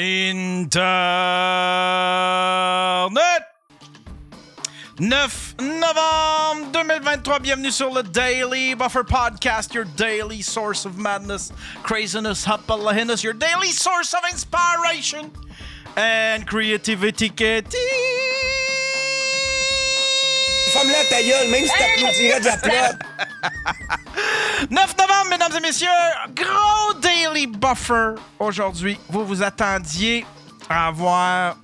Internet! 9 novembre 2023, bienvenue sur le Daily Buffer Podcast, your daily source of madness, craziness, happiness, your daily source of inspiration and creativity. Femme-la ta gueule, même si t'applaudirais de la plate. 9 novembre, mesdames et messieurs, gros Daily Buffer. Aujourd'hui, vous vous attendiez à avoir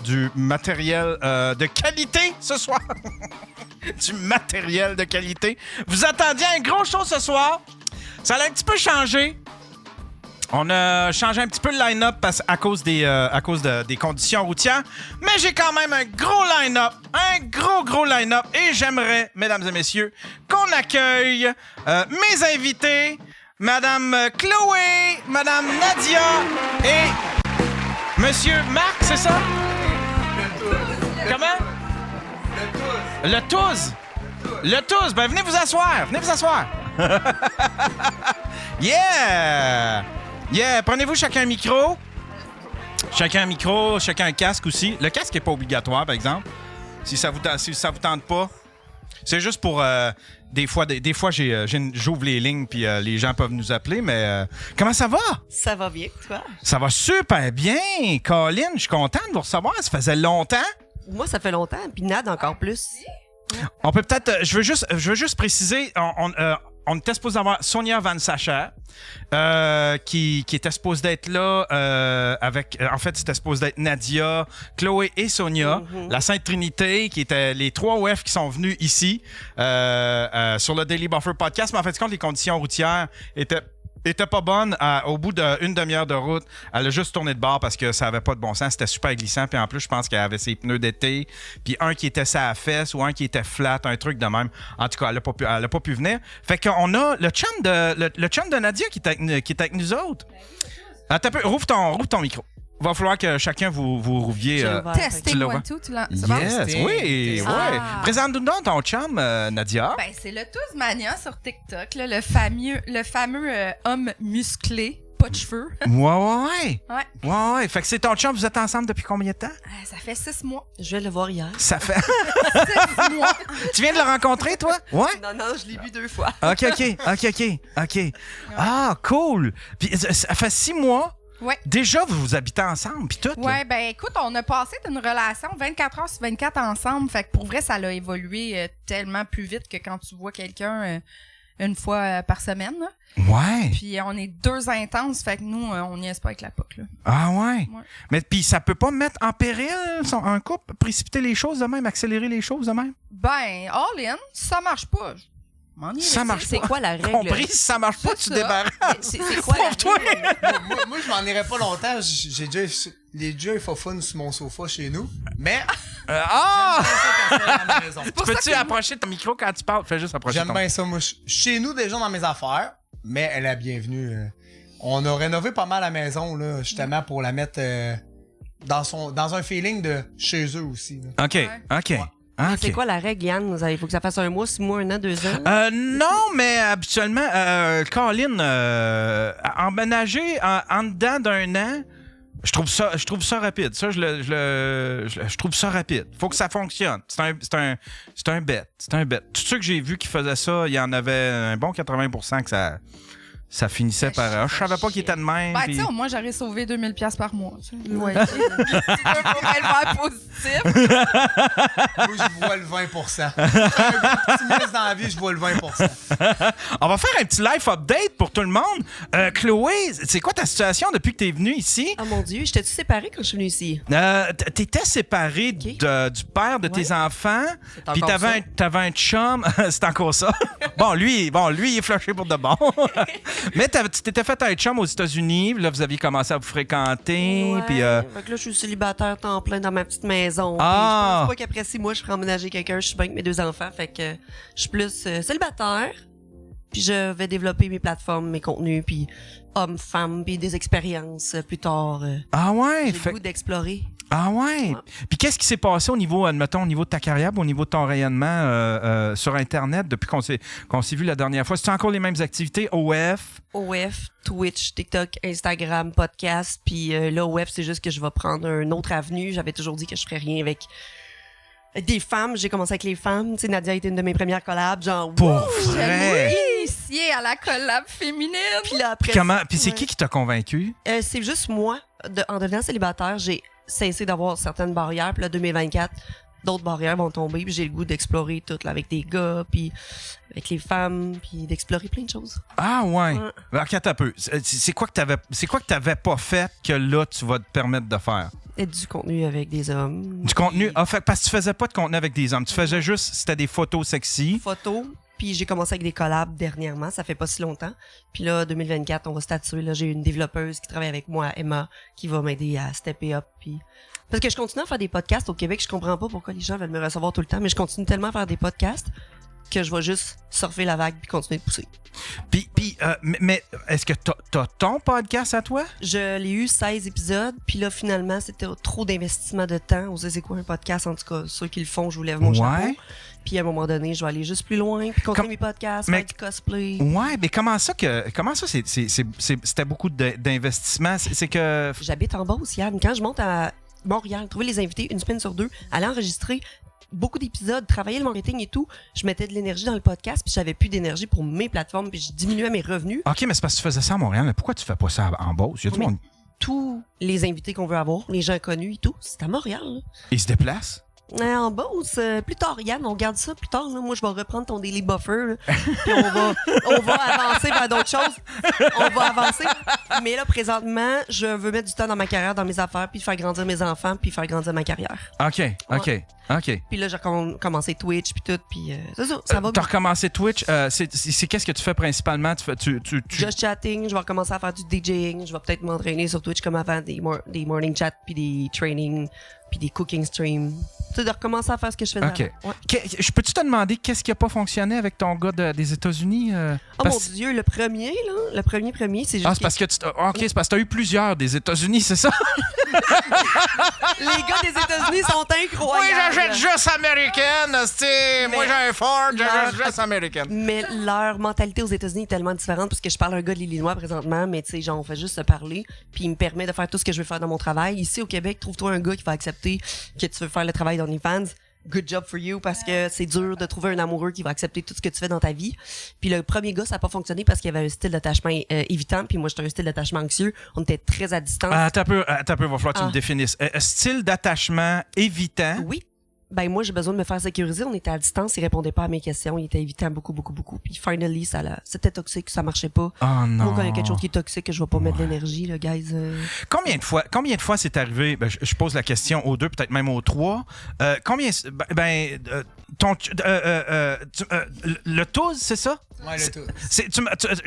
du matériel de qualité ce soir. Du matériel de qualité. Vous attendiez un gros show ce soir. Ça a un petit peu changé. On a changé un petit peu le line-up à cause des conditions routières. Mais j'ai quand même un gros line-up. Un gros line-up. Et j'aimerais, mesdames et messieurs, qu'on accueille mes invités. Madame Chloé, Madame Nadia et Monsieur Marc, c'est ça? Comment? Le Touze. Le Touze. Ben, venez vous asseoir. Yeah! Yeah! Prenez-vous chacun un micro. Chacun un casque aussi. Le casque n'est pas obligatoire, par exemple. Si ça vous tente pas. C'est juste pour... Des fois, j'ouvre les lignes puis les gens peuvent nous appeler, mais comment ça va? Ça va bien, toi? Ça va super bien, Colin. Je suis content de vous recevoir. Ça faisait longtemps. Moi, ça fait longtemps, puis Nad encore plus. On peut peut-être... je veux juste préciser, on était supposé avoir Sonia Van Sacher, qui était supposée d'être là avec... en fait, c'était supposé d'être Nadia, Chloé et Sonia, la Sainte Trinité, qui étaient les 3 OF qui sont venus ici sur le Daily Buffer Podcast. Mais en fait, compte, les conditions routières était pas bonne. Au bout d'une demi-heure de route, elle a juste tourné de bord parce que ça avait pas de bon sens. C'était super glissant. Puis en plus, je pense qu'elle avait ses pneus d'été. Puis un qui était sa fesse ou un qui était flat, un truc de même. En tout cas, elle a pas pu venir. Fait qu'on a le chum de Nadia qui est avec nous autres. Attends un peu, rouvre ton micro. Va falloir que chacun vous rouvriez. Testing one, two, c'est bon? Yes, oui. Présente-nous donc ton chum, Nadia. Ben, c'est le Touzmania sur TikTok, là, le fameux homme musclé, pas de cheveux. Ouais. Fait que c'est ton chum, vous êtes ensemble depuis combien de temps? Ça fait 6 mois. Je viens de le voir hier. Ça fait... 6 mois. Tu viens de le rencontrer, toi? Ouais? Non, je l'ai vu 2 fois. OK. Ah, cool. Puis ça fait 6 mois. Ouais. Déjà, vous habitez ensemble, puis tout. Ouais, ben écoute, on a passé d'une relation 24 heures sur 24 ensemble. Fait que pour vrai, ça l'a évolué tellement plus vite que quand tu vois quelqu'un une fois par semaine. Là. Ouais. Puis on est 2 intenses, fait que nous, on n'y est pas avec la POC. Là. Ah ouais? Mais puis ça peut pas mettre en péril un couple, précipiter les choses de même, accélérer les choses de même? Ben, all in, si ça marche pas... Ça marche C'est pas. quoi la règle? Compris, si ça marche pas, tu débarrasses. C'est quoi la règle? moi, je m'en irai pas longtemps. J'ai déjà fait fun sur mon sofa chez nous. Mais. J'aime bien ça quand je suis dans ma maison. Peux-tu approcher ton micro quand tu parles? Fais juste approcher J'aime bien ça. Moi, chez nous, déjà dans mes affaires. Mais elle est bienvenue. On a rénové pas mal la maison, là, justement, pour la mettre dans un feeling de chez eux aussi. Là. OK. Mais Okay. c'est quoi la règle, Yann? Il faut que ça fasse 1 mois, 6 mois, 1 an, 2 ans? Non, mais habituellement, Colin, emménager en dedans d'1 an, je trouve ça rapide. Ça, je trouve ça rapide. Faut que ça fonctionne. C'est un bet. Tous ceux que j'ai vus qui faisaient ça, il y en avait un bon 80% que ça finissait par... je savais pas qu'il était de même. Ben, puis... tu sais, au moins, j'aurais sauvé 2000$ par mois. Ouais. Pour le positif. Moi, je vois le 20%. J'ai un optimiste dans la vie, je vois le 20%. On va faire un petit live update pour tout le monde. Chloé, c'est quoi ta situation depuis que tu es venue ici? Oh mon Dieu, j'étais-tu séparée quand je suis venue ici? T'étais séparée du père de tes enfants, puis t'avais un chum. C'est encore ça. Bon, lui, il est flashé pour de bon. Mais tu t'étais fait un chum aux États-Unis, là, vous aviez commencé à vous fréquenter. Ouais, Puis, fait que là, je suis célibataire temps plein dans ma petite maison. Ah! Je pense pas qu'après 6 mois, je ferai emménager quelqu'un. Je suis bien avec mes 2 enfants. Fait que je suis plus célibataire. Puis je vais développer mes plateformes, mes contenus, puis hommes, femmes, puis des expériences plus tard. Ah ouais? J'ai le goût d'explorer. Ah ouais? Ouais. Puis qu'est-ce qui s'est passé au niveau, admettons, au niveau de ta carrière, au niveau de ton rayonnement sur Internet depuis qu'on s'est vu la dernière fois? C'est encore les mêmes activités? OF? OF, Twitch, TikTok, Instagram, podcast. Puis là, OF, c'est juste que je vais prendre une autre avenue. J'avais toujours dit que je ferais rien avec des femmes. J'ai commencé avec les femmes. Tu sais, Nadia a été une de mes premières collabs. Genre, Pour wouh! vrai? Initié à la collab féminine. Puis là, après. Puis c'est ouais. qui t'a convaincu? C'est juste moi. En devenant célibataire, j'ai cessé d'avoir certaines barrières. Puis là, 2024, d'autres barrières vont tomber. Puis j'ai le goût d'explorer tout, là, avec des gars, puis avec les femmes, puis d'explorer plein de choses. Ah ouais. Ouais. Ok, attends un peu. C'est quoi que t'avais pas fait que là, tu vas te permettre de faire? Et du contenu avec des hommes. Du contenu? Ah, fait, parce que tu faisais pas de contenu avec des hommes. Tu faisais juste, c'était des photos sexy. Photos. Puis j'ai commencé avec des collabs dernièrement, ça fait pas si longtemps. Puis là, 2024, on va statuer. Là, j'ai une développeuse qui travaille avec moi, Emma, qui va m'aider à stepper up. Puis... Parce que je continue à faire des podcasts au Québec. Je comprends pas pourquoi les gens veulent me recevoir tout le temps, mais je continue tellement à faire des podcasts que je vais juste surfer la vague puis continuer de pousser. Mais est-ce que t'as ton podcast à toi? Je l'ai eu 16 épisodes, puis là, finalement, c'était trop d'investissement de temps. On sait c'est quoi un podcast, en tout cas, ceux qui le font, je vous lève mon chapeau. Puis à un moment donné, je vais aller juste plus loin, puis continuer mes podcasts, faire du cosplay. Ouais, mais comment ça c'était beaucoup d'investissement? C'est que... J'habite en Beauce, Yann. Quand je monte à Montréal, trouver les invités une semaine sur deux, aller enregistrer beaucoup d'épisodes, travailler le marketing et tout, je mettais de l'énergie dans le podcast, puis j'avais plus d'énergie pour mes plateformes, puis je diminuais mes revenus. OK, mais c'est parce que tu faisais ça à Montréal, mais pourquoi tu fais pas ça en Beauce? Il y a tout le monde... Tous les invités qu'on veut avoir, les gens connus et tout, c'est à Montréal. Là. Ils se déplacent? En Beauce, plus tard, Yann, on garde ça plus tard. Là. Moi, je vais reprendre ton Daily Buffer. Là. Puis on va avancer vers d'autres choses. On va avancer. Mais là, présentement, je veux mettre du temps dans ma carrière, dans mes affaires, puis faire grandir mes enfants, puis faire grandir ma carrière. OK. Puis là, j'ai commencé Twitch, puis tout, puis c'est ça, ça va T'as bien. recommencé Twitch. C'est qu'est-ce que tu fais principalement? Tu... Just chatting, je vais recommencer à faire du DJing, je vais peut-être m'entraîner sur Twitch comme avant, des morning chats, puis des trainings, puis des cooking streams. Tu sais, de recommencer à faire ce que je faisais OK. avant. Ouais. Je peux-tu te demander qu'est-ce qui a pas fonctionné avec ton gars des États-Unis? Oh mon Dieu, le premier, c'est juste c'est parce que c'est parce que t'as eu plusieurs des États-Unis, c'est ça? les gars des États-Unis sont incroyables. juste américaine, moi j'ai un Ford, j'achète juste américaine. Mais leur mentalité aux États-Unis est tellement différente parce que je parle un gars de l'Illinois présentement, mais tu sais, genre, on fait juste se parler, puis il me permet de faire tout ce que je veux faire dans mon travail. Ici, au Québec, trouve-toi un gars qui va accepter que tu veux faire le travail d'OnlyFans. Good job for you, parce que c'est dur de trouver un amoureux qui va accepter tout ce que tu fais dans ta vie. Puis le premier gars, ça n'a pas fonctionné parce qu'il y avait un style d'attachement évitant, puis moi, j'étais un style d'attachement anxieux. On était très à distance. Attends un peu, va falloir que tu me définisses. Style d'attachement évitant? Oui. Ben moi, j'ai besoin de me faire sécuriser. On était à distance, il répondait pas à mes questions, il était évitant beaucoup. Puis finally, c'était toxique, ça marchait pas. Oh non. Moi, quand il y a quelque chose qui est toxique, je vais pas mettre de l'énergie, là, guys. Combien de fois c'est arrivé, je pose la question aux deux, peut-être même aux trois, le Touz, c'est ça? Ouais, le tout.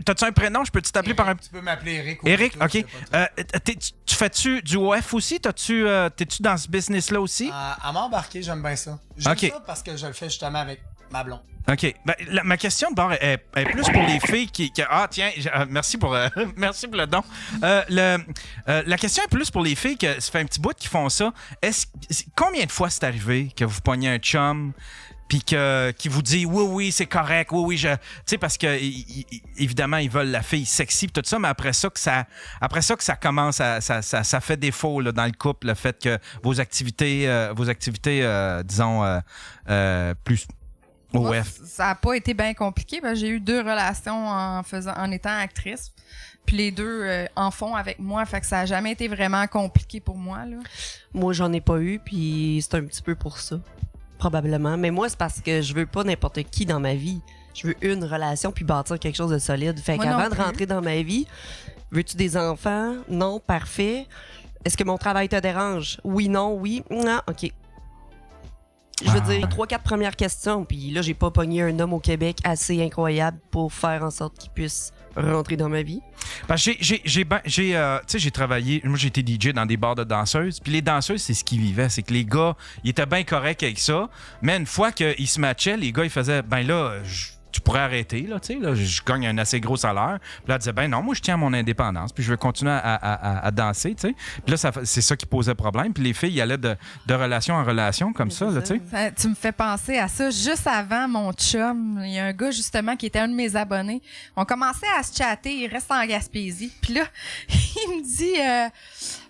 T'as-tu un prénom? Je peux-tu t'appeler par un... Tu peux m'appeler Eric. Eric, OK. Tu fais-tu du OF aussi? T'es-tu dans ce business-là aussi? À m'embarquer, j'aime bien ça. J'aime OK. ça parce que je le fais justement avec ma blonde. OK. Ma question de bord est plus pour les filles qui tiens, merci pour le don. La question est plus pour les filles que ça fait un petit bout qu'ils font ça. Combien de fois c'est arrivé que vous pognez un chum puis qui vous dit oui c'est correct, oui tu sais, parce que évidemment ils veulent la fille sexy pis tout ça, mais après ça que ça commence ça fait défaut là, dans le couple, le fait que vos activités disons plus Moi, OF. ça a pas été bien compliqué. J'ai eu 2 relations en étant actrice. Puis les 2 en font avec moi. Fait que ça a jamais été vraiment compliqué pour moi, là. Moi, j'en ai pas eu, puis c'est un petit peu pour ça. Probablement. Mais moi, c'est parce que je veux pas n'importe qui dans ma vie. Je veux une relation puis bâtir quelque chose de solide. Fait qu'avant de rentrer dans ma vie, veux-tu des enfants? Non, parfait. Est-ce que mon travail te dérange? Oui, non, oui. Non, OK. Je veux dire, 3-4 premières questions, puis là, j'ai pas pogné un homme au Québec assez incroyable pour faire en sorte qu'il puisse rentrer dans ma vie. Parce que j'ai travaillé, moi j'ai été DJ dans des bars de danseuses, puis les danseuses, c'est ce qu'ils vivaient, c'est que les gars, ils étaient bien corrects avec ça, mais une fois qu'ils se matchaient, les gars, ils faisaient, ben là, tu pourrais arrêter, là, tu sais, là, je gagne un assez gros salaire. Puis là, elle disait, ben non, moi, je tiens à mon indépendance, puis je veux continuer à danser, tu sais. Puis là, c'est ça qui posait problème. Puis les filles, ils allaient de relation en relation, comme ça, là, tu sais. Tu me fais penser à ça. Juste avant, mon chum, il y a un gars, justement, qui était un de mes abonnés. On commençait à se chatter, il reste en Gaspésie. Puis là, il me dit,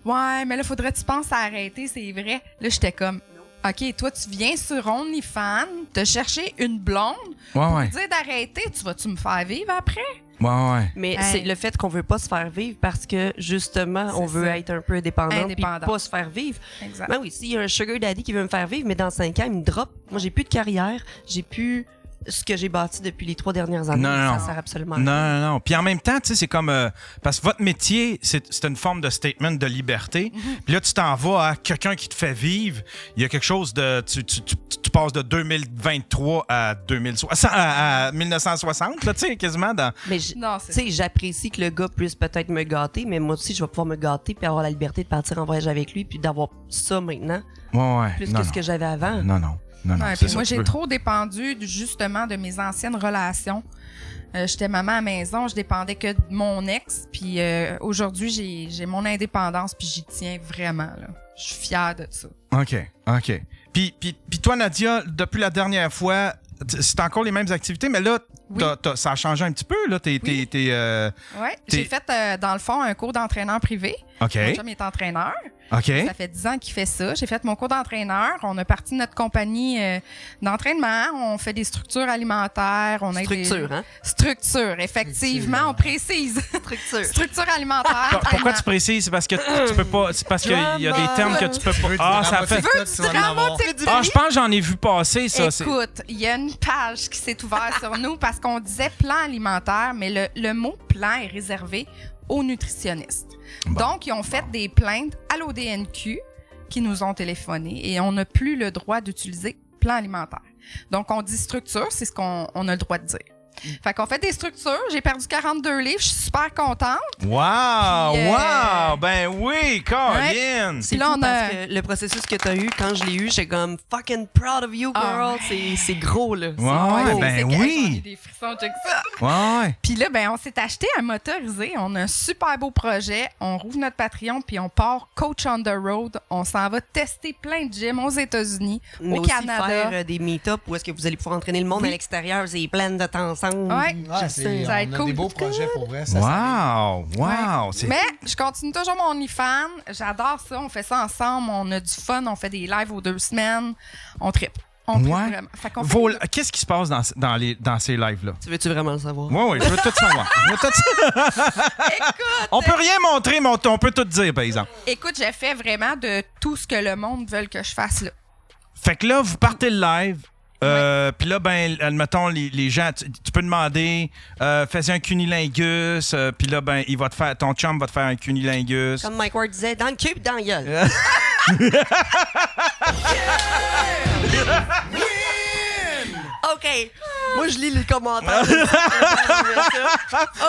ouais, mais là, faudrait que tu penses à arrêter, c'est vrai. Là, j'étais comme, OK, toi, tu viens sur OnlyFans, te chercher une blonde pour te dire d'arrêter. Vas-tu me faire vivre après? Ouais. Mais c'est le fait qu'on veut pas se faire vivre parce que, justement, on veut être un peu indépendant et pas se faire vivre. Exact. Ben oui, s'il y a un sugar daddy qui veut me faire vivre, mais dans 5 ans, il me drop. Moi, j'ai plus de carrière, j'ai plus ce que j'ai bâti depuis les 3 dernières années. Ça sert absolument à rien. Non. Puis en même temps, tu sais, c'est comme... parce que votre métier, c'est une forme de statement de liberté. Puis là, tu t'en vas à quelqu'un qui te fait vivre. Il y a quelque chose de... Tu passes de 2023 à 1960, là, tu sais, quasiment dans... Mais tu sais, j'apprécie que le gars puisse peut-être me gâter, mais moi aussi, je vais pouvoir me gâter puis avoir la liberté de partir en voyage avec lui puis d'avoir ça maintenant. Plus que ce que j'avais avant. Non. Puis moi, j'ai trop dépendu justement de mes anciennes relations. J'étais maman à la maison, je dépendais que de mon ex. Puis aujourd'hui, j'ai mon indépendance, puis j'y tiens vraiment. Là. Je suis fière de ça. OK. Puis toi, Nadia, depuis la dernière fois, c'est encore les mêmes activités, mais là, ça a changé un petit peu. Là, j'ai fait, dans le fond, un cours d'entraîneur privé. OK. Mon chum est entraîneur. OK. Ça fait 10 ans qu'il fait ça. J'ai fait mon cours d'entraîneur. On a parti de notre compagnie d'entraînement. On fait des structures alimentaires. Structure, effectivement. On précise. Structure alimentaire. Pourquoi tu précises? C'est parce que tu peux pas... C'est parce qu'il y a des termes que tu peux pas... ça fait... je pense que j'en ai vu passer, ça. Écoute, il y a une page qui s'est ouverte sur nous parce qu'on disait plan alimentaire, mais le mot plan est réservé aux nutritionnistes. Bon. Donc, ils ont fait des plaintes à l'ODNQ qui nous ont téléphoné et on n'a plus le droit d'utiliser plan alimentaire. Donc, on dit structure, c'est ce qu'on a le droit de dire. Fait qu'on fait des structures. J'ai perdu 42 livres. Je suis super contente. Wow! Ben oui, Colin! C'est là, parce que le processus que tu as eu, quand je l'ai eu, j'ai comme fucking proud of you, girl. C'est gros, là. Oui! J'ai des frissons, check ça. Ouais. Puis là, on s'est acheté un motorisé. On a un super beau projet. On rouvre notre Patreon, puis on part coach on the road. On s'en va tester plein de gyms aux États-Unis, au Canada. Faire des meet-up où est-ce que vous allez pouvoir entraîner le monde à l'extérieur. Vous avez plein de temps ensemble. Ça va être cool. Des beaux projets pour vrai. Wow! Mais je continue toujours mon OnlyFans. J'adore ça. On fait ça ensemble. On a du fun. On fait des lives aux 2 semaines. On trippe. On trippe vraiment. Qu'est-ce qui se passe dans ces lives-là? Tu veux-tu vraiment le savoir? Oui, je veux tout savoir. Écoute, on peut rien montrer, mais on peut tout dire, par exemple. Écoute, j'ai fait vraiment de tout ce que le monde veut que je fasse là. Fait que là, vous partez le live. Puis là, admettons, les gens, tu peux demander, fais un cunilingus, puis là, il va te faire, ton chum va te faire un cunilingus. Comme Mike Ward disait, dans le cul, dans la gueule. OK. Moi, je lis les commentaires.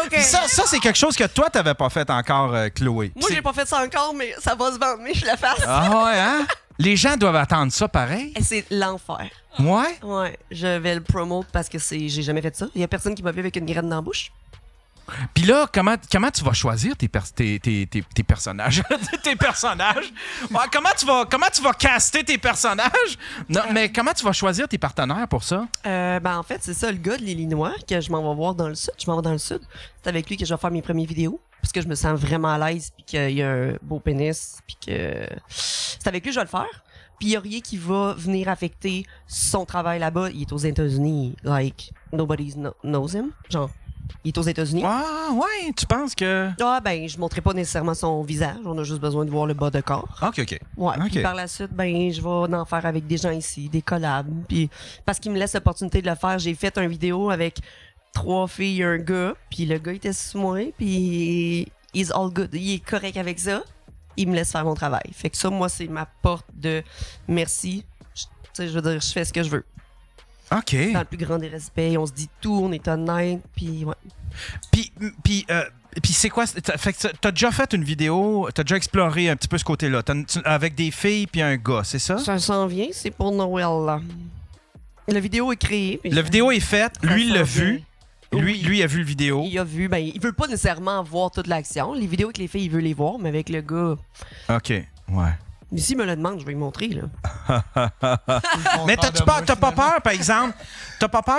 OK. Ça, c'est quelque chose que toi, t'avais pas fait encore, Chloé. Moi, j'ai pas fait ça encore, mais ça va se vendre, mais je le fasse. Ah ouais, hein? Les gens doivent attendre ça pareil. C'est l'enfer. Ouais? Ouais. Je vais le promote parce que j'ai jamais fait ça. Il y a personne qui m'a vu avec une graine dans la bouche. Puis là, comment tu vas choisir tes personnages? Tes personnages? Ouais, comment tu vas caster tes personnages? Non, mais comment tu vas choisir tes partenaires pour ça? En fait, c'est ça, le gars de l'Illinois que je m'en vais voir dans le sud. Je m'en vais dans le sud. C'est avec lui que je vais faire mes premières vidéos. Parce que je me sens vraiment à l'aise, puis qu'il y a un beau pénis, puis que c'est avec lui que je vais le faire. Puis il y a rien qui va venir affecter son travail là-bas. Il est aux États-Unis, like, nobody knows him. Genre, il est aux États-Unis. Ah, ouais, tu penses que... Je montrerai pas nécessairement son visage. On a juste besoin de voir le bas de corps. OK. Ouais, okay. Puis par la suite, je vais en faire avec des gens ici, des collabs. Puis parce qu'il me laisse l'opportunité de le faire, j'ai fait une vidéo avec 3 filles et un gars, puis le gars était sous moi, puis he's all good. Il est correct avec ça. Il me laisse faire mon travail. Fait que ça, moi, c'est ma porte de merci. Je veux dire, je fais ce que je veux. OK. Dans le plus grand des respects, on se dit tout, on est honnête, puis ouais. Puis c'est quoi? Fait que t'as déjà fait une vidéo, t'as déjà exploré un petit peu ce côté-là, avec des filles puis un gars, c'est ça? Ça s'en vient, c'est pour Noël, là. La vidéo est créée. La vidéo est faite. Lui, il l'a sent vu. bien. Lui, Oui. lui a vu le vidéo. Il a vu, ben, il veut pas nécessairement voir toute l'action. Les vidéos avec les filles, il veut les voir, mais avec le gars. OK, ouais. Mais s'il me le demande, je vais lui montrer, là. Mais t'as pas peur,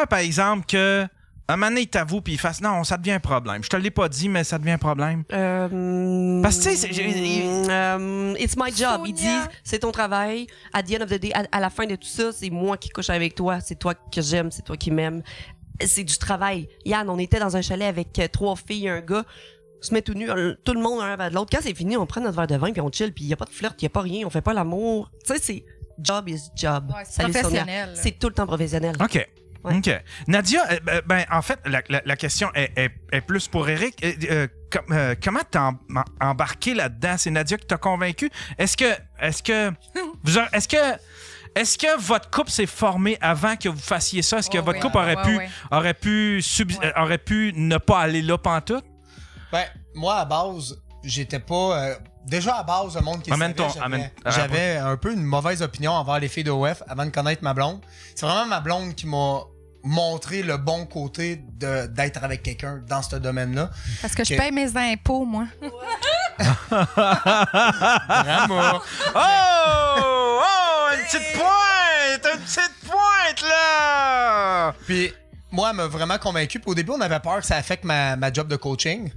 par exemple, que un moment donné, il t'avoue puis il fasse non, ça devient un problème. Je te l'ai pas dit, mais ça devient un problème. Parce que tu sais, it's my job. Sonia. Il dit, c'est ton travail. At the end of the day, à la fin de tout ça, c'est moi qui couche avec toi. C'est toi que j'aime, c'est toi qui m'aimes. C'est du travail. Yann, on était dans un chalet avec 3 filles et un gars. On se met tout nu, tout le monde un vers l'autre. Quand c'est fini, on prend notre verre de vin puis on chill. Puis il y a pas de flirt, il y a pas rien, on fait pas l'amour. Tu sais, c'est job is job. Ouais, c'est Salut, Sonia. professionnel. C'est tout le temps professionnel. OK. Ouais. OK. Nadia, ben, en fait, la question est plus pour Eric. Comment t'as embarqué là-dedans? C'est Nadia qui t'a convaincu? Est-ce que votre couple s'est formé avant que vous fassiez ça? Est-ce que votre couple aurait pu ne pas aller là pantoute? Ben, moi, à base, j'étais pas... déjà, à base, le monde qui j'avais un peu une mauvaise opinion envers les filles de OF avant de connaître ma blonde. C'est vraiment ma blonde qui m'a montré le bon côté d'être avec quelqu'un dans ce domaine-là. Parce que je paye mes impôts, moi. Vraiment. Une petite pointe! Une petite pointe, là! Puis, moi, elle m'a vraiment convaincu. Puis au début, on avait peur que ça affecte ma job de coaching.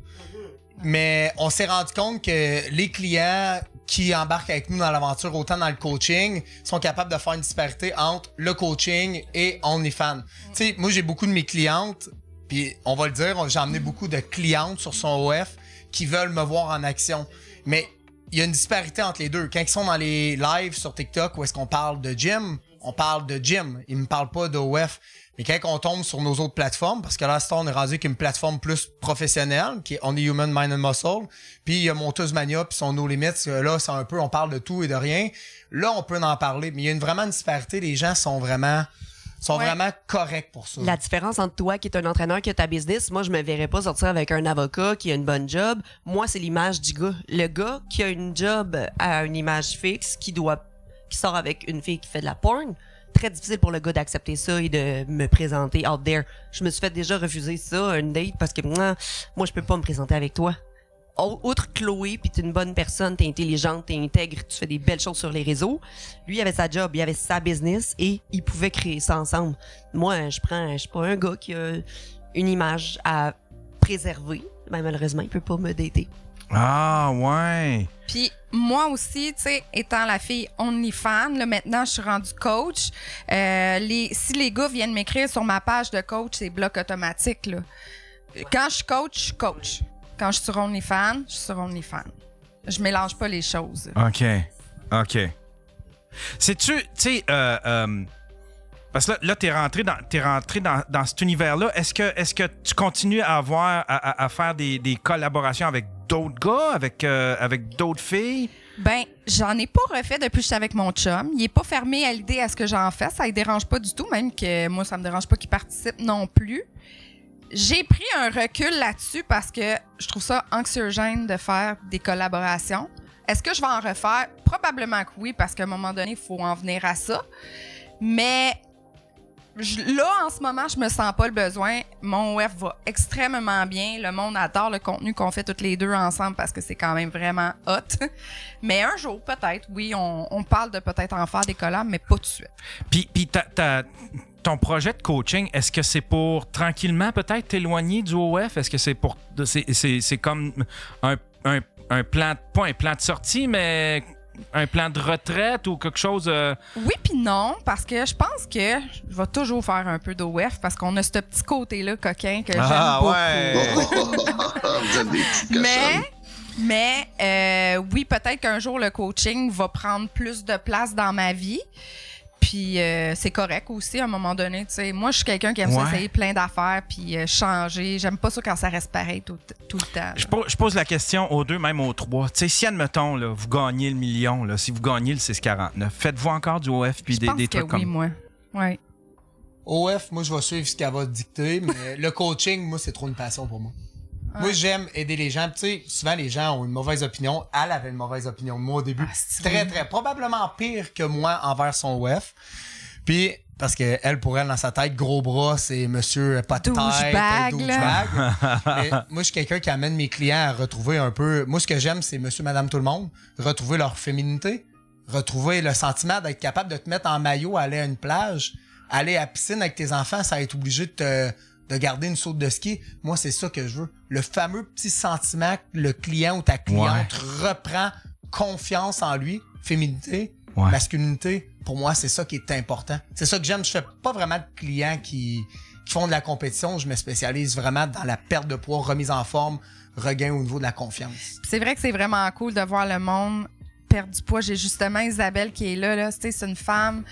Mais on s'est rendu compte que les clients qui embarquent avec nous dans l'aventure, autant dans le coaching, sont capables de faire une disparité entre le coaching et OnlyFans. Tu sais, moi, j'ai beaucoup de mes clientes, puis on va le dire, j'ai emmené beaucoup de clientes sur son OF qui veulent me voir en action. Mais il y a une disparité entre les deux. Quand ils sont dans les lives sur TikTok où est-ce qu'on parle de gym, on parle de gym. Ils me parlent pas de OF. Mais quand on tombe sur nos autres plateformes, parce que là, on est rendu avec une plateforme plus professionnelle, qui est On the Human, Mind and Muscle, puis il y a mon Mania puis son No Limits, là, c'est un peu, on parle de tout et de rien. Là, on peut en parler, mais il y a vraiment une disparité. Les gens sont vraiment corrects pour ça. La différence entre toi qui est un entraîneur qui a ta business, moi je me verrais pas sortir avec un avocat qui a une bonne job. Moi c'est l'image du gars. Le gars qui a une job à une image fixe, qui sort avec une fille qui fait de la porn, très difficile pour le gars d'accepter ça et de me présenter out there. Je me suis fait déjà refuser ça, une date, parce que moi je peux pas me présenter avec toi. Outre Chloé, puis t'es une bonne personne, t'es intelligente, t'es intègre, tu fais des belles choses sur les réseaux. Lui, il avait sa job, il avait sa business et il pouvait créer ça ensemble. Moi, je suis pas un gars qui a une image à préserver. Ben, malheureusement, il peut pas me dater. Ah, ouais. Puis moi aussi, tu sais, étant la fille OnlyFans, là, maintenant, je suis rendue coach. Si les gars viennent m'écrire sur ma page de coach, c'est bloc automatique, là. Quand je suis coach, je suis coach. Quand je suis sur OnlyFans, je suis sur OnlyFans. Je mélange pas les choses. OK. Sais-tu, tu sais, parce que là, t'es rentré dans cet univers-là. Est-ce que tu continues à faire des collaborations avec d'autres gars, avec d'autres filles? Ben, j'en ai pas refait depuis que j'étais avec mon chum. Il est pas fermé à l'idée à ce que j'en fasse. Ça ne dérange pas du tout, même que moi, ça me dérange pas qu'il participe non plus. J'ai pris un recul là-dessus parce que je trouve ça anxiogène de faire des collaborations. Est-ce que je vais en refaire? Probablement que oui, parce qu'à un moment donné, il faut en venir à ça. Mais là, en ce moment, je me sens pas le besoin. Mon OF va extrêmement bien. Le monde adore le contenu qu'on fait toutes les deux ensemble parce que c'est quand même vraiment hot. Mais un jour, peut-être, oui, on parle de peut-être en faire des collabs, mais pas tout de suite. Puis ton projet de coaching, est-ce que c'est pour tranquillement peut-être t'éloigner du OF? Est-ce que c'est comme un plan, pas un plan de sortie, mais un plan de retraite ou quelque chose? Oui puis non, parce que je pense que je vais toujours faire un peu d'OF parce qu'on a ce petit côté-là coquin que j'aime beaucoup. Ouais. Vous êtes des petites cochonnes. Mais oui, peut-être qu'un jour, le coaching va prendre plus de place dans ma vie. Puis c'est correct aussi à un moment donné. Tu sais, moi, je suis quelqu'un qui aime essayer plein d'affaires puis changer. J'aime pas ça quand ça reste pareil tout le temps. Je pose la question aux deux, même aux trois. Tu sais, si, admettons, là, vous gagnez le million, là, si vous gagnez le 649, faites-vous encore du OF puis des trucs comme ça? Oui, moi. Ouais. OF, moi, je vais suivre ce qu'elle va dicter, mais le coaching, moi, c'est trop une passion pour moi. Ouais. Moi, j'aime aider les gens. Tu sais, souvent, les gens ont une mauvaise opinion. Elle avait une mauvaise opinion de moi au début. Très, probablement pire que moi envers son OF. Puis, parce qu'elle, pour elle, dans sa tête, gros bras, c'est monsieur pas de tête, douchebag. Mais moi, je suis quelqu'un qui amène mes clients à retrouver un peu... Moi, ce que j'aime, c'est monsieur, madame, tout le monde. Retrouver leur féminité. Retrouver le sentiment d'être capable de te mettre en maillot, aller à une plage, aller à la piscine avec tes enfants sans être obligé de garder une saute de ski. Moi, c'est ça que je veux. Le fameux petit sentiment que le client ou ta cliente reprend confiance en lui, féminité, masculinité. Pour moi, c'est ça qui est important. C'est ça que j'aime. Je fais pas vraiment de clients qui font de la compétition. Je me spécialise vraiment dans la perte de poids, remise en forme, regain au niveau de la confiance. C'est vrai que c'est vraiment cool de voir le monde perdre du poids. J'ai justement Isabelle qui est là. C'est une femme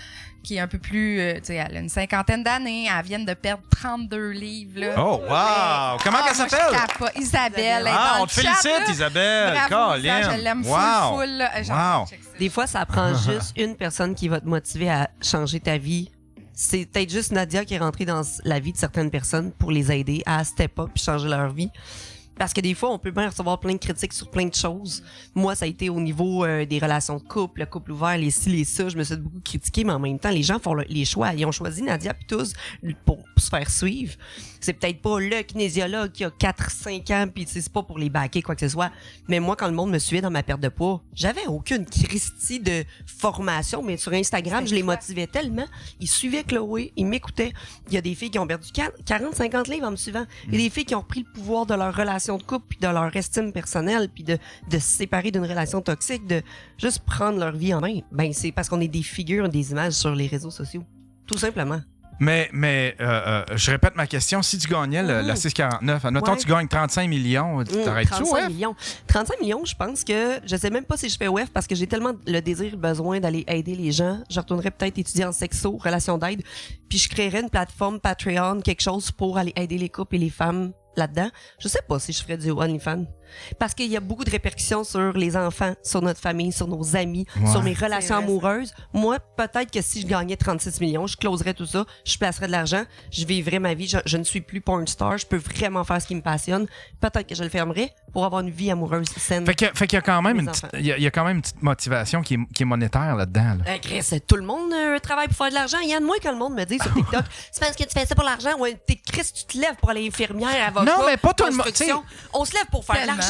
qui est un peu plus... elle a une 50aine d'années. Elle vient de perdre 32 livres. Là. Oh, wow! Comment elle s'appelle? Isabelle. On te félicite, Isabelle. Bravo, Isa, je l'aime full. Wow. Des fois, ça prend juste une personne qui va te motiver à changer ta vie. C'est peut-être juste Nadia qui est rentrée dans la vie de certaines personnes pour les aider à step up et changer leur vie. Parce que des fois, on peut bien recevoir plein de critiques sur plein de choses. Moi, ça a été au niveau des relations de couple, le couple ouvert, les ci, les ça. Je me suis beaucoup critiquée, mais en même temps, les gens font les choix. Ils ont choisi Nadia puis tous pour se faire suivre. C'est peut-être pas le kinésiologue qui a 4-5 ans puis c'est pas pour les baquer, quoi que ce soit. Mais moi, quand le monde me suivait dans ma perte de poids, j'avais aucune Christie de formation, mais sur Instagram, je les motivais tellement. Ils suivaient Chloé, ils m'écoutaient. Il y a des filles qui ont perdu 40-50 livres en me suivant. Il y a des filles qui ont pris le pouvoir de leur relation de couple puis de leur estime personnelle puis de se séparer d'une relation toxique, de juste prendre leur vie en main. Ben, c'est parce qu'on est des figures, des images sur les réseaux sociaux. Tout simplement. Mais je répète ma question. Si tu gagnais la 649, admettons tu gagnes 35 millions, t'arrêtes-tu, 35 millions. 35 millions, je pense que je sais même pas si je fais WEF parce que j'ai tellement le désir, besoin d'aller aider les gens. Je retournerais peut-être étudier en sexo, relation d'aide, puis je créerais une plateforme Patreon, quelque chose pour aller aider les couples et les femmes là-dedans. Je sais pas si je ferais du OnlyFans. Parce qu'il y a beaucoup de répercussions sur les enfants, sur notre famille, sur nos amis, sur mes relations amoureuses. Moi, peut-être que si je gagnais 36 millions, je closerais tout ça, je placerais de l'argent, je vivrais ma vie, je ne suis plus porn star, je peux vraiment faire ce qui me passionne. Peut-être que je le fermerais pour avoir une vie amoureuse saine. Fait qu'il y a quand même une petite motivation qui est monétaire là-dedans. Là. Chris, tout le monde travaille pour faire de l'argent. Yann, moi, quand le monde me dit sur TikTok, c'est parce que tu fais ça pour l'argent. Ouais, Chris, tu te lèves pour aller infirmière, avocat. Non, mais pas tout le monde. On se lève pour faire de l'argent.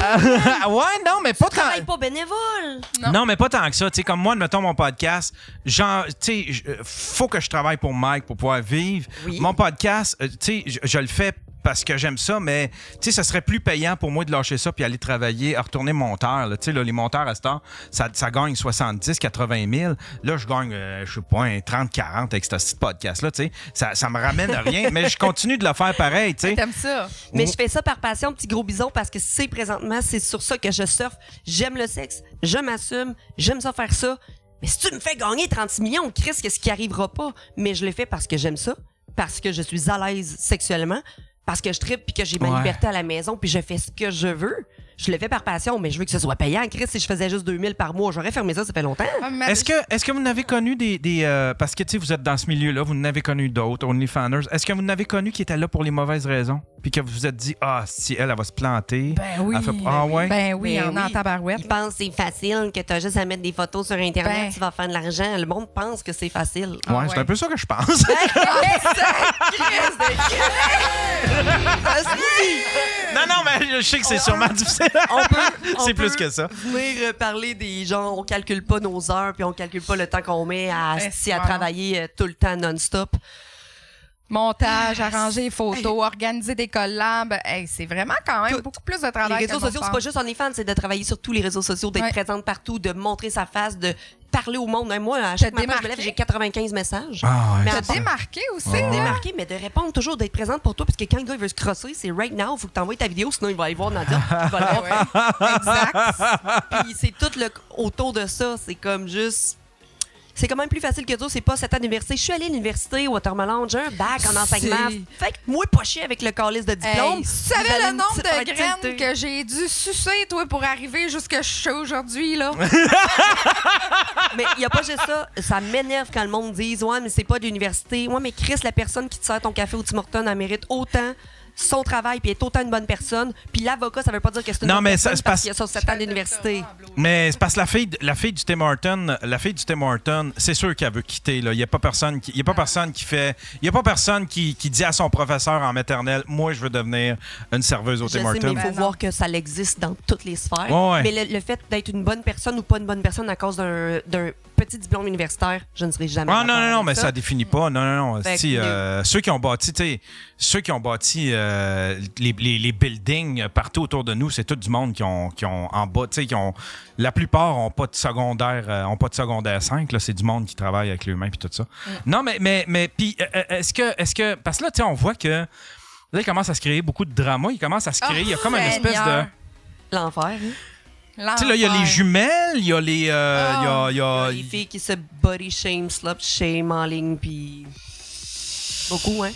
Ouais, non, mais pas tant. Travaille pas bénévole. Non, mais pas tant que ça. Tu sais, comme moi, mettons mon podcast, genre, tu sais, faut que je travaille pour Mike pour pouvoir vivre. Oui. Mon podcast, tu sais, je le fais parce que j'aime ça, mais tu sais, ça serait plus payant pour moi de lâcher ça puis aller travailler, retourner monteur. Tu sais, les monteurs à ce temps, ça gagne 70, 80 000. Là, je gagne, je sais pas, 30, 40 avec ce petit podcast-là. Tu sais, ça me ramène à rien, mais je continue de le faire pareil. Tu sais. T'aimes ça? Mais je fais ça par passion, petit gros bison, parce que présentement, c'est sur ça que je surfe. J'aime le sexe, je m'assume, j'aime ça faire ça. Mais si tu me fais gagner 36 millions, Chris, qu'est-ce qui arrivera pas? Mais je le fais parce que j'aime ça, parce que je suis à l'aise sexuellement, parce que je trippe puis que j'ai ma liberté à la maison puis je fais ce que je veux. Je le fais par passion, mais je veux que ce soit payant. Chris, si je faisais juste 2000 par mois, j'aurais fermé ça fait longtemps. Est-ce que vous n'avez connu des parce que tu sais, vous êtes dans ce milieu-là, vous n'avez connu d'autres OnlyFanners. Est-ce que vous n'avez connu qui étaient là pour les mauvaises raisons? Puis que vous vous êtes dit, si elle va se planter. Ben oui. Ben oui, on est en tabarouette. Ils pensent que c'est facile, que tu as juste à mettre des photos sur Internet, tu vas faire de l'argent. Le monde pense que c'est facile. Ouais, c'est un peu ça que je pense. Non, mais je sais que c'est sûrement difficile. C'est plus que ça. Venir parler des gens, on calcule pas nos heures, puis on calcule pas le temps qu'on met à travailler tout le temps non-stop. Montage, arranger les photos, organiser des collabs. C'est vraiment quand même beaucoup plus de travail. Les réseaux sociaux, c'est pas juste OnlyFans, c'est de travailler sur tous les réseaux sociaux, d'être présente partout, de montrer sa face, de parler au monde. Moi, à chaque matin, je me lève, j'ai 95 messages. T'as démarqué aussi. Démarqué, mais de répondre toujours, d'être présente pour toi, parce que quand le gars il veut se crosser, c'est right now, il faut que tu envoies ta vidéo, sinon il va aller voir Nadia. Exact. Puis c'est tout autour de ça, c'est comme juste... C'est quand même plus facile que toi, c'est pas cette université. Je suis allée à l'université Watermelon, j'ai un bac en enseignement. Fait que moi, pas chier avec le calice de diplôme. Tu savais le nombre de graines que j'ai dû sucer, toi, pour arriver jusqu'à je suis aujourd'hui, là? Mais il y a pas juste ça. Ça m'énerve quand le monde dit « Ouais, mais c'est pas de l'université. Ouais, mais Chris, la personne qui te sert ton café au Tim Hortons, elle mérite autant son travail puis est autant une bonne personne. Puis l'avocat, ça veut pas dire que c'est une Non, bonne mais personne c'est parce qu'il a son 7 ans d'université. Mais c'est parce que la fille du Tim Horton, c'est sûr qu'elle veut quitter. Il n'y a pas personne qui dit à son professeur en maternelle, moi, je veux devenir une serveuse au Je Tim sais, mais Horton. il faut voir que ça existe dans toutes les sphères. Ouais. Mais le fait d'être une bonne personne ou pas une bonne personne à cause d'un petit diplôme universitaire, je ne serai jamais Ah, d'accord non, avec mais ça définit pas. Non. Fait Si, que ceux qui ont bâti les buildings partout autour de nous, c'est tout du monde qui ont en bas, la plupart ont pas de secondaire 5, là, c'est du monde qui travaille avec les mains puis tout ça. Non, mais puis est-ce que parce que là, on voit que là, il commence à se créer beaucoup de drama, il y a comme une espèce de l'enfer. Hein? tu sais, là, il y a les jumelles, il y a les. Il y a Les filles qui se body shame, slut shame en ligne, puis beaucoup, hein?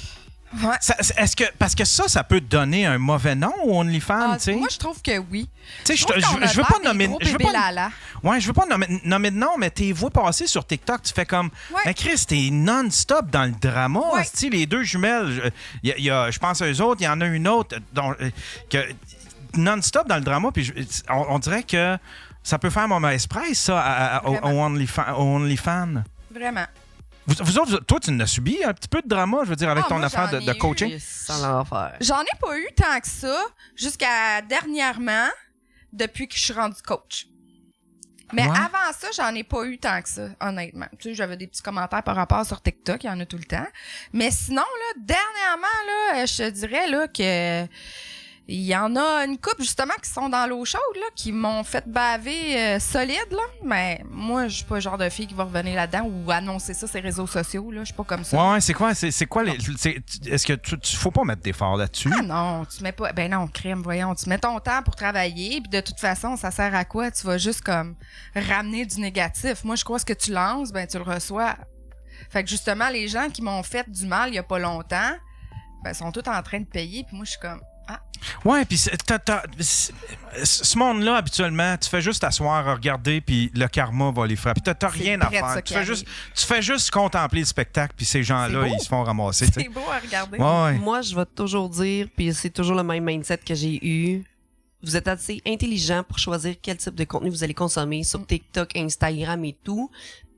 Ouais. Est-ce que. Parce que ça peut donner un mauvais nom au OnlyFans, tu sais. Moi, je trouve que oui. Tu sais, je veux pas nommer. Je veux pas Ouais, je veux pas nommer de nom, mais tes voix passer sur TikTok, tu fais comme. Ouais. Mais Chris, t'es non-stop dans le drama. Ouais. Tu sais, les deux jumelles, je pense à eux autres, il y en a une autre non-stop dans le drama, puis on dirait que ça peut faire mauvaise presse, ça, au OnlyFans. Vraiment. Vous autres, toi, tu n'as subi un petit peu de drama, je veux dire, avec ton moi, affaire j'en de ai coaching? eu. Sans l'enfer. J'en ai pas eu tant que ça jusqu'à dernièrement, depuis que je suis rendue coach. Mais Ouais. avant ça, j'en ai pas eu tant que ça, honnêtement. Tu sais, j'avais des petits commentaires par rapport sur TikTok, il y en a tout le temps. Mais sinon, là, dernièrement, là, je te dirais là que il y en a une couple, justement, qui sont dans l'eau chaude, là, qui m'ont fait baver solide, là. Mais moi, je suis pas le genre de fille qui va revenir là-dedans ou annoncer ça sur les réseaux sociaux, là. Je suis pas comme ça. Ouais, c'est quoi est-ce que tu faut pas mettre d'efforts là-dessus? Ah non, tu mets pas. Ben non, crème, voyons. Tu mets ton temps pour travailler, puis de toute façon, ça sert à quoi? Tu vas juste comme ramener du négatif. Moi, je crois que ce que tu lances, ben tu le reçois. Fait que justement, les gens qui m'ont fait du mal il y a pas longtemps, ben sont tous en train de payer, puis moi, je suis comme. Ah. Ouais, puis ce monde-là, habituellement, tu fais juste t'asseoir, regarder, puis le karma va les frapper. T'as rien à près de faire. ça Tu qui fais juste contempler le spectacle, puis ces gens-là, C'est beau. ils se font ramasser. tu sais. C'est beau à regarder. Ouais. Moi, je vais toujours dire, puis c'est toujours le même mindset que j'ai eu. Vous êtes assez intelligent pour choisir quel type de contenu vous allez consommer sur TikTok, Instagram et tout.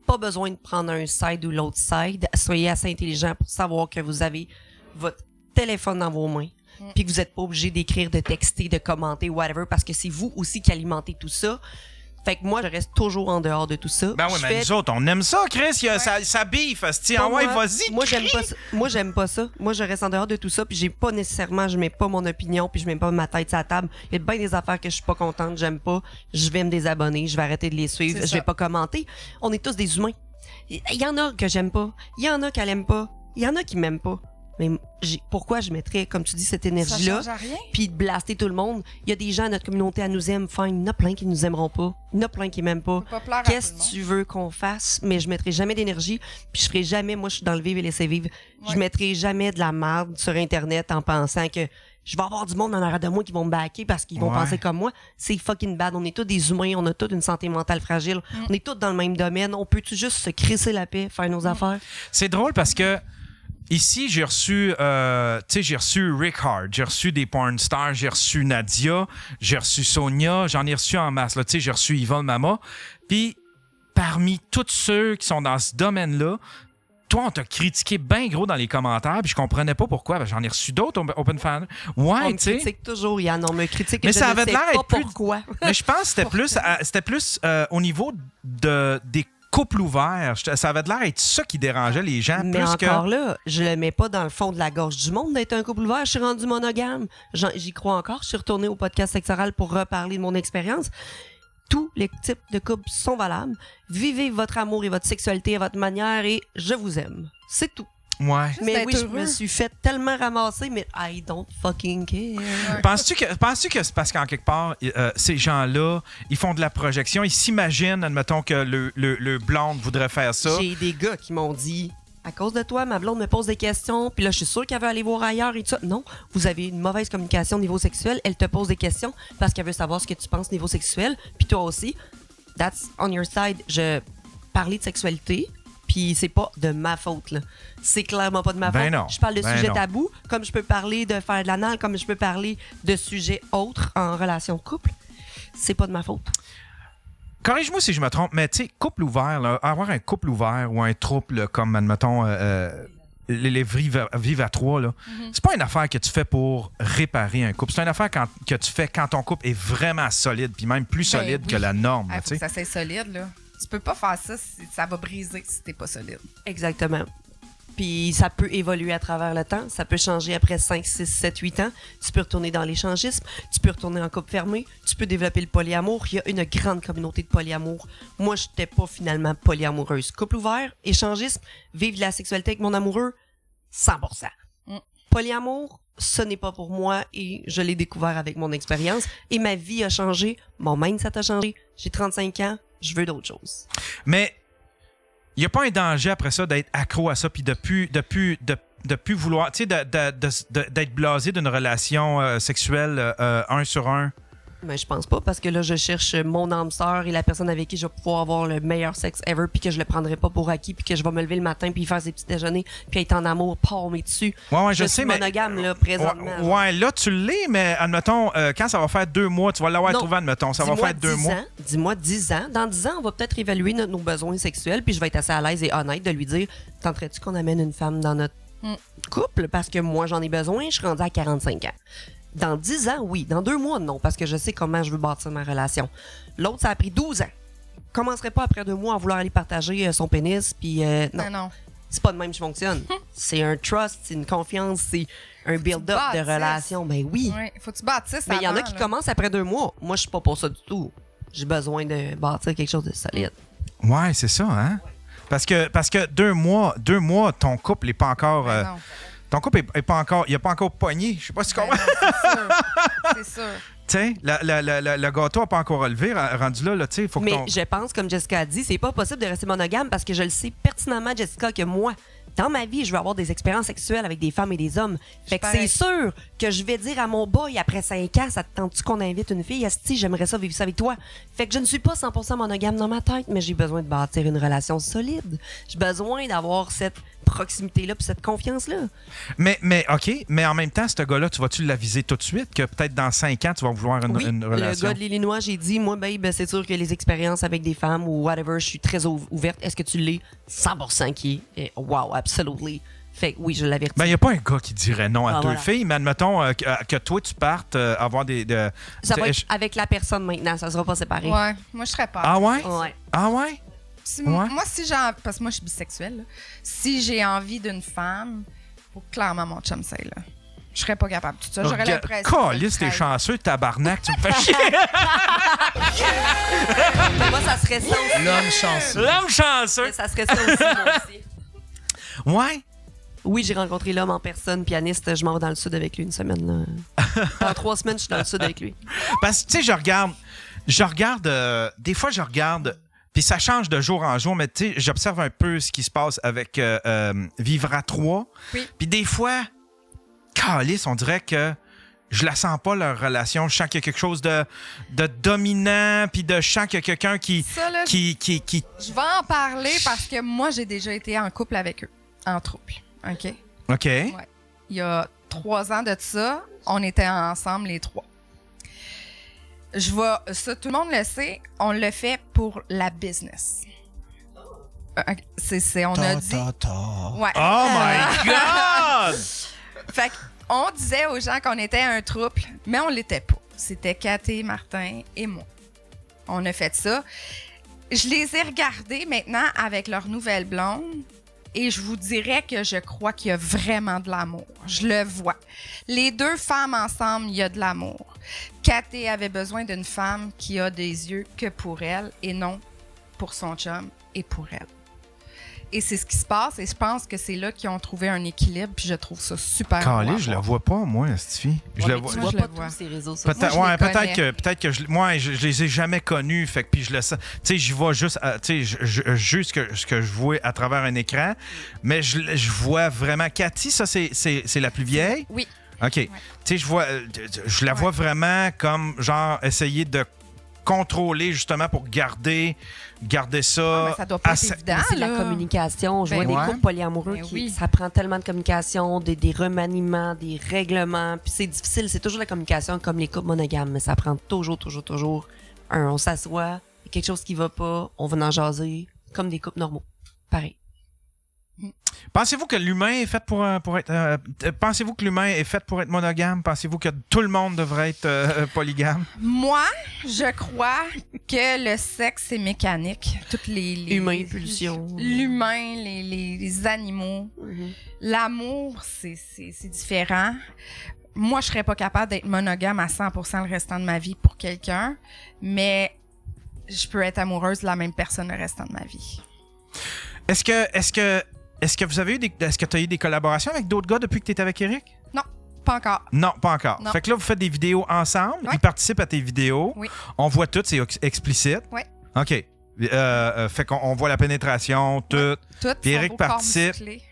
Pas besoin de prendre un side ou l'autre side. Soyez assez intelligent pour savoir que vous avez votre téléphone dans vos mains. Puis que vous n'êtes pas obligé d'écrire, de texter, de commenter, whatever, parce que c'est vous aussi qui alimentez tout ça. Fait que moi, je reste toujours en dehors de tout ça. Ben oui, Je mais fais- nous autres, on aime ça, Chris. Ça biffe. Pas Ah ouais, moi. vas-y. Moi, j'aime crie. pas ça. Moi, j'aime pas ça. Moi, je reste en dehors de tout ça, puis j'ai pas nécessairement, je mets pas mon opinion, puis je mets pas ma tête sur la table. Il y a bien des affaires que je suis pas contente, j'aime pas. Je vais me désabonner, je vais arrêter de les suivre, C'est je ça. vais pas commenter. On est tous des humains. Il y en a que j'aime pas, il y en a qu'elle aime pas, il y en a qui m'aiment pas. Mais pourquoi je mettrais, comme tu dis, cette Ça énergie-là, change à rien. puis de blaster tout le monde? Il y a des gens, notre communauté, elle nous aime, fine. Il y en a plein qui nous aimeront pas. Il y en a plein qui m'aiment pas. Faut pas plaire à tout Qu'est-ce le que monde. tu veux qu'on fasse? Mais je mettrai jamais d'énergie, puis je ferai jamais, moi, je suis dans le vivre et laisser vivre. Ouais. Je mettrai jamais de la merde sur Internet en pensant que je vais avoir du monde en arrière de moi qui vont me backer parce qu'ils vont Ouais. penser comme moi. C'est fucking bad. On est tous des humains, on a tous une santé mentale fragile. On est tous dans le même domaine. On peut-tu juste se crisser la paix, faire nos affaires? C'est drôle parce que ici, j'ai reçu Rick Hard, j'ai reçu des porn stars, j'ai reçu Nadia, j'ai reçu Sonia, j'en ai reçu en masse. Là, j'ai reçu Yvonne Mama. Puis, parmi tous ceux qui sont dans ce domaine-là, toi, on t'a critiqué bien gros dans les commentaires, puis je comprenais pas pourquoi. Ben, j'en ai reçu d'autres Open Fan. On Ouais, me tu sais. critique toujours, Yann. On me critique et Mais je ça ne avait sais l'air pas d'être plus- pourquoi. Mais je pense que c'était plus au niveau des couples ouverts. Ça avait l'air d'être ça qui dérangeait les gens. Mais plus encore que... là, je le mets pas dans le fond de la gorge du monde d'être un couple ouvert. Je suis rendu monogame. J'y crois encore. Je suis retournée au podcast Sexoral pour reparler de mon expérience. Tous les types de couples sont valables. Vivez votre amour et votre sexualité à votre manière et je vous aime. C'est tout. Ouais. Juste Mais d'être oui, je heureux. me suis fait tellement ramasser, mais I don't fucking care. Penses-tu que c'est parce qu'en quelque part, ces gens-là, ils font de la projection, ils s'imaginent, admettons, que le blonde voudrait faire ça. J'ai des gars qui m'ont dit à cause de toi, ma blonde me pose des questions, puis là, je suis sûre qu'elle veut aller voir ailleurs et tout ça. Non, vous avez une mauvaise communication au niveau sexuel. Elle te pose des questions parce qu'elle veut savoir ce que tu penses au niveau sexuel. Puis toi aussi, that's on your side. Je parlais de sexualité, puis Puis c'est pas de ma faute, là. C'est clairement pas de ma Ben faute. non. Je parle de Ben sujets non. tabous, comme je peux parler de faire de l'anal, comme je peux parler de sujets autres en relation de couple. C'est pas de ma faute. Corrige-moi si je me trompe, mais tu sais, couple ouvert, là, avoir un couple ouvert ou un trouble là, comme, admettons, les vivre à trois, là, c'est pas une affaire que tu fais pour réparer un couple. C'est une affaire que tu fais quand ton couple est vraiment solide, puis même plus Ben solide oui. que la norme. Il là, faut tu que sais. ça soit solide, là. Tu peux pas faire ça, ça va briser si t'es pas solide. Exactement. Puis ça peut évoluer à travers le temps. Ça peut changer après 5, 6, 7, 8 ans. Tu peux retourner dans l'échangisme. Tu peux retourner en couple fermé. Tu peux développer le polyamour. Il y a une grande communauté de polyamour. Moi, je n'étais pas finalement polyamoureuse. Couple ouvert, échangisme, vivre de la sexualité avec mon amoureux, 100%. Polyamour, ce n'est pas pour moi et je l'ai découvert avec mon expérience. Et ma vie a changé. Mon mindset a changé. J'ai 35 ans. Je veux d'autres choses. Mais il n'y a pas un danger après ça d'être accro à ça puis de plus vouloir, tu sais, d'être blasé d'une relation sexuelle un sur un. Mais je pense pas, parce que là, je cherche mon âme sœur et la personne avec qui je vais pouvoir avoir le meilleur sexe ever, puis que je le prendrai pas pour acquis, puis que je vais me lever le matin, puis faire ses petits déjeuners, puis être en amour, palmer dessus. Ouais, je suis sais, mais. monogame, là, présentement. Ouais, là, tu l'es, mais admettons, quand ça va faire 2 mois, tu vas l'avoir Non. trouvé, admettons, ça va Dis-moi faire 2 10 mois. ans, dis-moi 10 ans. Dans 10 ans, on va peut-être évaluer nos besoins sexuels, puis je vais être assez à l'aise et honnête de lui dire, tenterais-tu qu'on amène une femme dans notre couple? Parce que moi, j'en ai besoin, je suis rendue à 45 ans. Dans 10 ans, oui. Dans 2 mois, non, parce que je sais comment je veux bâtir ma relation. L'autre, ça a pris 12 ans. Commencerait pas après 2 mois à vouloir aller partager son pénis, puis non. Non. C'est pas de même que je fonctionne. C'est un trust, c'est une confiance, c'est un build-up de bâtisses. relation. Ben oui. Ouais, faut que tu bâtisses Mais il y en a avant, qui là. commencent après 2 mois. Moi, je suis pas pour ça du tout. J'ai besoin de bâtir quelque chose de solide. Ouais, c'est ça, hein? Parce que 2 mois, ton couple n'est pas encore. Ben non. Ton couple est pas encore. Il a pas encore pogné. Je sais pas si tu Ben comprends. non, c'est sûr. Tu sais, le gâteau n'a pas encore relevé, rendu là, tu sais, il faut que Mais ton... je pense, comme Jessica a dit, c'est pas possible de rester monogame parce que je le sais pertinemment, Jessica, que moi, dans ma vie, je veux avoir des expériences sexuelles avec des femmes et des hommes. Fait que c'est pareil. sûr que je vais dire à mon boy après 5 ans, ça te tente-tu qu'on invite une fille? Asti, j'aimerais ça vivre ça avec toi. Fait que je ne suis pas 100% monogame dans ma tête, mais j'ai besoin de bâtir une relation solide. J'ai besoin d'avoir cette proximité-là puis cette confiance-là. Mais OK, mais en même temps, ce gars-là, tu vas-tu l'aviser tout de suite que peut-être dans 5 ans, tu vas vouloir une Oui, relation? le gars de l'Illinois, j'ai dit, moi, babe, c'est sûr que les expériences avec des femmes ou whatever, je suis très ouverte. Est-ce que tu l'es? 100% qui est. Wow, absolutely. Fait que oui, je l'avertis. Ben, il n'y a pas un gars qui dirait non à 2 voilà. filles, mais admettons que toi, tu partes avoir des... Ça va être avec la personne maintenant, ça sera pas séparé. Ouais, moi, je serais pas. Ah ouais? Ouais. Ah ouais? Ouais. Moi, si j'ai... Parce que moi, je suis bisexuelle. Là. Si j'ai envie d'une femme, faut que clairement mon chum s'aille, là. Je serais pas capable. Tout ça, j'aurais l'impression... Calisse, t'es chanceux, tabarnak, tu me fais chier. Moi, ça serait ça aussi. L'homme chanceux. L'homme chanceux. Ça serait ça aussi, moi aussi. Ouais? Oui, j'ai rencontré l'homme en personne, pianiste. Je m'en vais dans le sud avec lui une semaine. Là. Dans 3 semaines, je suis dans le sud avec lui. Parce que, tu sais, je regarde, des fois, je regarde, puis ça change de jour en jour, mais tu sais, j'observe un peu ce qui se passe avec Vivre à 3. Oui. Puis des fois, calisse, on dirait que je la sens pas, leur relation. Je sens qu'il y a quelque chose de dominant, puis je sens qu'il y a quelqu'un qui... Ça, là, qui... je vais en parler parce que moi, j'ai déjà été en couple avec eux. En trouble. OK? OK. Ouais. Il y a 3 ans de ça, on était ensemble les 3. Ça, tout le monde le sait, on le fait pour la business. On a dit... Ouais. Oh my God! Fait qu'on disait aux gens qu'on était un trouble, mais on l'était pas. C'était Cathy, Martin et moi. On a fait ça. Je les ai regardés maintenant avec leur nouvelle blonde et je vous dirais que je crois qu'il y a vraiment de l'amour. Je le vois. Les 2 femmes ensemble, il y a de l'amour. Cathy avait besoin d'une femme qui a des yeux que pour elle et non pour son chum et pour elle. Et c'est ce qui se passe et je pense que c'est là qu'ils ont trouvé un équilibre puis je trouve ça super beau à Calisse, je la voir. vois pas, moi, cette fille. Je Ouais, la mais vois... tu Moi, vois je pas le vois. tous ces réseaux sociaux. Peut-être, Moi, je les peut-être que je les ai jamais connus, fait que puis je le sens. Tu sais, j'y vois juste, tu sais, juste ce que je vois à travers un écran, mais je vois vraiment Cathy, ça c'est la plus vieille. Oui. OK. Tu sais, je la vois vraiment comme genre essayer de contrôler justement pour garder ça. Mais ça doit pas être assez- évident. C'est de là. la communication. Je vois Ben des ouais. couples polyamoureux Ben qui oui. ça prend tellement de communication, des remaniements, des règlements. Puis c'est difficile. C'est toujours la communication comme les couples monogames, mais ça prend toujours. On s'assoit, il y a quelque chose qui va pas, on va en jaser, comme des couples normaux. Pareil. Pensez-vous que l'humain est fait pour être pensez-vous que l'humain est fait pour être monogame? Pensez-vous que tout le monde devrait être polygame? Moi, je crois que le sexe est mécanique. Toutes les Humain, pulsion. L'humain, les animaux. L'amour, c'est différent. Moi, je serais pas capable d'être monogame à 100% le restant de ma vie pour quelqu'un, mais je peux être amoureuse de la même personne le restant de ma vie. Est-ce que vous avez eu est-ce que tu as eu des collaborations avec d'autres gars depuis que tu es avec Eric? Non, pas encore. Non, pas encore. Non. Fait que là, vous faites des vidéos ensemble. Ouais. Ils participent à tes vidéos. Oui. On voit tout, c'est explicite. Oui. OK. Fait qu'on voit la pénétration, tout. Tout. Puis Eric participe. Musclé.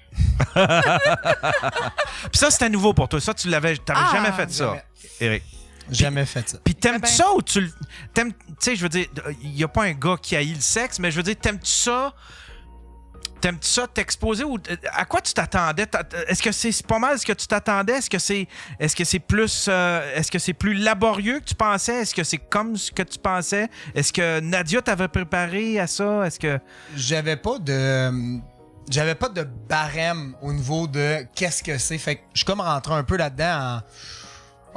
Puis ça, c'était nouveau pour toi. Ça, t'avais jamais fait ça, jamais. Eric. Jamais fait ça. Puis t'aimes-tu ben- ça ou tu t'aimes, tu sais, je veux dire, il n'y a pas un gars qui haït le sexe, mais je veux dire, t'aimes-tu ça? T'aimes-tu ça t'exposer ou à quoi tu t'attendais? Est-ce que c'est pas mal ce que tu t'attendais? Est-ce que c'est plus laborieux que tu pensais? Est-ce que c'est comme ce que tu pensais? Est-ce que Nadia t'avait préparé à ça? Est-ce que J'avais pas de barème au niveau de qu'est-ce que c'est. Fait que je suis comme rentré un peu là-dedans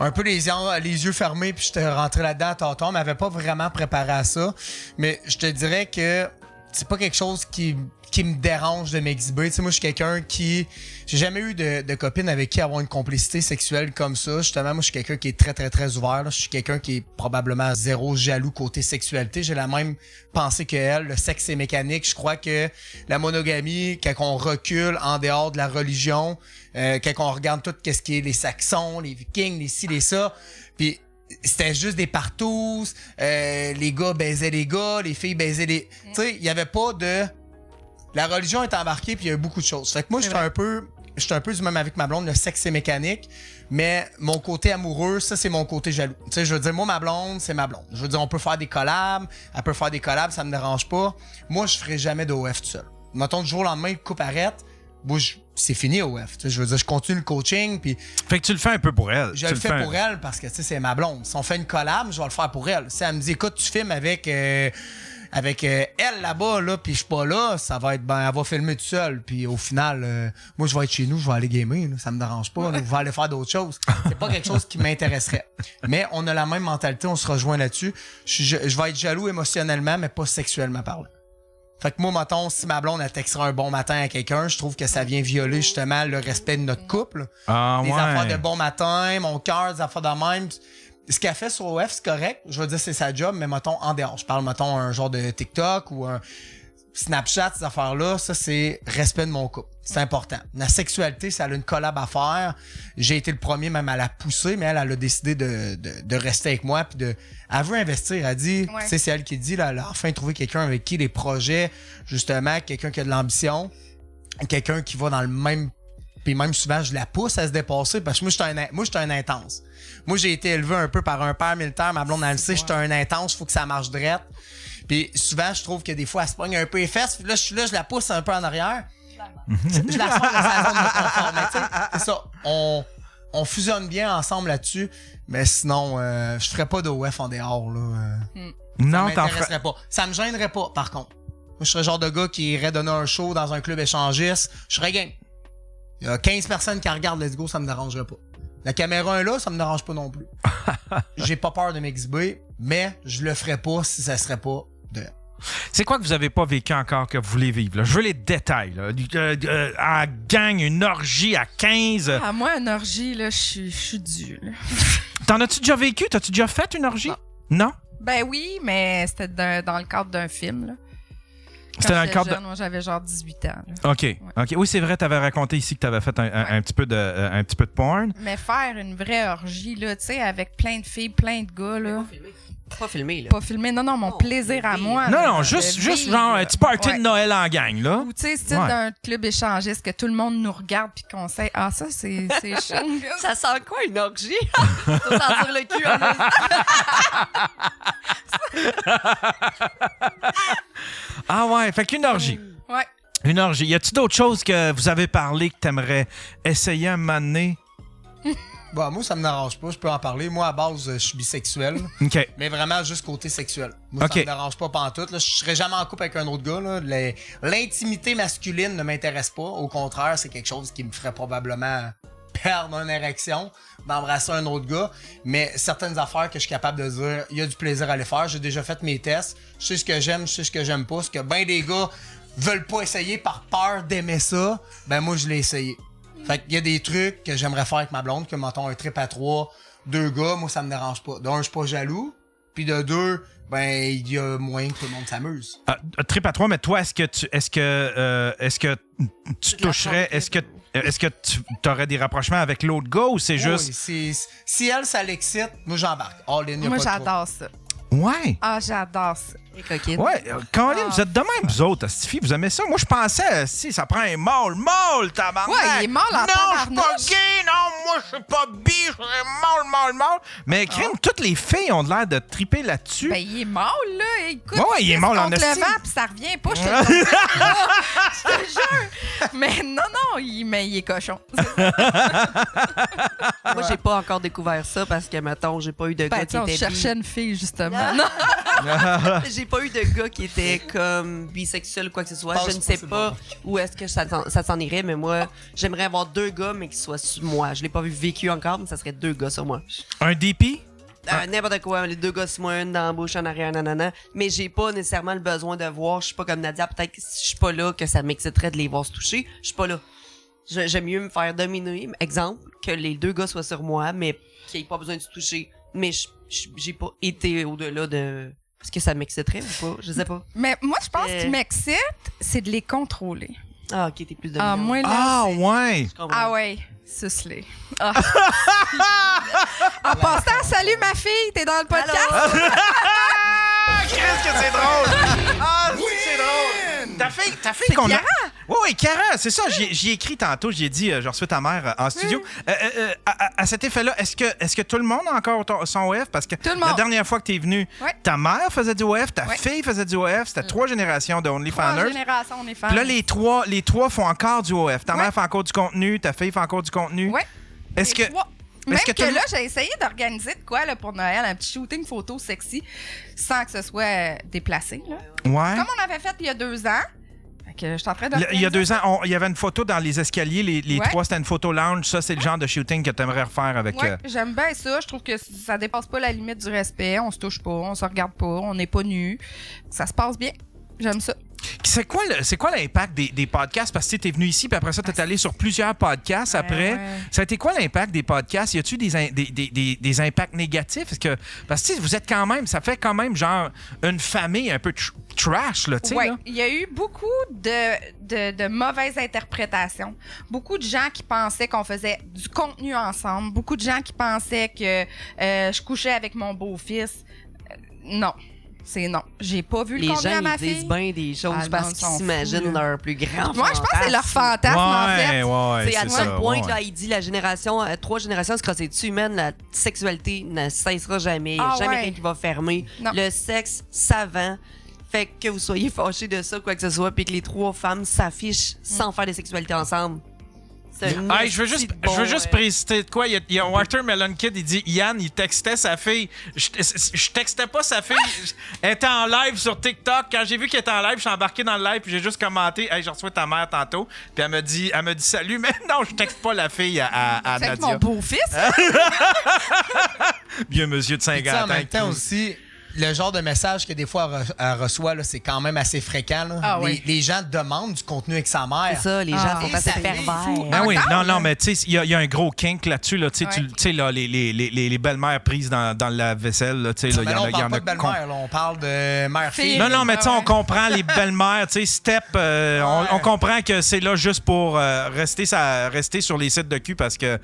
un peu les yeux fermés, puis j'étais rentré là-dedans à tâtons. On m'avait pas vraiment préparé à ça. Mais je te dirais que c'est pas quelque chose qui me dérange de m'exhiber. Tu sais, moi, je suis quelqu'un qui... J'ai jamais eu de copine avec qui avoir une complicité sexuelle comme ça. Justement, moi, je suis quelqu'un qui est très, très, très ouvert. Là. Je suis quelqu'un qui est probablement zéro jaloux côté sexualité. J'ai la même pensée que elle. Le sexe, c'est mécanique. Je crois que la monogamie, quand on recule en dehors de la religion, quand on regarde tout ce qui est les Saxons, les Vikings, les ci, les ça, puis c'était juste des partous, les gars baisaient les gars, les filles baisaient les... Tu sais, il y avait pas de... La religion est embarquée, puis il y a eu beaucoup de choses. Fait que moi, j'étais un peu du même avec ma blonde, le sexe c'est mécanique, mais mon côté amoureux, ça c'est mon côté jaloux. Tu sais, je veux dire, moi, ma blonde, c'est ma blonde. Je veux dire, on peut faire des collabs, elle peut faire des collabs, ça me dérange pas. Moi, je ferai jamais d'OF tout seul. Mettons, du jour au lendemain, le couple arrête, moi, c'est fini OF. Tu sais, je veux dire, je continue le coaching, puis fait que tu le fais un peu pour elle. je le fais pour elle parce que, tu sais, c'est ma blonde. Si on fait une collab, je vais le faire pour elle. Si elle me dit, écoute, tu filmes avec elle là-bas, là, puis je suis pas là, ça va être, elle va filmer tout seul. Puis au final, moi, je vais être chez nous, je vais aller gamer, là, ça me dérange pas. Là, je vais aller faire d'autres choses. C'est pas quelque chose qui m'intéresserait. Mais on a la même mentalité, on se rejoint là-dessus. Je vais être jaloux émotionnellement, mais pas sexuellement parlant. Fait que moi, mettons, si ma blonde, elle textera un bon matin à quelqu'un, je trouve que ça vient violer justement le respect de notre couple. Ah, Des ouais. affaires de bon matin, mon cœur, des affaires de même. Ce qu'elle fait sur OF, c'est correct. Je veux dire, c'est sa job, mais mettons, en dehors. Je parle, mettons, un genre de TikTok ou un Snapchat, ces affaires-là. Ça, c'est respect de mon couple. C'est important. La sexualité, ça a une collab à faire. J'ai été le premier même à la pousser, mais elle a décidé de rester avec moi. Puis elle veut investir. Elle dit, Ouais. tu sais, c'est elle qui dit, là, elle a enfin trouvé quelqu'un avec qui les projets, justement, quelqu'un qui a de l'ambition, quelqu'un qui va dans le même. Puis même souvent, je la pousse à se dépasser parce que moi, j'étais un intense. Moi, j'ai été élevé un peu par un père militaire. Ma blonde, elle le sait, j'étais un intense. Faut que ça marche drette. Puis souvent, je trouve que des fois, elle se pogne un peu les fesses. Puis là, je suis là, je la pousse un peu en arrière. Je la sors de sa zone de confort. Mais tu sais, c'est ça. On fusionne bien ensemble là-dessus. Mais sinon, je ferais pas d'OF en dehors. Là. Ça Non, t'en ferais. m'intéresserait pas. Ça me gênerait pas, par contre. Moi, je serais le genre de gars qui irait donner un show dans un club échangiste. Je serais game. Il y a 15 personnes qui regardent Let's Go, ça me dérangerait pas. La caméra est là, ça me dérange pas non plus. J'ai pas peur de m'exhiber, mais je le ferais pas si ça serait pas de... C'est quoi que vous avez pas vécu encore que vous voulez vivre? Là? Je veux les détails. Là. À gang, une orgie à 15. À moi, une orgie, là, je suis due. Là. T'en as-tu déjà vécu? T'as-tu déjà fait une orgie? Non? Ben oui, mais c'était dans le cadre d'un film. Là. C'était dans le j'étais cadre jeune, moi, j'avais genre 18 ans. Là. OK. OK. Oui, c'est vrai, t'avais raconté ici que t'avais fait un petit peu de porn. Mais faire une vraie orgie, là, tu sais, avec plein de filles, plein de gars, là. Pas filmé, là. Pas filmé, non, mon plaisir à moi. Non, de juste vivre. genre un petit party Ouais. de Noël en gang, là. Ou tu sais, style Ouais. d'un club échangiste que tout le monde nous regarde puis qu'on sait, ah, ça, c'est chaud. Ça sent quoi, une orgie? Faut sentir le cul en Ah ouais, fait qu'une orgie. Ouais. Une orgie. Y a-tu d'autres choses que vous avez parlé que t'aimerais essayer un moment donné? Bah, moi, ça me dérange pas, je peux en parler. Moi, à base, je suis bisexuel, OK. mais vraiment juste côté sexuel. Moi, Ok. ça me dérange pas pantoute. Là, je serais jamais en couple avec un autre gars. Là. L'intimité masculine ne m'intéresse pas. Au contraire, c'est quelque chose qui me ferait probablement perdre une érection d'embrasser un autre gars. Mais certaines affaires que je suis capable de dire, il y a du plaisir à les faire. J'ai déjà fait mes tests. Je sais ce que j'aime, je sais ce que j'aime pas. Ce que ben des gars veulent pas essayer par peur d'aimer ça, ben moi, je l'ai essayé. Fait qu'il y a des trucs que j'aimerais faire avec ma blonde, comme mettons un trip à 3, 2 gars, moi ça me dérange pas. D'un, je suis pas jaloux, puis de 2, ben il y a moyen que tout le monde s'amuse. Trip à 3, mais toi, est-ce que tu toucherais, est-ce que tu aurais des rapprochements avec l'autre gars ou c'est juste... Oui, si elle, ça l'excite, moi j'embarque. All in, y a Moi, pas de trouble. j'adore ça. Ouais. Ah, j'adore ça. Les coquines. Ouais, Colin, vous êtes de même, vous autres, Stifi, vous aimez ça? Moi, je pensais, si, ça prend un mâle, tabarnak! Ouais, il est mâle en Non, je suis pas tabarnouche. gay, non, moi, je suis pas bi, je suis mâle. Mais, crime, toutes les filles ont l'air de triper là-dessus. Ben, il est mâle, là. Écoute, Ouais, il est mâle en contre le esti. vent, puis ça revient pas, je te le dis, là. Je te jure. Mais non, il est cochon. Moi, j'ai pas encore découvert ça parce que, mettons, j'ai pas eu de gars Ben, qui on était cherchait une fille, justement. Non. J'ai pas eu de gars qui était comme bisexuel ou quoi que ce soit. Pense Je ne pas, sais c'est pas bon. où est-ce que ça s'en irait, mais moi, j'aimerais avoir 2 gars, mais qui soient sur moi. Je l'ai pas vécu encore, mais ça serait 2 gars sur moi. Un DP? N'importe quoi, les 2 gars sur moi, une dans la bouche, en arrière, nanana. Mais j'ai pas nécessairement le besoin de voir. Je suis pas comme Nadia, peut-être que si je suis pas là, que ça m'exciterait de les voir se toucher. Je suis pas là. J'aime mieux me faire dominer, exemple, que les 2 gars soient sur moi, mais qu'ils aient pas besoin de se toucher. Mais j'ai pas été au-delà de... Est-ce que ça m'exciterait ou pas? Je sais pas. Mais moi, je pense qu'il m'excite, c'est de les contrôler. Ah, ok, t'es plus de Ah, moi, là. Ah, ouais! Ah, ouais. Suce-les. Ah. En passant, salut ma fille, t'es dans le podcast? Ah, qu'est-ce que c'est drôle! Ah, c'est drôle! Ta fille qu'on a... Chiara? Oui, Chiara, c'est ça. J'y ai écrit tantôt. J'ai dit, je reçois ta mère en studio. À cet effet-là, est-ce que tout le monde a encore son OF? Parce que Tout le la monde. dernière fois que tu es venu, Ouais. ta mère faisait du OF, ta Ouais. fille faisait du OF. C'était 3 générations de 3 OnlyFanners. générations, on est fans. Puis là, les trois font encore du OF. Ta Ouais. mère fait encore du contenu, ta fille fait encore du contenu. Ouais. Est-ce que... Les 3. Même est-ce que que, tout le là, j'ai essayé d'organiser de quoi là, pour Noël, un petit shooting photo sexy, sans que ce soit déplacé. Là. Ouais. Comme on avait fait il y a 2 ans. Fait que je suis en train d'organiser. Il y a 2 ans, il y avait une photo dans les escaliers. Les Ouais. 3, c'était une photo lounge. Ça, c'est le genre de shooting que tu aimerais refaire avec... Ouais, j'aime bien ça. Je trouve que ça dépasse pas la limite du respect. On se touche pas, on se regarde pas, on n'est pas nus. Ça se passe bien. J'aime ça. C'est quoi l'impact des podcasts? Parce que tu es venu ici, puis après ça, tu es allé sur plusieurs podcasts après. ouais. Ça a été quoi l'impact des podcasts? Y a-tu des impacts négatifs? Parce que vous êtes quand même, ça fait quand même genre une famille un peu trash, là, tu sais. Oui, là. il y a eu beaucoup de mauvaises interprétations. Beaucoup de gens qui pensaient qu'on faisait du contenu ensemble. Beaucoup de gens qui pensaient que je couchais avec mon beau-fils. Non. C'est non. J'ai pas vu le Les contenu à gens, ma ils disent fille. bien des choses Ah, le parce monde qu'ils sont s'imaginent fous, là. leur plus grand Moi, je pense que c'est leur fantasme, en fait. Ouais, C'est à c'est tel ça. point ouais. que là, il dit la génération, 3 générations se crosser dessus, man, la sexualité ne cessera jamais. Il n'y a Ah jamais ouais. rien qui va fermer. Non. Le sexe savant fait que vous soyez fâchés de ça, quoi que ce soit, puis que les 3 femmes s'affichent sans faire des sexualités ensemble. C'est un Hey, je veux juste préciser de quoi. Il y a Watermelon Kid, il dit Yann, il textait sa fille. Je textais pas sa fille. Elle était en live sur TikTok. Quand j'ai vu qu'elle était en live, je suis embarqué dans le live puis j'ai juste commenté Hey, je reçois ta mère tantôt. Puis elle me dit salut, mais non, je texte pas la fille à C'est avec Nadia. mon beau-fils. Vieux monsieur de Puis, tu sais, en Saint-Gatin. même temps aussi, le genre de message que des fois elle reçoit, là, c'est quand même assez fréquent. Là. Ah oui. Les gens demandent du contenu avec sa mère. C'est ça, les gens Ah. sont Et assez ça fait pervers. fou. Ben oui, Encore, non, là? mais tu sais, il y a un gros kink là-dessus. Là, tu Ouais. sais, là, les belles-mères prises dans la vaisselle. Là, tu sais, là, Mais il y là, en on a. il y en parle pas a de belle-mère, là, on parle de mère-fille. Fille. Non, mais tu sais, Ah ouais. on comprend les belles-mères, tu sais, Step, on comprend que c'est là juste pour rester sur les sites de cul parce que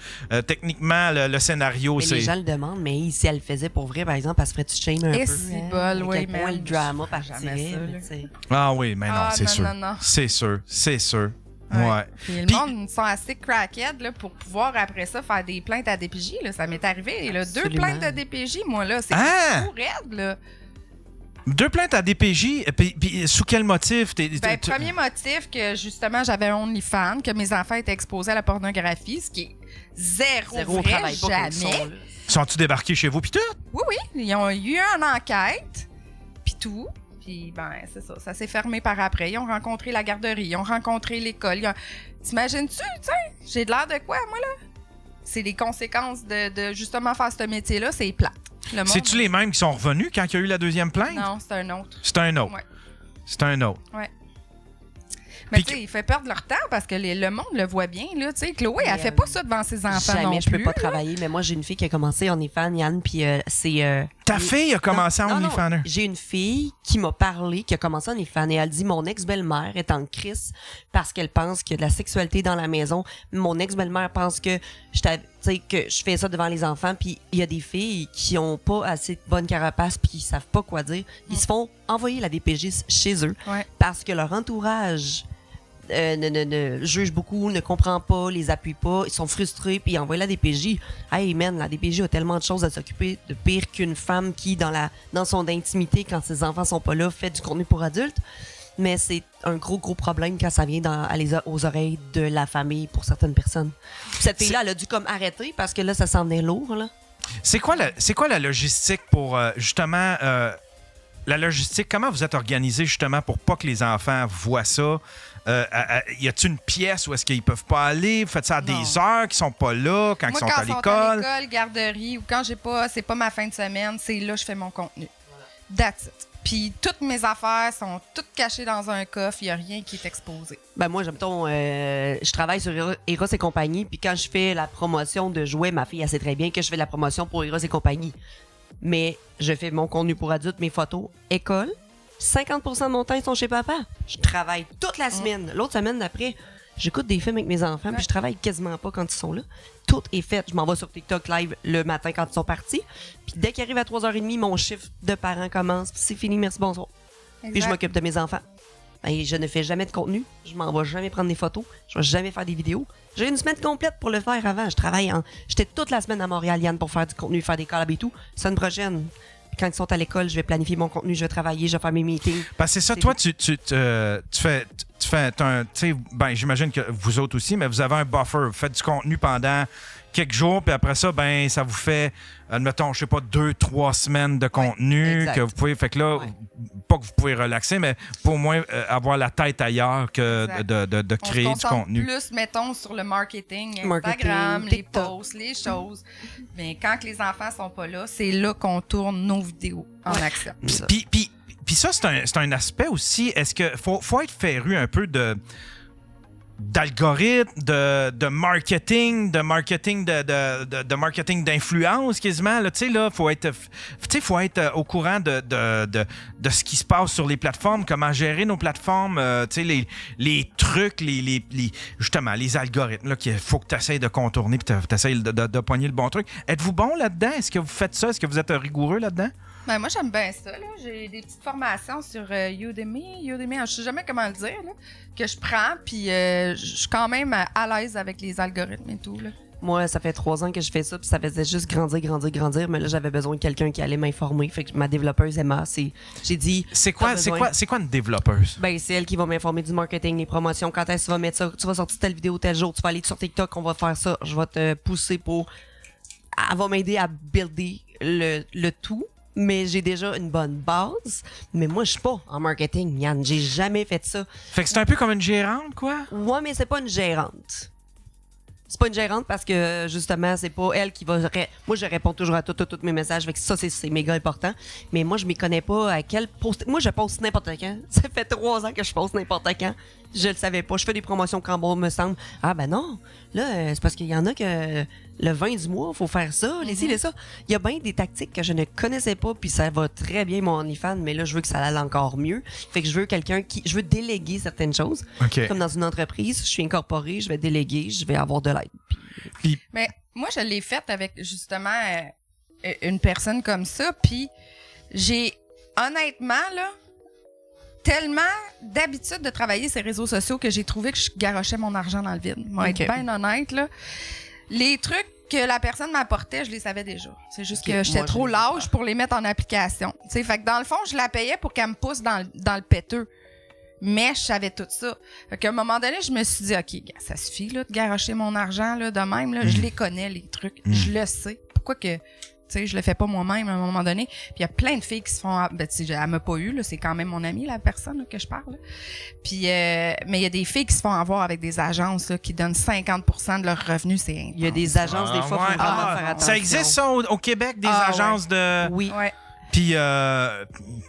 techniquement, le scénario, Mais c'est... les gens le demandent, mais si elle le faisait pour vrai, par exemple, elle se ferait-tu shame un Et peu? peu. bol, À oui, quel point man. le drama Jamais partirait. ça, mais là. tu sais. Ah oui, mais non, Ah, c'est non, sûr. non, non. C'est sûr, c'est sûr. Ouais. Puis le Puis- monde sont assez crackhead là, pour pouvoir après ça faire des plaintes à DPJ. Là. Ça m'est arrivé. Là. 2 Absolument. plaintes de DPJ, moi, là. C'est Ah! tout raide, là. 2 plaintes à DPJ, puis sous quel motif? Ben, premier motif que justement j'avais un OnlyFans, que mes enfants étaient exposés à la pornographie, ce qui est zéro Zéro vrai, travaille pas comme ça, jamais. là. Sont-ils débarqués chez vous, puis tout? Oui, oui, ils ont eu une enquête, puis tout. Puis, ben, c'est ça. Ça s'est fermé par après. Ils ont rencontré la garderie, ils ont rencontré l'école. T'imagines-tu, j'ai de l'air de quoi, moi, là? C'est les conséquences de justement faire ce métier-là, c'est plate. Le monde- C'est-tu les mêmes qui sont revenus quand il y a eu la deuxième plainte? Non, c'est un autre. C'est un autre. Ouais. C'est un autre. Mais Puis tu sais, il fait perdre leur temps parce que le monde le voit bien, là. Tu sais, Chloé, Mais, elle fait pas ça devant ses enfants Jamais non je peux plus. pas travailler, mais moi j'ai une fille qui a commencé en OnlyFans, Yann, puis c'est... Ta fille a commencé en Non, OnlyFans. j'ai une fille qui m'a parlé, qui a commencé en OnlyFans, et elle dit mon ex-belle-mère est en crise parce qu'elle pense qu'il y a de la sexualité dans la maison. Mon ex-belle-mère pense que que je fais ça devant les enfants, puis il y a des filles qui ont pas assez de bonne carapace puis qui savent pas quoi dire. Ils se font envoyer la DPJ chez eux Ouais. parce que leur entourage ne juge beaucoup, ne comprend pas, les appuie pas, ils sont frustrés, puis ils envoient la DPJ. Hey man, la DPJ a tellement de choses à s'occuper de pire qu'une femme qui, dans son intimité, quand ses enfants sont pas là, fait du contenu pour adultes. Mais c'est un gros problème quand ça vient aux oreilles de la famille pour certaines personnes. Puis cette fille-là, elle a dû comme arrêter parce que là, ça s'en venait lourd, là. C'est quoi la logistique pour justement la logistique? Comment vous êtes organisé justement pour pas que les enfants voient ça? Y a-t-il une pièce où est-ce qu'ils peuvent pas aller? Vous faites ça à Non. des heures qu'ils sont pas là, quand Moi, ils sont quand à ils sont l'école? à l'école, garderie, ou quand c'est pas ma fin de semaine, c'est là que je fais mon contenu. That's it. Puis toutes mes affaires sont toutes cachées dans un coffre, il n'y a rien qui est exposé. Ben moi, je travaille sur Eros et compagnie, puis quand je fais la promotion de jouets, ma fille, elle sait très bien que je fais de la promotion pour Eros et compagnie. Mais je fais mon contenu pour adultes, mes photos, école. 50% de mon temps, ils sont chez papa. Je travaille toute la semaine. L'autre semaine d'après, j'écoute des films avec mes enfants, puis je travaille quasiment pas quand ils sont là. Tout est fait. Je m'en vais sur TikTok live le matin quand ils sont partis. Puis dès qu'ils arrivent à 3h30, mon chiffre de parents commence. Puis c'est fini, merci, bonsoir. Puis je m'occupe de mes enfants. Et je ne fais jamais de contenu. Je m'en vais jamais prendre des photos. Je vais jamais faire des vidéos. J'ai une semaine complète pour le faire avant. J'étais toute la semaine à Montréal, Yann, pour faire du contenu, faire des collabs et tout. Semaine prochaine, quand ils sont à l'école, je vais planifier mon contenu, je vais travailler, je vais faire mes meetings. Parce que c'est ça, toi, tu fais tu sais, ben, j'imagine que vous autres aussi, mais vous avez un buffer. Vous faites du contenu pendant quelques jours, puis après ça, ben, ça vous fait, admettons, je sais pas, 2-3 semaines de contenu exact. que vous pouvez, fait que là, Ouais. pas que vous pouvez relaxer, mais pour au moins avoir la tête ailleurs que Exact. de On se créer du concentre contenu. plus, mettons, sur le marketing, Marketing, Instagram, les TikTok. posts, les choses. Mais quand que les enfants sont pas là, c'est là qu'on tourne nos vidéos en accès. Puis ça, c'est un aspect aussi. Est-ce que faut être féru un peu d'algorithmes, de marketing, de marketing d'influence quasiment. Tu sais, là, faut être au courant de ce qui se passe sur les plateformes, comment gérer nos plateformes, tu sais, les trucs, justement, les algorithmes, là, qu'il faut que tu essaies de contourner puis tu essaies de pogner le bon truc. Êtes-vous bon là-dedans? Est-ce que vous faites ça? Est-ce que vous êtes rigoureux là-dedans? Ben, moi, j'aime bien ça. Là. J'ai des petites formations sur Udemy, je sais jamais comment le dire, là, que je prends, puis je suis quand même à l'aise avec les algorithmes et tout. Là. Moi, ça fait 3 ans que je fais ça, puis ça faisait juste grandir, mais là, j'avais besoin de quelqu'un qui allait m'informer. Fait que ma développeuse, Emma, j'ai dit... C'est quoi une développeuse? Ben, c'est elle qui va m'informer du marketing, les promotions, quand est-ce que tu vas mettre ça, tu vas sortir telle vidéo tel jour, tu vas aller sur TikTok, on va faire ça, je vais te pousser pour... Elle va m'aider à builder le tout. Mais j'ai déjà une bonne base. Mais moi, je suis pas en marketing, Yann. J'ai jamais fait ça. Fait que c'est un peu comme une gérante, quoi? Ouais, mais c'est pas une gérante. C'est pas une gérante parce que, justement, c'est pas elle qui va... Moi, je réponds toujours à tous mes messages. Fait que ça, c'est méga important. Mais moi, je m'y connais pas à quel post... Moi, je poste n'importe quand. Ça fait 3 ans que je poste n'importe quand. Je le savais pas. Je fais des promotions quand bon me semble. Ah, ben non. Là, c'est parce qu'il y en a que le 20 du mois, faut faire ça, les ci, les ça. Il y a bien des tactiques que je ne connaissais pas, puis ça va très bien, mon OnlyFans, mais là, je veux que ça aille encore mieux. Fait que je veux je veux déléguer certaines choses. OK. Comme dans une entreprise, je suis incorporée, je vais déléguer, je vais avoir de l'aide. Mais moi, je l'ai faite avec, justement, une personne comme ça, puis J'ai, honnêtement, là, tellement d'habitude de travailler ces réseaux sociaux que j'ai trouvé que je garochais mon argent dans le vide. Moi, être bien honnête, là. Les trucs que la personne m'apportait, je les savais déjà. C'est juste que j'étais trop lâche pour les mettre en application. T'sais, fait que dans le fond, je la payais pour qu'elle me pousse dans le péteux. Mais je savais tout ça. Fait qu'à un moment donné, je me suis dit, OK, ça suffit là, de garocher mon argent là, de même. Là. Je les connais, les trucs. Je le sais. Pourquoi que je le fais pas moi-même à un moment donné? Puis il y a plein de filles qui se font... Ben, elle m'a pas eu, là, c'est quand même mon amie, la personne là, que je parle. Là. Puis, mais il y a des filles qui se font avoir avec des agences là, qui donnent 50% de leurs revenus. C'est intense. Il y a des agences, des fois, faut vraiment faire attention. Ça existe, ça, au Québec, des agences de... Oui. Ouais. Puis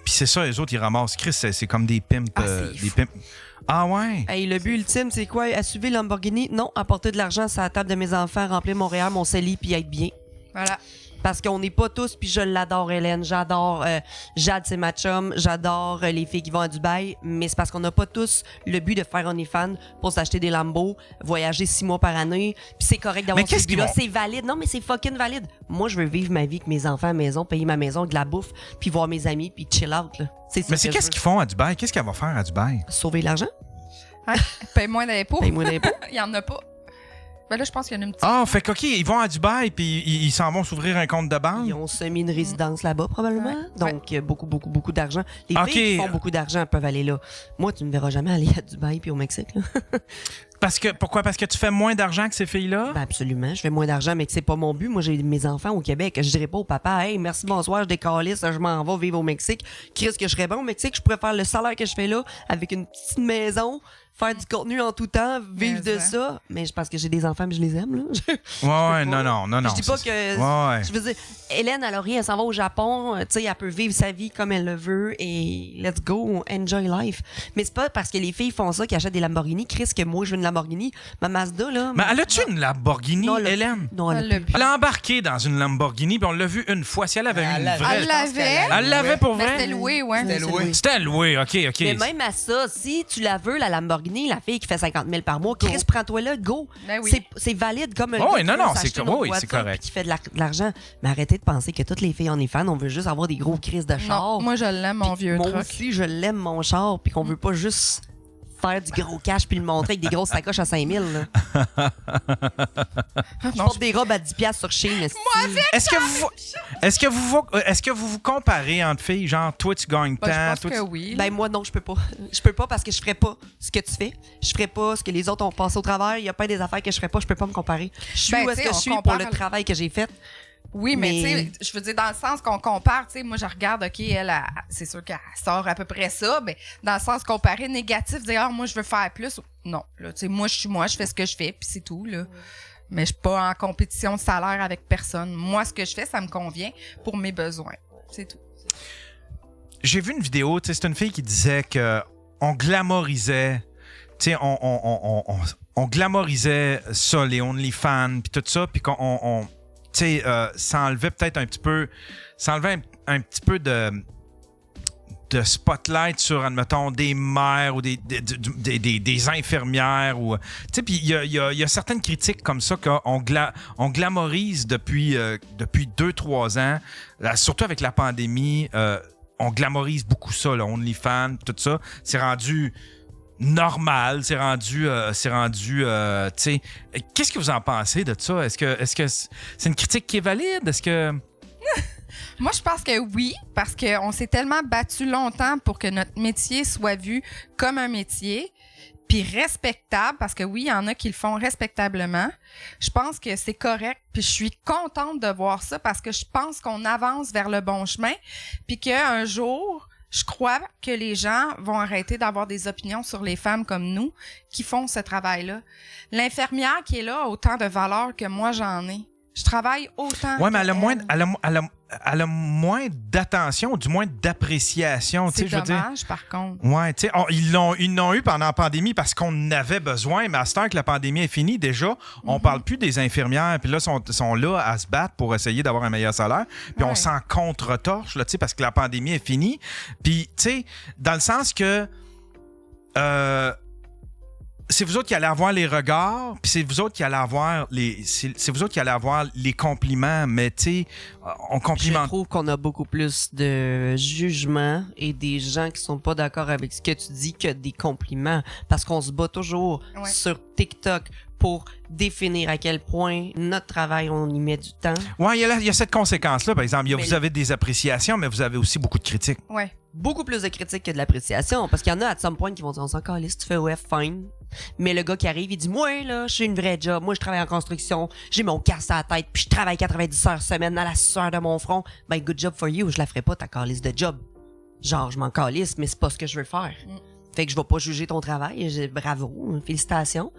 c'est ça, les autres, ils ramassent. Chris, c'est comme des pimps. Des pimps. Ah ouais? Hey, le but ultime, c'est quoi? Assumer Lamborghini? Non, apporter de l'argent sur la table de mes enfants, remplir Montréal, mon CELI, puis être bien. Voilà. Parce qu'on n'est pas tous, puis je l'adore, Hélène. J'adore Jade, c'est ma chum. J'adore les filles qui vont à Dubaï. Mais c'est parce qu'on n'a pas tous le but de faire OnlyFans pour s'acheter des Lambeaux, voyager 6 mois par année. Puis c'est correct d'avoir ce but-là. C'est valide. Non, mais c'est fucking valide. Moi, je veux vivre ma vie avec mes enfants à la maison, payer ma maison avec de la bouffe, puis voir mes amis, puis chill out. Là. Mais c'est qu'est-ce qu'ils font à Dubaï? Qu'est-ce qu'elle va faire à Dubaï? Sauver l'argent. Hein? Paye moins d'impôts. Paye moins d'impôts. Il n'y en a pas. Ben là, je pense qu'il y en a une petite. Ah, fait qu'OK, ils vont à Dubaï puis ils s'en vont s'ouvrir un compte de banque. Ils ont semi une résidence là-bas, probablement. Ouais. Donc, beaucoup d'argent. Les filles qui font beaucoup d'argent peuvent aller là. Moi, tu ne me verras jamais aller à Dubaï puis au Mexique. Là. Pourquoi? Parce que tu fais moins d'argent que ces filles-là? Ben absolument. Je fais moins d'argent, mais que c'est pas mon but. Moi, j'ai mes enfants au Québec. Je dirais pas au papa, hey, merci, bonsoir, je décalisse, je m'en vais vivre au Mexique. Qu'est-ce que je serais bon au Mexique? Je pourrais faire le salaire que je fais là avec une petite maison, faire du contenu en tout temps, vivre de ça. Mais parce que j'ai des enfants, mais je les aime, là. Ouais, non. Je dis pas que. Ouais. Je veux dire, Hélène, elle a rien, elle s'en va au Japon, tu sais, elle peut vivre sa vie comme elle le veut et let's go, enjoy life. Mais c'est pas parce que les filles font ça qu'elles achètent des Lamborghini. Chris, que moi, je veux une Lamborghini. Ma Mazda, là. Mais elle a-tu une Lamborghini, non, Hélène? Non, elle a plus. Elle a embarqué dans une Lamborghini, puis on l'a vu une fois. Si elle avait une vraie. Elle l'avait. Elle l'avait pour Mais vrai? c'était loué, ouais. C'était loué, OK. Mais même à ça, si tu la veux, la Lamborghini, la fille qui fait 50 000 par mois, Chris, prends-toi là, go. Ben oui. C'est valide comme un oui, gars non, qui veut s'acheter une autre voiture, c'est correct. puis qui fait de l'argent. Mais arrêtez de penser que toutes les filles en est fan, on veut juste avoir des gros crises de char. Non, moi, je l'aime, mon vieux Moi truck. aussi, je l'aime, mon char, puis qu'on veut pas juste faire du gros cash puis le montrer avec des grosses sacoches à 5 000. Là. Je porte des robes à 10 $, sur Shein. Est-ce que vous vous comparez entre filles? Genre, toi, tu gagnes tant. Ben, je pense toi, que oui. Ben moi, non, je peux pas. Je peux pas parce que je ferais pas ce que tu fais. Je ferais pas ce que les autres ont passé au travers. Il y a pas des affaires que je ferais pas. Je peux pas me comparer. Je suis où est-ce que je suis pour le travail que j'ai fait. Oui, mais tu sais, je veux dire, dans le sens qu'on compare, tu sais, moi, je regarde, OK, c'est sûr qu'elle sort à peu près ça, mais dans le sens comparé négatif, dire, moi, je veux faire plus. Non, là, tu sais, moi, je fais ce que je fais, puis c'est tout, là. Mais je suis pas en compétition de salaire avec personne. Moi, ce que je fais, ça me convient pour mes besoins. C'est tout. J'ai vu une vidéo, tu sais, c'est une fille qui disait qu'on glamorisait, tu sais, on glamorisait ça, les OnlyFans, puis tout ça, puis qu'on tu sais, ça enlevait peut-être un petit peu, un petit peu de spotlight sur, admettons, des mères ou des infirmières. Tu sais, puis il y a certaines critiques comme ça qu'on glamorise depuis 2-3 ans, surtout avec la pandémie. On glamorise beaucoup ça, là, OnlyFans, tout ça. C'est rendu normal, c'est rendu tu sais. Qu'est-ce que vous en pensez de ça? Est-ce que c'est une critique qui est valide? Est-ce que... Moi, je pense que oui, parce qu'on s'est tellement battu longtemps pour que notre métier soit vu comme un métier, puis respectable, parce que oui, il y en a qui le font respectablement. Je pense que c'est correct, puis je suis contente de voir ça, parce que je pense qu'on avance vers le bon chemin, puis qu'un jour... Je crois que les gens vont arrêter d'avoir des opinions sur les femmes comme nous qui font ce travail-là. L'infirmière qui est là a autant de valeur que moi j'en ai. Je travaille autant. Oui, mais elle a moins d'attention, du moins d'appréciation. C'est dommage, par contre. Oui, tu sais, ils l'ont eu pendant la pandémie parce qu'on en avait besoin, mais à ce temps que la pandémie est finie, déjà, on parle plus des infirmières, puis là, sont là à se battre pour essayer d'avoir un meilleur salaire, puis on s'en contre-torche, là, tu sais, parce que la pandémie est finie. Puis, tu sais, dans le sens que... c'est vous autres qui allez avoir les regards, puis c'est vous autres qui allez avoir c'est vous autres qui allez avoir les compliments, mais tu sais, on Je complimente. trouve qu'on a beaucoup plus de jugement et des gens qui sont pas d'accord avec ce que tu dis que des compliments. Parce qu'on se bat toujours Ouais. sur TikTok pour définir à quel point notre travail, on y met du temps. Ouais, il y a cette conséquence-là, par exemple. Mais Vous avez des appréciations, mais vous avez aussi beaucoup de critiques. Ouais. Beaucoup plus de critiques que de l'appréciation. Parce qu'il y en a à some point qui vont dire, on s'en calisse, tu fais ouais, fine. Mais le gars qui arrive, il dit, moi, là, je suis une vraie job. Moi, je travaille en construction. J'ai mon casque à la tête. Puis je travaille 90 heures semaine dans la sueur de mon front. Ben, good job for you. Je la ferai pas, ta calisse de job. Genre, je m'en calisse, mais c'est pas ce que je veux faire. Fait que je vais pas juger ton travail. Bravo. Félicitations.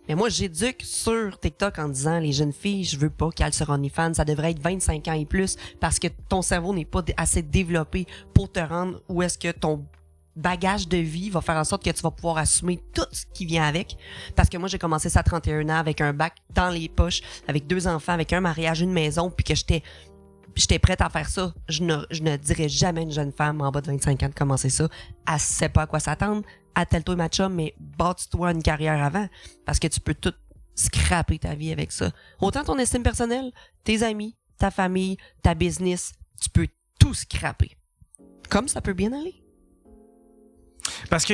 Mais moi, j'éduque sur TikTok en disant, les jeunes filles, je veux pas qu'elles sur OnlyFans. Ça devrait être 25 ans et plus parce que ton cerveau n'est pas assez développé pour te rendre où est-ce que ton bagage de vie va faire en sorte que tu vas pouvoir assumer tout ce qui vient avec. Parce que moi, j'ai commencé ça à 31 ans avec un bac dans les poches, avec 2 enfants, avec un mariage, une maison, puis que j'étais prête à faire ça. Je ne dirais jamais à une jeune femme en bas de 25 ans de commencer ça. Elle sait pas à quoi s'attendre. Attelle-toi, ma chum, mais bâtis-toi une carrière avant. Parce que tu peux tout scraper ta vie avec ça. Autant ton estime personnelle, tes amis, ta famille, ta business, tu peux tout scraper. Comme ça peut bien aller. Parce que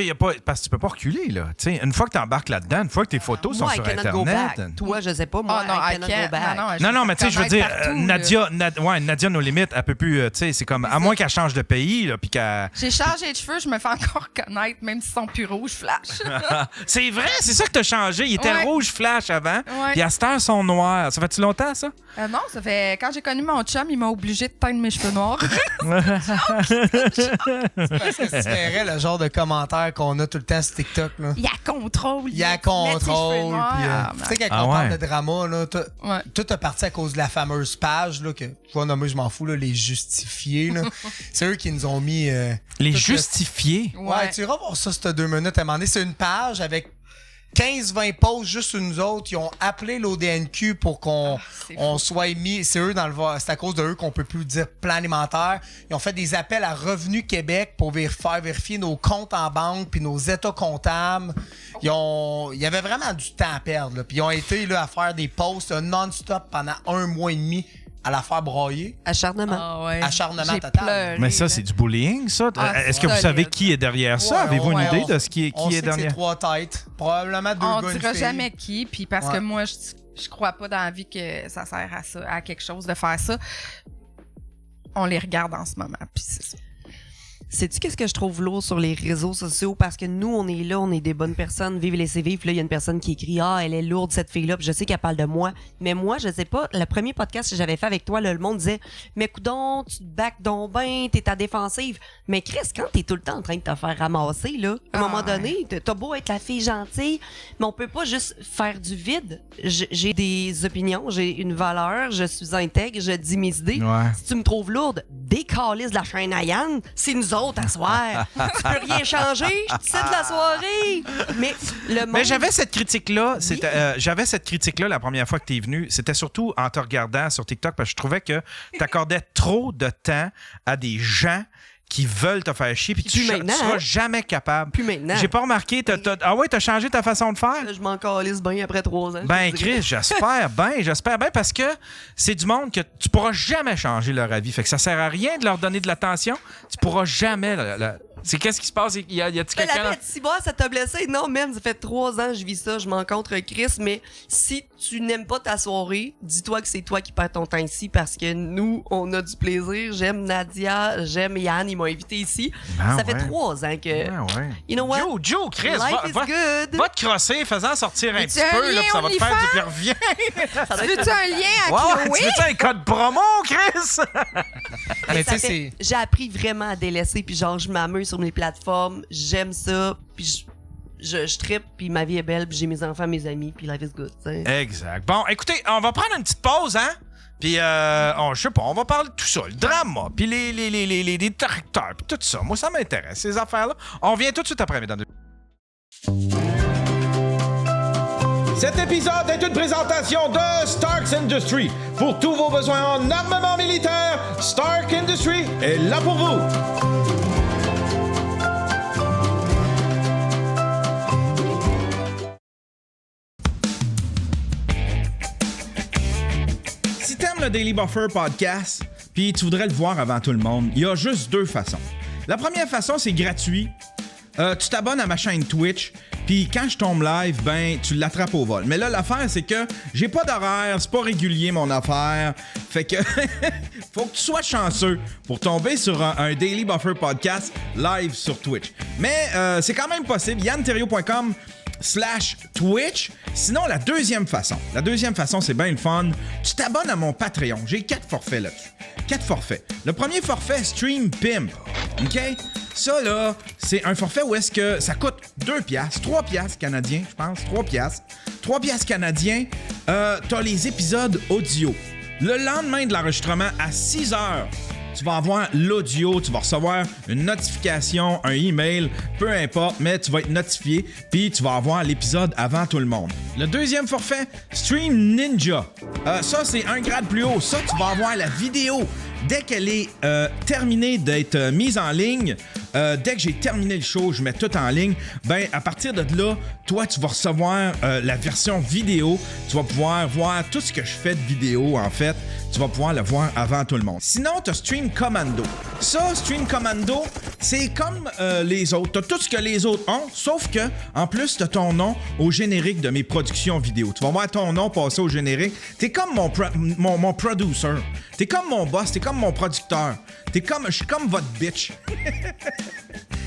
tu peux pas reculer, là. Tu sais, une fois que tu embarques là-dedans, une fois que tes photos sont Moi, sur I cannot go Internet. back. Toi, je sais pas. Moi, Oh non, I cannot go back. Non, mais tu sais, je veux dire, Nadia, nos limites, elle peut plus, tu sais, c'est comme, à moins qu'elle change de pays, là, puis qu'elle... J'ai changé de cheveux, je me fais encore reconnaître, même s'ils sont plus rouges, flash. C'est vrai, c'est ça que t'as changé. Il était Ouais. rouge flash avant, Ouais. puis à cette heure, ils sont noirs. Ça fait-tu longtemps, ça? Non, ça fait. Quand j'ai connu mon chum, il m'a obligé de teindre mes cheveux noirs. Parce que tu verrais le genre de commentaires qu'on a tout le temps sur TikTok. Là. Il y a contrôle. Il y a met ses cheveux contrôle. noirs. Puis, Ah, tu sais, quand Ah on parle ouais. de drama, là, Ouais. tout est parti à cause de la fameuse page là, que je vais nommer, je m'en fous, là, les justifiés. Là. C'est eux qui nous ont mis. Les tout le- justifiés. Ouais, tu iras voir ça, cette 2 minutes à un moment donné. C'est une page avec 15-20 posts juste sur nous autres. Ils ont appelé l'ODNQ pour qu'on c'est on soit mis. C'est eux dans le c'est à cause de eux qu'on peut plus dire plan alimentaire. Ils ont fait des appels à Revenu Québec pour faire vérifier nos comptes en banque puis nos états comptables. Il y avait vraiment du temps à perdre. Là. Puis ils ont été là, à faire des posts non-stop pendant 1 mois et demi à la faire broyer. Acharnement. Ah ouais. Acharnement J'ai total. pleuré, Mais ça, là. c'est du bullying, ça. Ah, Est-ce que vous solide. savez qui est derrière ça? Ouais, Avez-vous ouais, une idée de ce qui on est sait que derrière? c'est 3 têtes. Probablement 2 On gars, une dira fille. jamais qui, puis parce Ouais. que moi, je crois pas dans la vie que ça sert à ça, à quelque chose de faire ça. On les regarde en ce moment, puis c'est ça. Sais-tu qu'est-ce que je trouve lourd sur les réseaux sociaux? Parce que nous, on est là, on est des bonnes personnes, vive les vivre. Puis là, il y a une personne qui écrit, ah, elle est lourde, cette fille-là. Puis je sais qu'elle parle de moi. Mais moi, je sais pas, le premier podcast que j'avais fait avec toi, là, le monde disait, mais coudonc, tu te back donc ben, t'es ta défensive. Mais Chris, quand t'es tout le temps en train de te faire ramasser, là, à un moment donné, t'as beau être la fille gentille, mais on peut pas juste faire du vide. J'ai des opinions, j'ai une valeur, je suis intègre, je dis mes idées. Ouais. Si tu me trouves lourde, décalisse de la chaîne à Yann, c'est nous autres à soir. Tu peux rien changer, je te cite la soirée. Mais le monde... Mais j'avais cette critique-là. J'avais cette critique-là la première fois que tu es venu. C'était surtout en te regardant sur TikTok parce que je trouvais que tu accordais trop de temps à des gens qui veulent te faire chier puis tu Plus maintenant, seras hein? jamais capable. Plus maintenant. J'ai pas remarqué. Ah ouais, t'as changé ta façon de faire? Je m'en calisse bien après 3 ans. Ben, je te dirais. Chris, j'espère bien parce que c'est du monde que tu pourras jamais changer leur avis. Fait que ça sert à rien de leur donner de l'attention. Tu pourras jamais. C'est qu'est-ce qui se passe? Y a-t-il Mais quelqu'un? la fête, si moi, ça t'a blessé. Non, man, ça fait 3 ans que je vis ça. Je m'encontre Chris, mais si tu n'aimes pas ta soirée, dis-toi que c'est toi qui perds ton temps ici parce que nous, on a du plaisir. J'aime Nadia, j'aime Yann, ils m'ont invité ici. Ben ça fait ouais. 3 ans que. Ouais. You know what? Joe, Chris, Life is good. va te crosser, fais-en sortir un Veux-tu petit un peu, là, lien puis ça va te faire du puis reviens. Ça doit Tu être- veux-tu un lien à Wow, Chloé? tu veux un code promo, Chris? Mais Ça tu sais, fait- c'est. J'ai appris vraiment à délaisser, puis genre, je m'amuse sur mes plateformes, j'aime ça, puis je trippe, puis ma vie est belle, puis j'ai mes enfants, mes amis, puis life is good, tu sais. Exact. Bon, écoutez, on va prendre une petite pause, hein? Puis, je sais pas, on va parler de tout ça, le drama, puis les détracteurs, puis tout ça. Moi, ça m'intéresse, ces affaires-là. On revient tout de suite après, mesdames. Cet épisode est une présentation de Starks Industries. Pour tous vos besoins en armement militaire, Stark Industries est là pour vous. le Daily Buffer podcast, puis tu voudrais le voir avant tout le monde, il y a juste 2 façons. La première façon, c'est gratuit. Tu t'abonnes à ma chaîne Twitch, puis quand je tombe live, ben, tu l'attrapes au vol. Mais là, l'affaire, c'est que j'ai pas d'horaire, c'est pas régulier mon affaire. Fait que faut que tu sois chanceux pour tomber sur un Daily Buffer podcast live sur Twitch. Mais c'est quand même possible. yanterrio.com/Twitch. Sinon, la deuxième façon, c'est bien le fun. Tu t'abonnes à mon Patreon. J'ai 4 forfaits là-dessus. 4 forfaits. Le premier forfait, Stream Pimp. OK? Ça, là, c'est un forfait où est-ce que ça coûte 2$, 3$ canadiens, je pense, 3$. 3$ canadiens, t'as les épisodes audio. Le lendemain de l'enregistrement, à 6h, tu vas avoir l'audio, tu vas recevoir une notification, un email, peu importe, mais tu vas être notifié, puis tu vas avoir l'épisode avant tout le monde. Le deuxième forfait, Stream Ninja. Ça, c'est un grade plus haut. Ça, tu vas avoir la vidéo. Dès qu'elle est terminée d'être mise en ligne, dès que j'ai terminé le show, je mets tout en ligne, ben à partir de là, toi, tu vas recevoir la version vidéo. Tu vas pouvoir voir tout ce que je fais de vidéo, en fait. Tu vas pouvoir le voir avant tout le monde. Sinon, tu as Stream Commando. Ça, Stream Commando, c'est comme les autres. Tu as tout ce que les autres ont, sauf que, en plus, tu as ton nom au générique de mes productions vidéo. Tu vas voir ton nom passer au générique. Tu es comme mon producer. Tu es comme mon boss. Tu es comme mon producteur. Je suis comme votre bitch.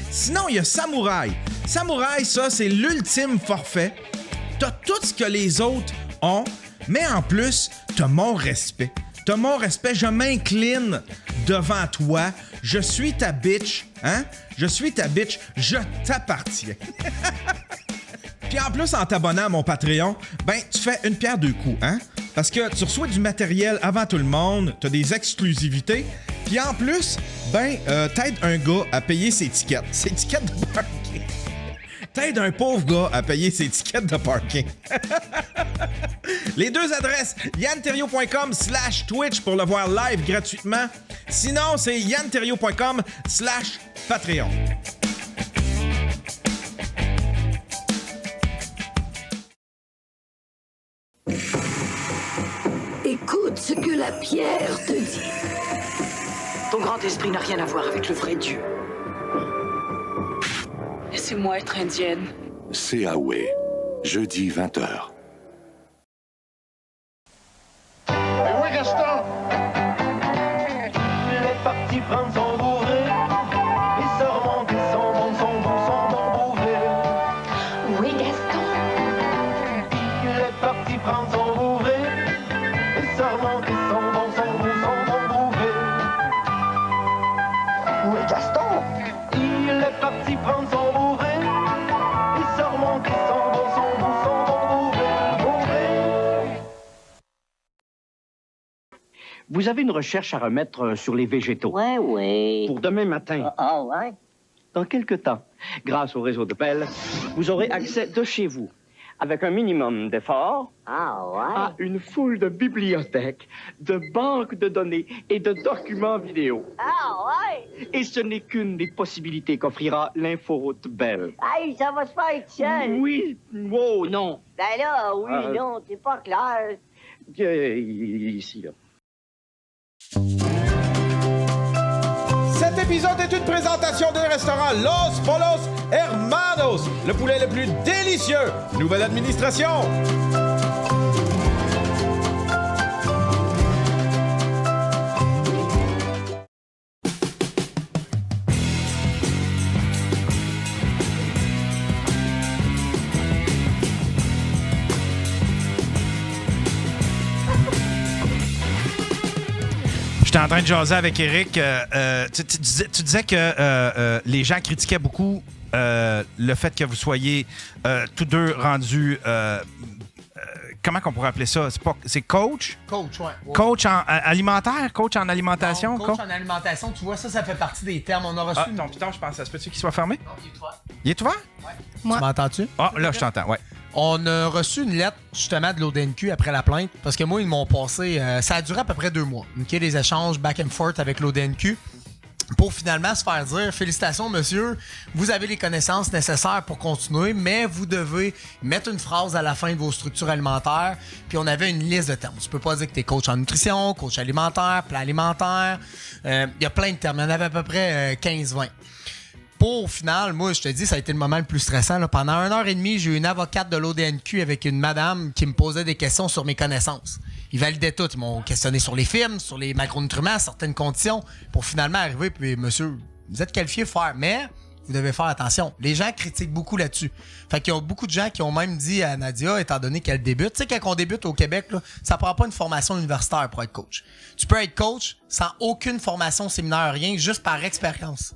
Sinon, il y a Samouraï. Samouraï, ça, c'est l'ultime forfait. T'as tout ce que les autres ont, mais en plus, t'as mon respect. T'as mon respect, je m'incline devant toi. Je suis ta bitch, hein? Je suis ta bitch, je t'appartiens. Puis en plus, en t'abonnant à mon Patreon, ben, tu fais une pierre deux coups, hein? Parce que tu reçois du matériel avant tout le monde, t'as des exclusivités, puis en plus, ben, t'aides un gars à payer ses tickets de parking. T'aides un pauvre gars à payer ses tickets de parking. Les 2 adresses, yanterrio.com/Twitch pour le voir live gratuitement. Sinon, c'est yanterrio.com/Patreon. Écoute ce que la pierre te dit. Ton grand esprit n'a rien à voir avec le vrai Dieu. Laissez-moi être indienne. C'est Ahway, jeudi 20h. Oui, Gaston! Il est parti prendre son bourré. Il se remonte son bon bourré. Oui, Gaston. Il est parti prendre son bourré. Il se remonte son bon bourré. Oui, Gaston! Il est parti prendre son bourré. Il se remonte son bon bourré. Vous avez une recherche à remettre sur les végétaux. Ouais. Pour demain matin. Ah, ouais? Dans quelque temps, grâce au réseau de Bell, vous aurez accès de chez vous, avec un minimum d'efforts, à une foule de bibliothèques, de banques de données et de documents vidéo. Ah, ouais? Et ce n'est qu'une des possibilités qu'offrira l'inforoute Bell. Hey, ça va se faire tout seul. Oui, wow, non. Ben là, oui, non, c'est pas clair. Ici, là. Cet épisode est une présentation des restaurants Los Polos Hermanos, le poulet le plus délicieux. Nouvelle administration. J'étais en train de jaser avec Eric. Tu disais que les gens critiquaient beaucoup le fait que vous soyez tous deux rendus... comment qu'on pourrait appeler ça? C'est coach? Coach, ouais. Coach en alimentaire? Coach en alimentation? Non, coach en alimentation, tu vois, ça fait partie des termes. On a reçu... Ton piton, je pense, ça se peut-tu qu'il soit fermé? Non, il est ouvert. Il est ouvert? Ouais. Moi. Tu m'entends-tu? Ah, là, je t'entends, ouais. On a reçu une lettre, justement, de l'ODNQ après la plainte, parce que moi, ils m'ont passé... ça a duré à peu près 2 mois. OK, les échanges back and forth avec l'ODNQ. pour finalement se faire dire « Félicitations, monsieur, vous avez les connaissances nécessaires pour continuer, mais vous devez mettre une phrase à la fin de vos structures alimentaires. » Puis on avait une liste de termes. Tu peux pas dire que tu es coach en nutrition, coach alimentaire, plan alimentaire. Il y a plein de termes. Il y en avait à peu près 15-20. Pour, au final, moi, je te dis, ça a été le moment le plus stressant. Là. Pendant 1h30, j'ai eu une avocate de l'ODNQ avec une madame qui me posait des questions sur mes connaissances. Ils validaient tout. Ils m'ont questionné sur les films, sur les macronutriments, certaines conditions, pour finalement arriver. Puis, monsieur, vous êtes qualifié pour faire, mais vous devez faire attention. Les gens critiquent beaucoup là-dessus. Fait qu'il y a beaucoup de gens qui ont même dit à Nadia, étant donné qu'elle débute, tu sais, quand on débute au Québec, là, ça prend pas une formation universitaire pour être coach. Tu peux être coach sans aucune formation, séminaire, rien, juste par expérience.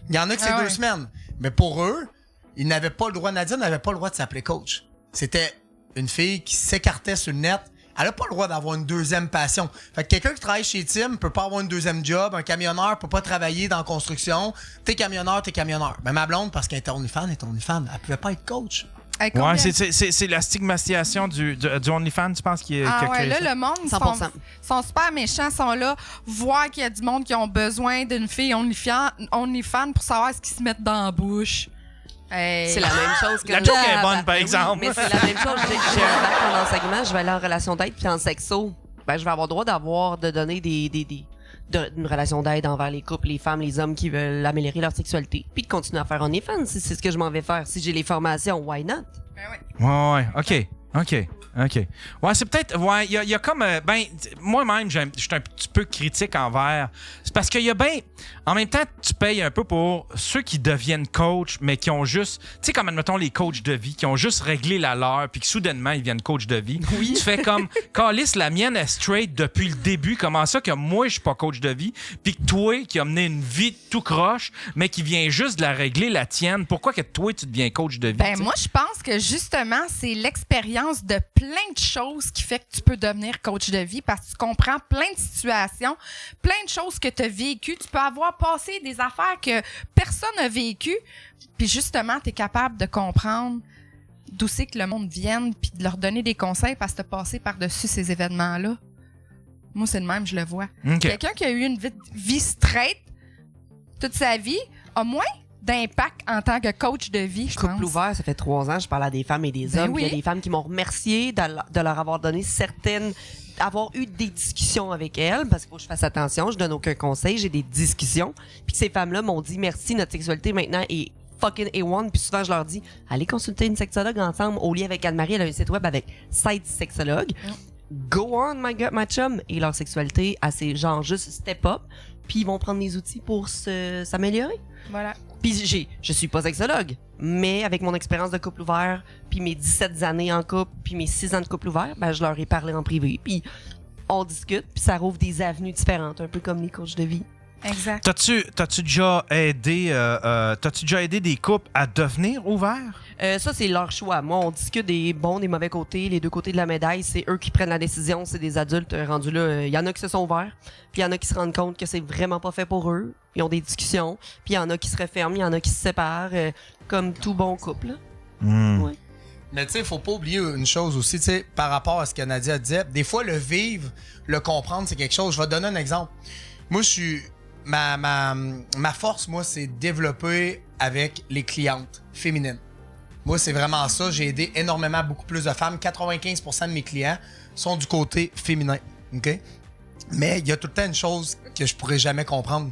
Il y en a que c'est 2 semaines. Mais pour eux, ils n'avaient pas le droit, Nadia n'avait pas le droit de s'appeler coach. C'était une fille qui s'écartait sur le net. Elle n'a pas le droit d'avoir une deuxième passion. Fait que quelqu'un qui travaille chez Tim peut pas avoir une deuxième job. Un camionneur peut pas travailler dans la construction. T'es camionneur. Mais ma blonde, parce qu'elle était OnlyFans, elle pouvait pas être coach. Ouais, c'est la stigmatisation du OnlyFans, tu penses, qui est. Ah ouais, là, ça? le monde sont super méchants, sont là, voir qu'il y a du monde qui ont besoin d'une fille OnlyFans pour savoir ce qu'ils se mettent dans la bouche. C'est la même chose que la joke est bonne, par exemple. Mais c'est la même chose. J'ai un bac en enseignement, je vais aller en relation d'aide, puis en sexo, ben, je vais avoir le droit de donner une relation d'aide envers les couples, les femmes, les hommes qui veulent améliorer leur sexualité, puis de continuer à faire OnlyFans. Si c'est ce que je m'en vais faire. Si j'ai les formations, why not? Ouais, OK. Ouais, c'est peut-être. Ouais, il y a comme. Moi-même, je suis un petit peu critique envers. C'est parce qu'il y a bien. En même temps, tu payes un peu pour ceux qui deviennent coach, mais qui ont juste. Tu sais, comme admettons les coachs de vie, qui ont juste réglé la leur, puis que soudainement, ils viennent coach de vie. Oui. Tu fais comme. Calice, la mienne est straight depuis le début. Comment ça que moi, je suis pas coach de vie, puis que toi, qui as mené une vie tout croche, mais qui vient juste de la régler, la tienne, pourquoi que toi, tu deviens coach de vie? Ben, moi, je pense que justement, c'est l'expérience de plein de choses qui fait que tu peux devenir coach de vie parce que tu comprends plein de situations, plein de choses que tu as vécues. Tu peux avoir passé des affaires que personne n'a vécues. Puis justement, tu es capable de comprendre d'où c'est que le monde vienne puis de leur donner des conseils parce que tu as passé par-dessus ces événements-là. Moi, c'est le même, je le vois. Okay. Quelqu'un qui a eu une vie straight toute sa vie a moins d'impact en tant que coach de vie, je pense. Couple ouvert, ça fait 3 ans, je parle à des femmes et des hommes. Oui. Il y a des femmes qui m'ont remercié de leur avoir donné avoir eu des discussions avec elles, parce qu'il faut que je fasse attention, je donne aucun conseil, j'ai des discussions. Puis ces femmes-là m'ont dit merci, notre sexualité maintenant est fucking A1. Puis souvent, je leur dis, allez consulter une sexologue ensemble. Au lieu avec Anne-Marie, elle a un site web avec 7 sexologues. Go on, my chum. Et leur sexualité, c'est genre juste step up. Puis ils vont prendre des outils pour s'améliorer. Voilà. Puis je suis pas sexologue, mais avec mon expérience de couple ouvert, puis mes 17 années en couple, puis mes 6 ans de couple ouvert, ben je leur ai parlé en privé, puis on discute, puis ça rouvre des avenues différentes, un peu comme les coachs de vie. Exact. T'as-tu déjà aidé des couples à devenir ouverts? Ça, c'est leur choix. Moi, on discute des bons, des mauvais côtés, les 2 côtés de la médaille. C'est eux qui prennent la décision. C'est des adultes rendus là. Il y en a qui se sont ouverts, puis il y en a qui se rendent compte que c'est vraiment pas fait pour eux. Ils ont des discussions, puis il y en a qui se referment, il y en a qui se séparent, comme tout bon couple. Ouais. Mais tu sais, faut pas oublier une chose aussi, tu sais, par rapport à ce que Nadia disait. Des fois, le vivre, le comprendre, c'est quelque chose. Je vais te donner un exemple. Moi, je suis... Ma force, moi, c'est développer avec les clientes féminines. Moi, c'est vraiment ça. J'ai aidé énormément beaucoup plus de femmes. 95% de mes clients sont du côté féminin. OK? Mais il y a tout le temps une chose que je pourrais jamais comprendre.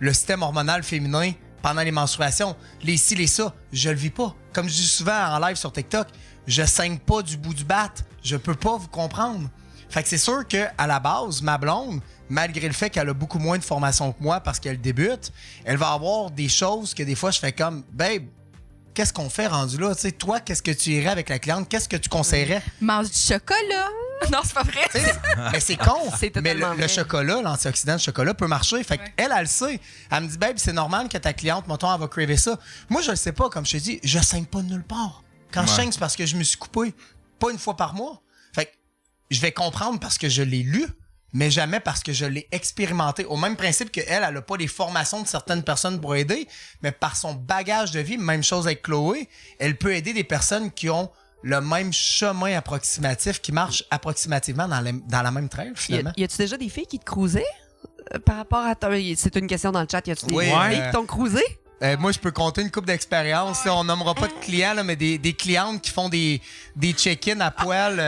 Le système hormonal féminin pendant les menstruations, les ci, les ça, je le vis pas. Comme je dis souvent en live sur TikTok, je saigne pas du bout du bat. Je peux pas vous comprendre. Fait que c'est sûr qu'à la base, ma blonde, malgré le fait qu'elle a beaucoup moins de formation que moi parce qu'elle débute, elle va avoir des choses que des fois je fais comme, babe, qu'est-ce qu'on fait rendu là? T'sais, toi, qu'est-ce que tu irais avec la cliente? Qu'est-ce que tu conseillerais? Mange du chocolat! Non, c'est pas vrai. Mais c'est con. Mais le vrai. chocolat, l'antioxydant de chocolat peut marcher. Fait qu'elle, elle le sait. Elle me dit, babe, c'est normal que ta cliente, mettons, elle va craver ça. Moi, je le sais pas. Comme je te dis, je saigne pas de nulle part. Quand je saigne, c'est parce que je me suis coupé. Pas une fois par mois. Fait que je vais comprendre parce que je l'ai lu, mais jamais parce que je l'ai expérimenté. Au même principe qu'elle, elle a pas les formations de certaines personnes pour aider, mais par son bagage de vie, même chose avec Chloé, elle peut aider des personnes qui ont le même chemin approximatif, qui marche approximativement dans la même trail, finalement. Y a-tu déjà des filles qui te cruisaient? Par rapport à... C'est une question dans le chat. Y a-tu des filles qui t'ont cruisé? Moi, je peux compter une couple d'expériences. On nommera pas de clients, là, mais des clientes qui font des check-in à poil,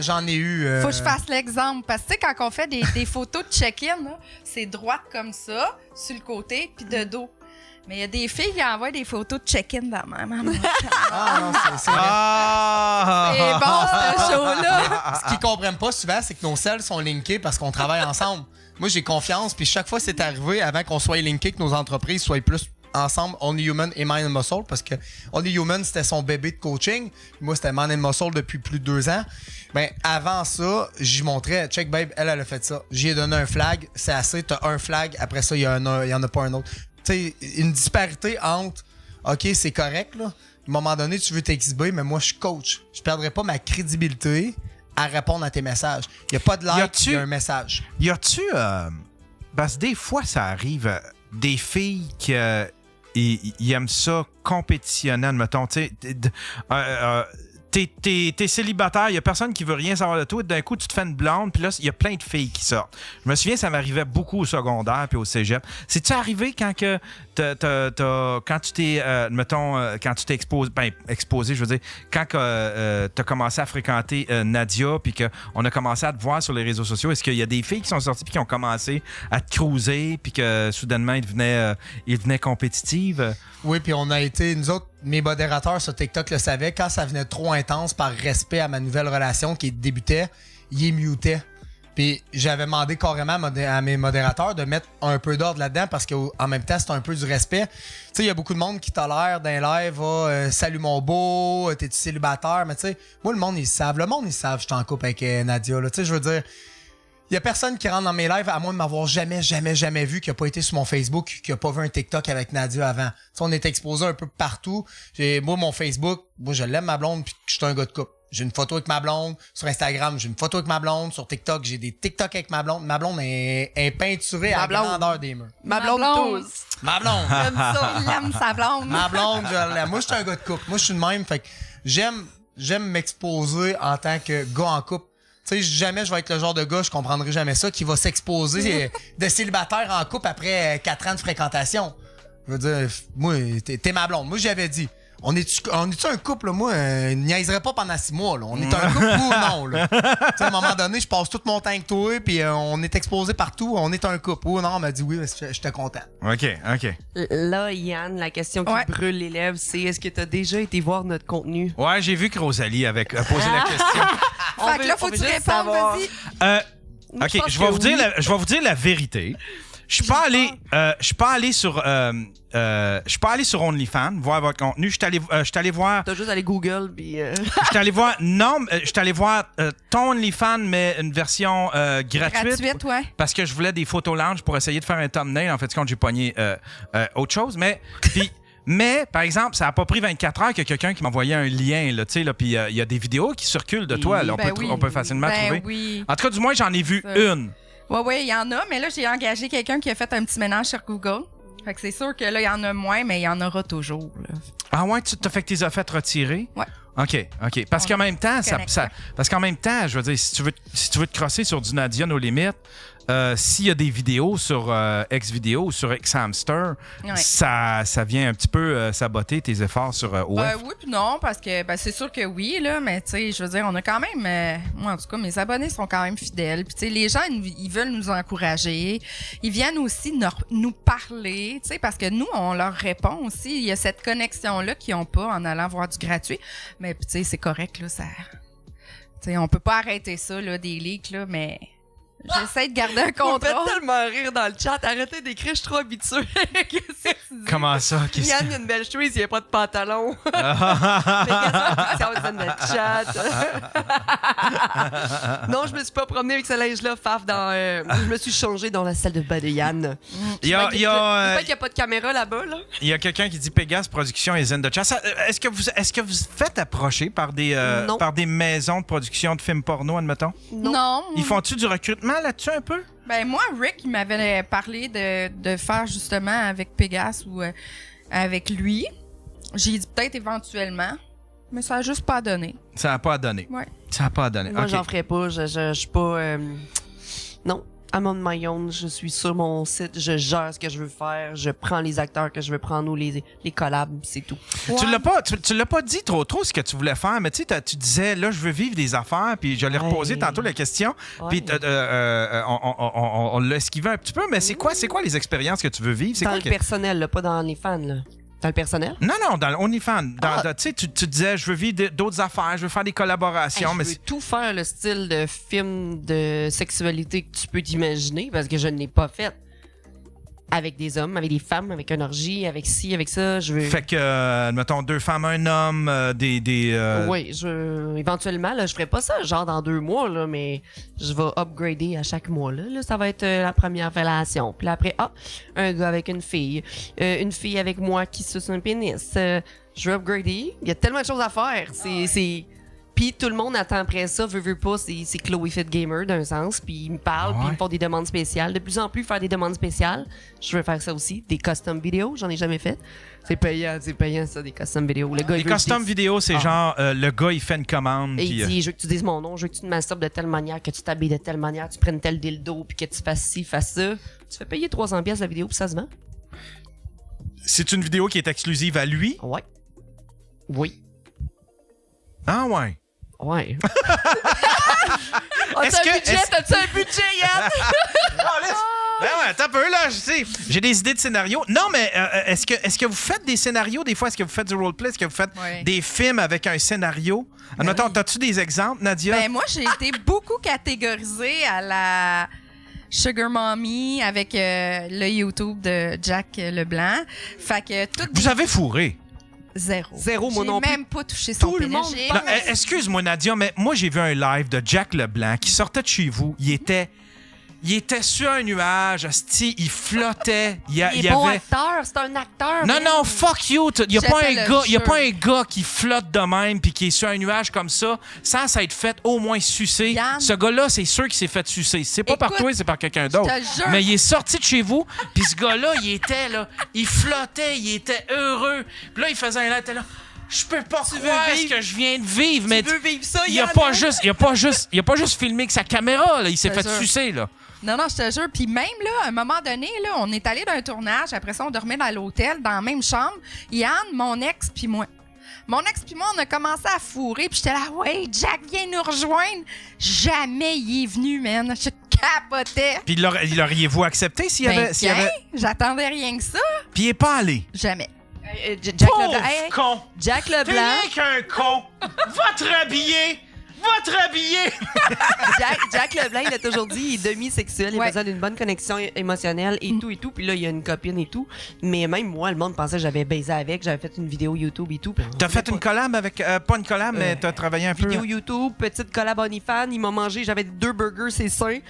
j'en ai eu. Faut que je fasse l'exemple. Parce que, tu sais, quand on fait des photos de check-in, là, c'est droite comme ça, sur le côté, puis de dos. Mais il y a des filles qui envoient des photos de check-in dans ma maman. Ah non, c'est vrai. C'est bon, ce show-là. Ce qu'ils comprennent pas souvent, c'est que nos selles sont linkées parce qu'on travaille ensemble. Moi, j'ai confiance, puis chaque fois c'est arrivé, avant qu'on soit linkés, que nos entreprises soient plus ensemble, Only Human et Mind and Muscle, parce que Only Human, c'était son bébé de coaching. Moi, c'était Mind and Muscle depuis plus de 2 ans. Ben, avant ça, j'y montrais, check babe, elle a fait ça. J'y ai donné un flag, c'est assez, t'as un flag, après ça, il y en a pas un autre. Tu sais, une disparité entre, OK, c'est correct, là. À un moment donné, tu veux t'exhiber, mais moi, je suis coach. Je perdrai pas ma crédibilité à répondre à tes messages. Il n'y a pas de like, il y a un message. Y a-tu... parce que des fois, ça arrive, des filles qui... ils aiment ça compétitionner, admettons. Tu sais, t'es célibataire, il y a personne qui veut rien savoir de toi. D'un coup, tu te fais une blonde, puis là, il y a plein de filles qui sortent. Je me souviens, ça m'arrivait beaucoup au secondaire puis au cégep. C'est-tu arrivé quand que quand tu t'es, quand tu t'es exposé, je veux dire, quand t'as commencé à fréquenter Nadia, puis qu'on a commencé à te voir sur les réseaux sociaux, est-ce qu'il y a des filles qui sont sorties puis qui ont commencé à te cruiser, puis que soudainement, ils devenaient compétitives? Oui, puis on a été, nous autres, mes modérateurs sur TikTok le savaient, quand ça venait trop intense par respect à ma nouvelle relation qui débutait, ils mutaient. Puis j'avais demandé carrément à mes modérateurs de mettre un peu d'ordre là-dedans parce qu'en même temps, c'est un peu du respect. Tu sais, il y a beaucoup de monde qui tolère dans les lives, salut mon beau, t'es-tu célibataire? Mais tu sais, moi, le monde, ils savent. Le monde, ils savent, je suis en couple avec Nadia. Tu sais, je veux dire, il y a personne qui rentre dans mes lives, à moins de m'avoir jamais vu, qui a pas été sur mon Facebook, qui a pas vu un TikTok avec Nadia avant. T'sais, on est exposé un peu partout. Moi, mon Facebook, moi, je l'aime ma blonde, puis je suis un gars de couple. J'ai une photo avec ma blonde. Sur Instagram, j'ai une photo avec ma blonde. Sur TikTok, j'ai des TikTok avec ma blonde. Ma blonde est peinturée à la grandeur des murs. Ma blonde tous. Ma blonde. J'aime ça, il aime sa blonde. Ma blonde, je l'aime. Moi, je suis un gars de couple. Moi, je suis le même. Fait que j'aime m'exposer en tant que gars en couple. Tu sais, jamais je vais être le genre de gars, je comprendrai jamais ça, qui va s'exposer de célibataire en couple après 4 ans de fréquentation. Je veux dire, moi, t'es ma blonde. Moi, j'avais dit, on est-tu un couple, là? Moi, niaiserais pas pendant 6 mois, là. On est un couple ou non, là? Tu sais, à un moment donné, je passe tout mon temps avec toi, puis on est exposé partout, on est un couple. Ou non, on m'a dit oui, j'étais content. OK. Là, Yann, la question qui brûle les lèvres, c'est est-ce que t'as déjà été voir notre contenu? Ouais, j'ai vu que Rosalie avait posé la question. Fait que là, faut que tu répondes, vas-y. OK, je vais vous dire la vérité. Je suis pas allé sur OnlyFans voir votre contenu. Je suis allé voir. T'as juste allé Google puis. Je suis allé voir. Non, je suis allé voir ton OnlyFans, mais une version gratuite. Gratuite, ouais. Parce que je voulais des photos lounge pour essayer de faire un thumbnail. En fait, quand j'ai pogné autre chose, mais, par exemple, ça n'a pas pris 24 heures qu'il y a quelqu'un qui m'a envoyé un lien, là, tu sais, là, puis il y a des vidéos qui circulent de toi, là, on peut facilement trouver. Oui. En tout cas, du moins, j'en ai vu une. Oui, il y en a, mais là, j'ai engagé quelqu'un qui a fait un petit ménage sur Google. Fait que c'est sûr que là, il y en a moins, mais il y en aura toujours, là. Ah ouais, tu t'as fait que t'es fait retirer? Ouais. OK. Parce qu'en même temps, je veux dire, si tu veux te crosser sur du Nadia No Limit, s'il y a des vidéos sur X-Video ou sur X-Hamster, ça vient un petit peu saboter tes efforts sur OF. Oui puis non, parce que c'est sûr que oui, là, mais tu sais, je veux dire, on a quand même... moi, en tout cas, mes abonnés sont quand même fidèles. Puis tu sais, les gens, ils veulent nous encourager. Ils viennent aussi nous parler, tu sais, parce que nous, on leur répond aussi. Il y a cette connexion-là qu'ils n'ont pas en allant voir du gratuit. Mais tu sais, c'est correct, là, ça... Tu sais, on peut pas arrêter ça, là, des leaks, là, mais... J'essaie de garder un contrôle. On fait tellement rire dans le chat. Arrêtez d'écrire, je suis trop habituée. Qu'est-ce que tu dis? Comment ça? Yann, il y a une belle chemise, il n'y a pas de pantalon. Mais qu'est-ce que c'est notre chat? Non, je me suis pas promenée avec ce linge-là, Faf. Je me suis changée dans la salle de bain de Yann. Il y a qu'il n'y a pas de caméra là-bas, là. Il y a quelqu'un qui dit Pégase Productions et Zen de Chat. Est-ce que vous faites approcher par des maisons de production de films porno, admettons? Non. Ils font-tu du recrutement là-dessus un peu? Ben moi, Rick, il m'avait parlé de faire justement avec Pégase ou avec lui. J'ai dit peut-être éventuellement, mais ça n'a juste pas donné. Ça n'a pas donné. Ouais. Ça n'a pas donné. Moi, j'en ferais pas. Je suis pas... Non. I'm on my own, je suis sur mon site, je gère ce que je veux faire, je prends les acteurs que je veux prendre ou les collabs, c'est tout. Ouais. Tu l'as pas dit trop ce que tu voulais faire, mais tu sais, tu disais, là, je veux vivre des affaires, puis je l'ai reposé tantôt la question, puis on l'a esquivé un petit peu, mais c'est quoi les expériences que tu veux vivre? C'est dans quoi le personnel, là, pas dans les fans, là. Dans le personnel? Non, dans le OnlyFans. Tu disais, je veux vivre d'autres affaires, je veux faire des collaborations. Je veux tout faire le style de film de sexualité que tu peux t'imaginer, parce que je ne l'ai pas fait. Avec des hommes, avec des femmes, avec une orgie, avec ci, avec ça. Je veux... Fait que, mettons, 2 femmes, 1 homme, Oui, éventuellement, là, je ferai pas ça genre dans 2 mois, là, mais je vais upgrader à chaque mois. Là, ça va être la première relation. Puis après, un gars avec une fille avec moi qui suce un pénis. Je vais upgrader. Il y a tellement de choses à faire. Puis tout le monde attend après ça, veut pas, c'est Chloé Fit Gamer d'un sens. Puis ils me parlent, puis ils me font des demandes spéciales. De plus en plus, faire des demandes spéciales. Je veux faire ça aussi. Des custom vidéos, j'en ai jamais fait. C'est payant ça, des custom vidéos. Les custom vidéos, c'est genre, le gars, il fait une commande. Et il dit, je veux que tu dises mon nom, je veux que tu te masturbes de telle manière, que tu t'habilles de telle manière, tu prennes tel dildo, puis que tu fasses ci, fasses ça. Tu fais payer 300$ la vidéo, puis ça se vend. C'est une vidéo qui est exclusive à lui? Ouais. Oui. Ah ouais. Ouais. T'as-tu un budget, Yann? Ben ouais, attends un peu, là, je sais. J'ai des idées de scénarios. Non, mais est-ce que vous faites des scénarios des fois? Est-ce que vous faites du roleplay? Est-ce que vous faites des films avec un scénario? Admettons, t'as-tu des exemples, Nadia? Ben moi, j'ai été beaucoup catégorisée à la Sugar Mommy avec le YouTube de Jack Leblanc. Fait que Vous avez fourré? Zéro, moi non plus. J'ai même pas touché son Tout le monde pénis. Non, excuse-moi, Nadia, mais moi, j'ai vu un live de Jack Leblanc qui sortait de chez vous. Il était sur un nuage, asti, il flottait. Il est bon acteur, c'est un acteur. Non, fuck you. Il n'y a pas un gars qui flotte de même puis qui est sur un nuage comme ça sans s'être fait au moins sucer. Yann. Ce gars-là, c'est sûr qu'il s'est fait sucer. C'est pas par toi, c'est par quelqu'un d'autre. Je te jure. Mais il est sorti de chez vous, puis ce gars-là, il flottait, il était heureux. Puis là, il faisait un live, il était là. Je peux pas croire ce que je viens de vivre, mais tu veux vivre ça, il a pas juste filmé avec sa caméra, là. Il s'est fait sucer, là. Non, je te jure. Puis même, là, à un moment donné, là, on est allé d'un tournage. Après ça, on dormait dans l'hôtel, dans la même chambre. Yann, mon ex, puis moi. Mon ex puis moi, on a commencé à fourrer. Puis j'étais là, ouais, Jack, viens nous rejoindre. Jamais il est venu, man. Je capotais. Puis l'auriez-vous accepté s'il y avait... J'attendais rien que ça. Puis il est pas allé. Jamais. Jack Pauvre Leblanc. con! Jack T'es Leblanc. rien qu'un con! Va te rhabiller! Jack Leblanc, il a toujours dit, il est demi-sexuel, il a besoin d'une bonne connexion émotionnelle et tout et tout. Puis là, il y a une copine et tout. Mais même moi, le monde pensait que j'avais baisé avec, j'avais fait une vidéo YouTube et tout. T'as fait une collab avec... pas une collab, mais t'as travaillé un peu... Vidéo YouTube, petite collab OnlyFans. Il m'a mangé, j'avais 2 burgers, c'est sain.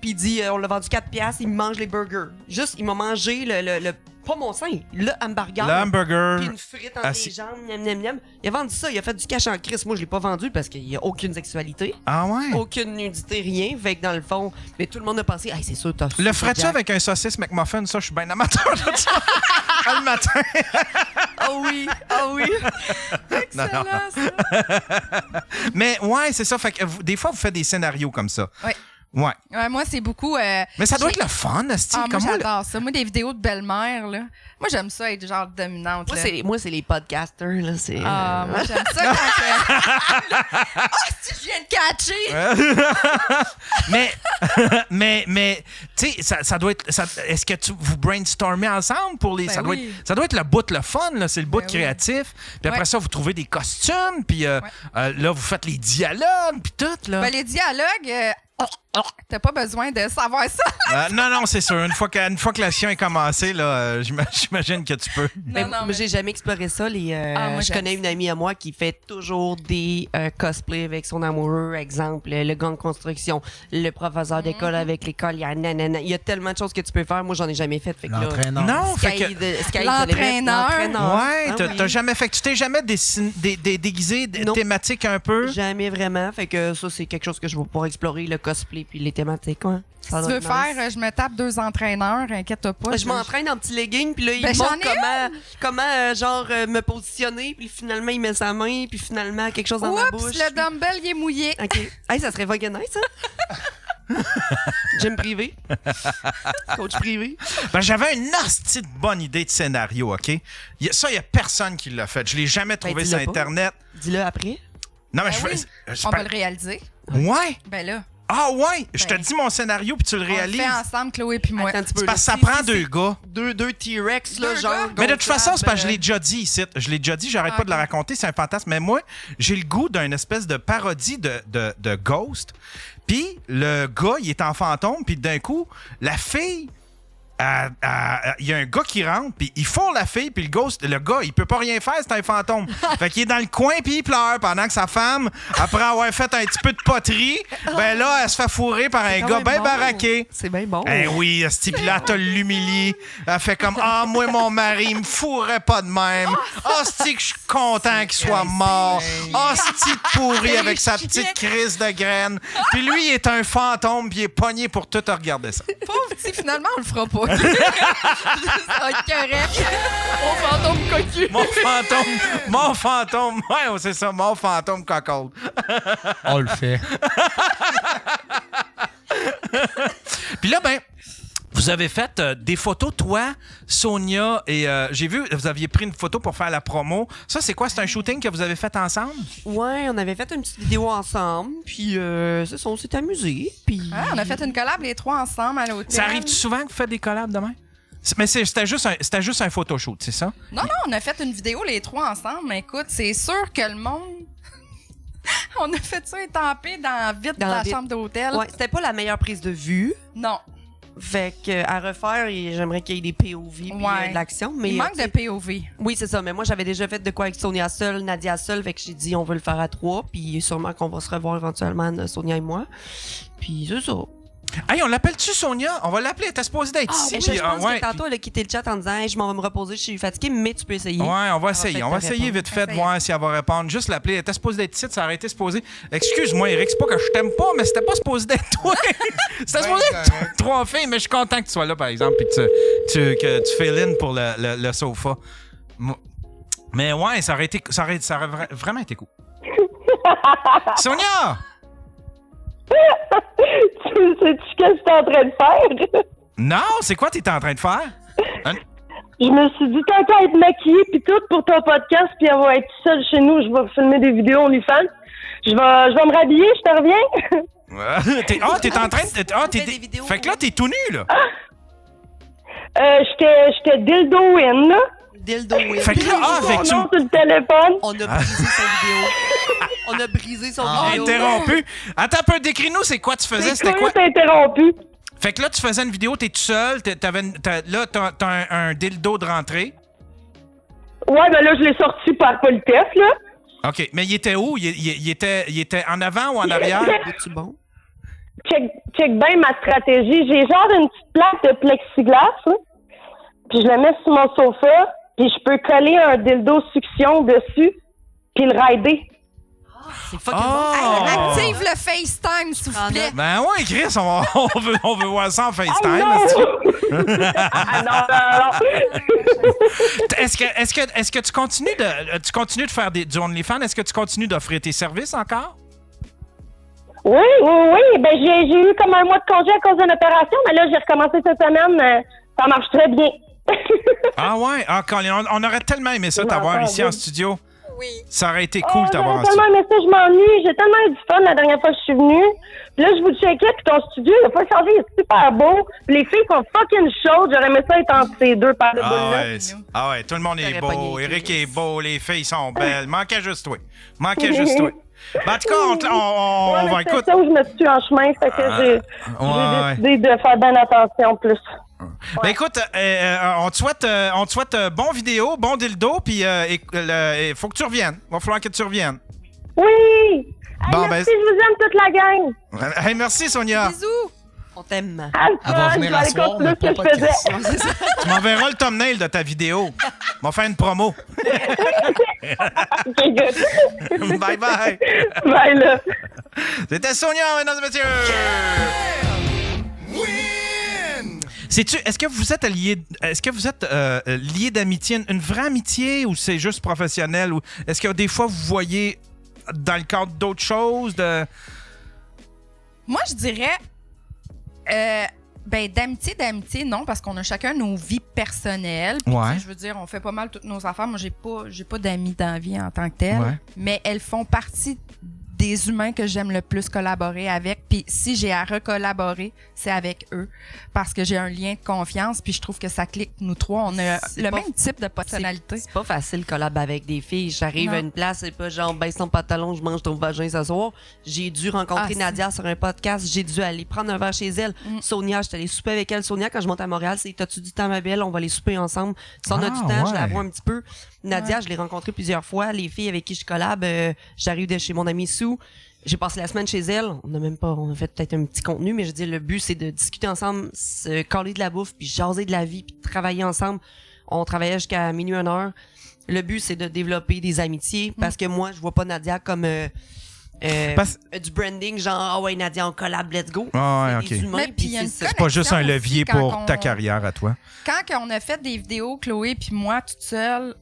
Puis il dit, on l'a vendu 4$, il me mange les burgers. Juste, il m'a mangé le pas mon sein, le hamburger. Le hamburger. Puis une frite entre les jambes, miam. Il a vendu ça, il a fait du cash en crise. Moi, je l'ai pas vendu parce qu'il y a aucune sexualité. Ah ouais? Aucune nudité, rien. Fait que dans le fond, mais tout le monde a pensé, hey, c'est sûr, t'as le ferais-tu avec un saucisse McMuffin? Ça, je suis bien amateur de ça. Le matin. Ah oui. Excellent, ça. Mais ouais, c'est ça. Fait que des fois, vous faites des scénarios comme ça. Oui. Ouais. Moi, c'est beaucoup... mais ça doit être le fun, Asti. moi, j'adore ça. Moi, des vidéos de belle-mère, là. Moi, j'aime ça être genre dominante. Moi, c'est les podcasters, là. Moi, j'aime ça quand... si je viens de catcher! mais tu sais, ça doit être... est-ce que vous brainstormez ensemble pour les... Ben ça doit être le bout le fun, là. C'est le bout créatif. Puis après ça, vous trouvez des costumes. Puis là, vous faites les dialogues. Puis tout, là. Ben, les dialogues... t'as pas besoin de savoir ça. Non, c'est sûr. Une fois que la science est commencée, là, j'imagine que tu peux. Mais j'ai jamais exploré ça. Je connais une amie à moi qui fait toujours des cosplays avec son amoureux. Exemple, le gars en construction, le professeur d'école avec l'école. Il y a tellement de choses que tu peux faire. Moi, j'en ai jamais fait. L'entraîneur. Non, l'entraîneur. Ouais, t'as jamais fait. Tu t'es jamais déguisé thématique un peu? Jamais vraiment. Fait que ça, c'est quelque chose que je vais pouvoir explorer, le cosplay puis les thématiques. Ouais. Si tu veux faire, je me tape 2 entraîneurs, inquiète-toi pas. Je m'entraîne en petit legging, puis là, il me montre comment me positionner, puis finalement, il met sa main, puis finalement, quelque chose dans ma bouche. Le dumbbell, il est mouillé. OK. Hey, ça serait fucking nice, ça? Gym privé. Coach privé. Ben, j'avais une hostie de bonne idée de scénario, OK? Il y a personne qui l'a fait. Je l'ai jamais trouvé sur dis-le pas. Internet. Dis-le après. Non, mais Ben oui, on va le réaliser. Ouais? Ben là, Ah ouais? Je te dis mon scénario puis tu le on le réalises. fait ensemble, Chloé puis moi. Attends un petit peu. C'est parce que là. ça prend deux gars. Deux T-Rex, là, Deux genre. gars? Mais de toute façon, c'est parce que je l'ai gonflables. déjà dit ici. Je l'ai déjà dit, j'arrête pas de le raconter, c'est un fantasme. Mais moi, j'ai le goût d'une espèce de parodie de Ghost. Puis le gars, il est en fantôme, puis d'un coup, la fille... Il y a un gars qui rentre, puis il fourre la fille, puis le gars, il peut pas rien faire, c'est un fantôme. Fait qu'il est dans le coin, puis il pleure pendant que sa femme, après avoir fait un petit peu de poterie, ben là, elle se fait fourrer par un quand gars même bien bon. baraqué. C'est bien bon. Eh oui, ce type là, t'as l'humilie. Elle fait comme ah, moi, mon mari, il me fourrait pas de même. Ah, c'est que je suis content qu'il soit mort. Ah, ce type pourri avec sa petite crise de graines. Puis lui, il est un fantôme, puis il est pogné pour tout regarder ça. Pauvre petit, finalement, on le fera pas. Ça va être correct. Au fantôme cocu. Mon fantôme. Ouais, c'est ça, mon fantôme cocold. On le fait. Puis là, ben, vous avez fait des photos, toi, Sonia, et j'ai vu, vous aviez pris une photo pour faire la promo. Ça, c'est quoi? C'est un shooting que vous avez fait ensemble? Ouais, on avait fait une petite vidéo ensemble, puis c'est ça, on s'est amusés, puis... Ah, on a fait une collab les trois ensemble à l'hôtel. Ça arrive-tu souvent que vous faites des collabs demain? Mais c'était juste un photoshoot, c'est ça? Non, on a fait une vidéo les trois ensemble, mais écoute, c'est sûr que le monde... on a fait ça étamper dans la chambre d'hôtel. Ouais, c'était pas la meilleure prise de vue. Non. Fait que à refaire, j'aimerais qu'il y ait des POV puis de l'action. Mais il manque de POV. Oui, c'est ça. Mais moi, j'avais déjà fait de quoi avec Sonia seule, Nadia seule. Fait que j'ai dit, on veut le faire à 3. Puis sûrement qu'on va se revoir éventuellement, Sonia et moi. Puis c'est ça. Hey, on l'appelle-tu Sonia? On va l'appeler. T'es supposé d'être ici. Je pense que tantôt, elle a quitté le chat en disant, hey, je m'en vais me reposer, je suis fatiguée, mais tu peux essayer. Ouais, on va essayer. On va essayer vite fait de voir si elle va répondre. Juste l'appeler. Elle était supposée d'être ici, ça aurait été supposé. Excuse-moi, Eric, c'est pas que je t'aime pas, mais c'était pas supposé d'être toi. C'était supposé être trois filles, mais je suis content que tu sois là, par exemple, puis que tu fill in pour le sofa. Mais ouais, ça aurait vraiment été cool. Sonia! Tu sais-tu ce que j'étais en train de faire? Non, c'est quoi t'étais en train de faire? Je me suis dit, tant qu'à être maquillée pis tout pour ton podcast, puis elle va être seule chez nous, je vais filmer des vidéos OnlyFans. Je vais me rhabiller, je te reviens. T'es en train de... Fait que là, t'es tout nu, là. J'étais dildo in, là. Dildo in. Fait que là, avec sur le téléphone. On a brisé son vidéo. On a brisé son vidéo. Interrompu. Attends un peu, décris-nous, c'est quoi tu faisais? C'était quoi? Interrompu. Fait que là, tu faisais une vidéo, t'es tout seul, là, t'as un dildo de rentrée. Ouais, ben là, je l'ai sorti par politesse, là. OK, mais il était où? Il était en avant ou en arrière? Es-tu bon? Check bien ma stratégie. J'ai genre une petite plaque de plexiglas, là, puis je la mets sur mon sofa, puis je peux coller un dildo succion dessus, puis le rider. C'est fucking bon. Hey, active le FaceTime, s'il vous plaît. Ben ouais, Chris, on veut voir ça en FaceTime. Non. Est-ce que tu continues de faire du OnlyFans? Est-ce que tu continues d'offrir tes services encore? Oui. Ben, j'ai eu comme un mois de congé à cause d'une opération, mais là, j'ai recommencé cette semaine. Ça marche très bien. Ah ouais? Ah, Colin, on aurait tellement aimé ça t'avoir ici en studio. Oui. Ça aurait été cool t'avoir en studio. J'ai tellement aimé ça, je m'ennuie. J'ai tellement eu du fun la dernière fois que je suis venue. Puis là, je vous checkais, puis ton studio, il a pas changé, il est super beau. Puis les filles sont fucking chaudes. J'aurais aimé ça être entre ces deux paires de boules-là. Ah ouais, tout le monde est beau. Eric est beau, les filles sont belles. Manquait juste toi. Ben, en tout cas, on va écouter. C'est ça où je me suis en chemin, fait que j'ai décidé de faire bien attention plus. Ben écoute, on te souhaite bon vidéo, bon dildo, puis il faut que tu reviennes. Il va falloir que tu reviennes. Oui! Bon, merci, je vous aime toute la gang. Hey, merci, Sonia. Bisous. On t'aime. Elle va venir à soir, mais pas podcast. Tu m'enverras le thumbnail de ta vidéo. On va faire une promo. Okay, good. Bye bye. Bye là. C'était Sonia, mesdames et messieurs. Est-ce que vous êtes liés? Est-ce que vous êtes liés d'amitié, une vraie amitié, ou c'est juste professionnel, ou est-ce que des fois vous voyez dans le cadre d'autres choses? Moi, je dirais Ben, d'amitié, non, parce qu'on a chacun nos vies personnelles. Puis, Ouais. tu sais, je veux dire, on fait pas mal toutes nos affaires. Moi, j'ai pas d'amis dans la vie en tant que tel. Ouais. Mais elles font partie des humains que j'aime le plus collaborer avec. Puis si j'ai à recollaborer, c'est avec eux. Parce que j'ai un lien de confiance. Puis je trouve que ça clique, nous trois. On a le même type de personnalité. C'est pas facile de collaborer avec des filles. J'arrive Non. à une place, c'est pas genre baisse ton pantalon, je mange ton vagin ce soir. J'ai dû rencontrer Nadia sur un podcast. J'ai dû aller prendre un verre chez elle. Sonia, j'étais allée souper avec elle. Sonia, quand je monte à Montréal, c'est t'as-tu du temps, ma belle? On va aller souper ensemble. Si on a du temps, je la vois un petit peu. Nadia, je l'ai rencontrée plusieurs fois. Les filles avec qui je collab, j'arrive de chez mon amie Sue. J'ai passé la semaine chez elle. On a fait peut-être un petit contenu, mais je dis le but, c'est de discuter ensemble, se coller de la bouffe, puis jaser de la vie, puis travailler ensemble. On travaillait jusqu'à minuit, 1h. Le but, c'est de développer des amitiés, parce que moi, je vois pas Nadia comme du branding, genre, ah ouais, Nadia, on collab, let's go. Ah ouais, C'est des ok. humains, Mais puis, il y a puis une c'est ça. C'est pas juste un connexion levier aussi quand pour ta carrière à toi. Quand on a fait des vidéos, Chloé puis moi, toute seule,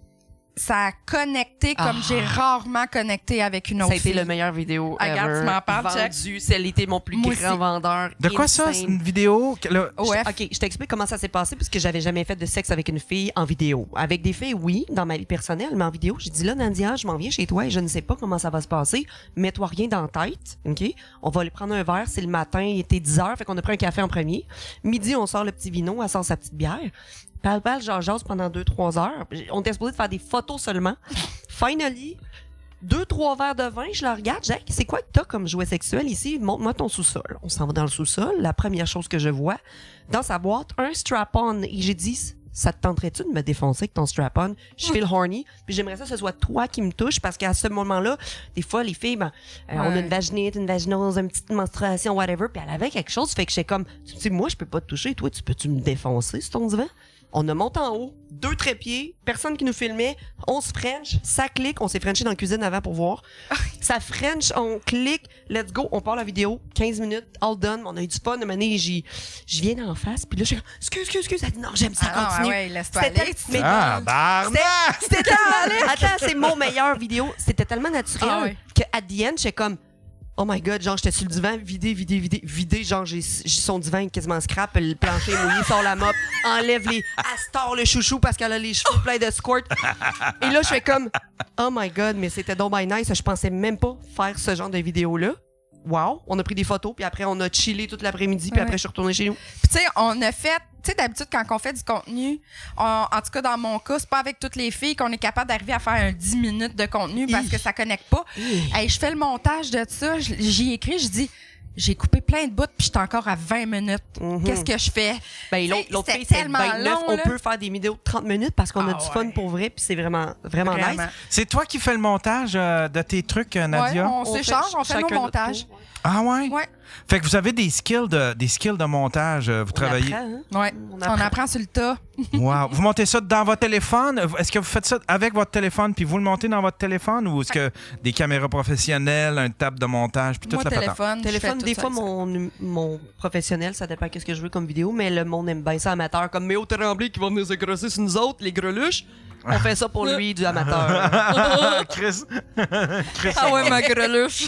ça a connecté comme j'ai rarement connecté avec une autre Ça a été fille. le meilleur vidéo Regarde, ever. tu m'en parles, vendu. C'est été mon plus Moi grand aussi. vendeur. De quoi ça? Insane. C'est une vidéo? OK, je t'explique comment ça s'est passé puisque j'avais jamais fait de sexe avec une fille en vidéo. Avec des filles, oui, dans ma vie personnelle, mais en vidéo, j'ai dit là, Nadia, je m'en viens chez toi et je ne sais pas comment ça va se passer. Mets-toi rien dans la tête, OK? On va aller prendre un verre, c'est le matin, il était 10h, fait qu'on a pris un café en premier. Midi, on sort le petit vino, elle sort sa petite bière. Parle, jase pendant 2-3 heures. On était supposé de faire des photos seulement. Finally, 2-3 verres de vin, je la regarde, Jacques, c'est quoi que t'as comme jouet sexuel ici? Montre-moi ton sous-sol. On s'en va dans le sous-sol. La première chose que je vois, dans sa boîte, un strap-on. Et j'ai dit, ça te tenterait-tu de me défoncer avec ton strap-on? Je feel horny. Puis j'aimerais ça que ce soit toi qui me touche parce qu'à ce moment-là, des fois, les filles, on a une vaginite, une vaginose, une petite menstruation, whatever. Puis elle avait quelque chose, fait que j'étais comme, tu sais, moi, je peux pas te toucher. Toi, peux-tu me défoncer sur ton divan? On a monté en haut, 2 trépieds, personne qui nous filmait, on se French, ça clique, on s'est Frenché dans la cuisine avant pour voir. Ça French, on clique, let's go, on part la vidéo, 15 minutes, all done, on a eu du fun, de manière, je viens d'en face, puis là, je suis excuse, elle dit non, j'aime ça, continue. Ouais, laisse-toi C'était aller. C'était tellement, attends, c'est mon meilleur vidéo, c'était tellement naturel que at the end, j'étais comme, oh my god, genre, j'étais sur le divan, vidé, genre, j'ai son divan quasiment scrap, le plancher est mouillé, sort la mop, enlève les Astor, le chouchou, parce qu'elle a les cheveux pleins de squirt. Et là, je fais comme, oh my god, mais c'était donc by nice, je pensais même pas faire ce genre de vidéo-là. Wow, on a pris des photos, puis après, on a chillé toute l'après-midi, puis après, je suis retournée chez nous. Puis, tu sais, on a fait, tu sais, d'habitude, quand on fait du contenu, en tout cas, dans mon cas, c'est pas avec toutes les filles qu'on est capable d'arriver à faire un 10 minutes de contenu parce que ça connecte pas. Hey, je fais le montage de ça, j'y écris, je dis, j'ai coupé plein de bouts, puis j'étais encore à 20 minutes. Qu'est-ce que je fais? Ben, l'autre c'était fille, c'est tellement 29. long, On là. peut faire des vidéos de 30 minutes parce qu'on a du fun pour vrai, puis c'est vraiment nice. C'est toi qui fais le montage de tes trucs, Nadia? Ouais, on s'échange, on fait nos montages. Ah ouais? Ouais. Fait que vous avez des skills de montage, vous travaillez. Apprend, hein? Ouais, on apprend sur le tas. Wow. Vous montez ça dans votre téléphone? Est-ce que vous faites ça avec votre téléphone puis vous le montez dans votre téléphone ou est-ce que des caméras professionnelles, un table de montage puis toute Moi, la patente? Téléphone, des fois, mon professionnel, ça dépend qu'est-ce que je veux comme vidéo, mais le monde aime bien ça amateur, comme Méo Tremblay qui va venir se grosser sur nous autres, les greluches. On fait ça pour lui, du amateur. Chris. Ah ouais, ma greluche.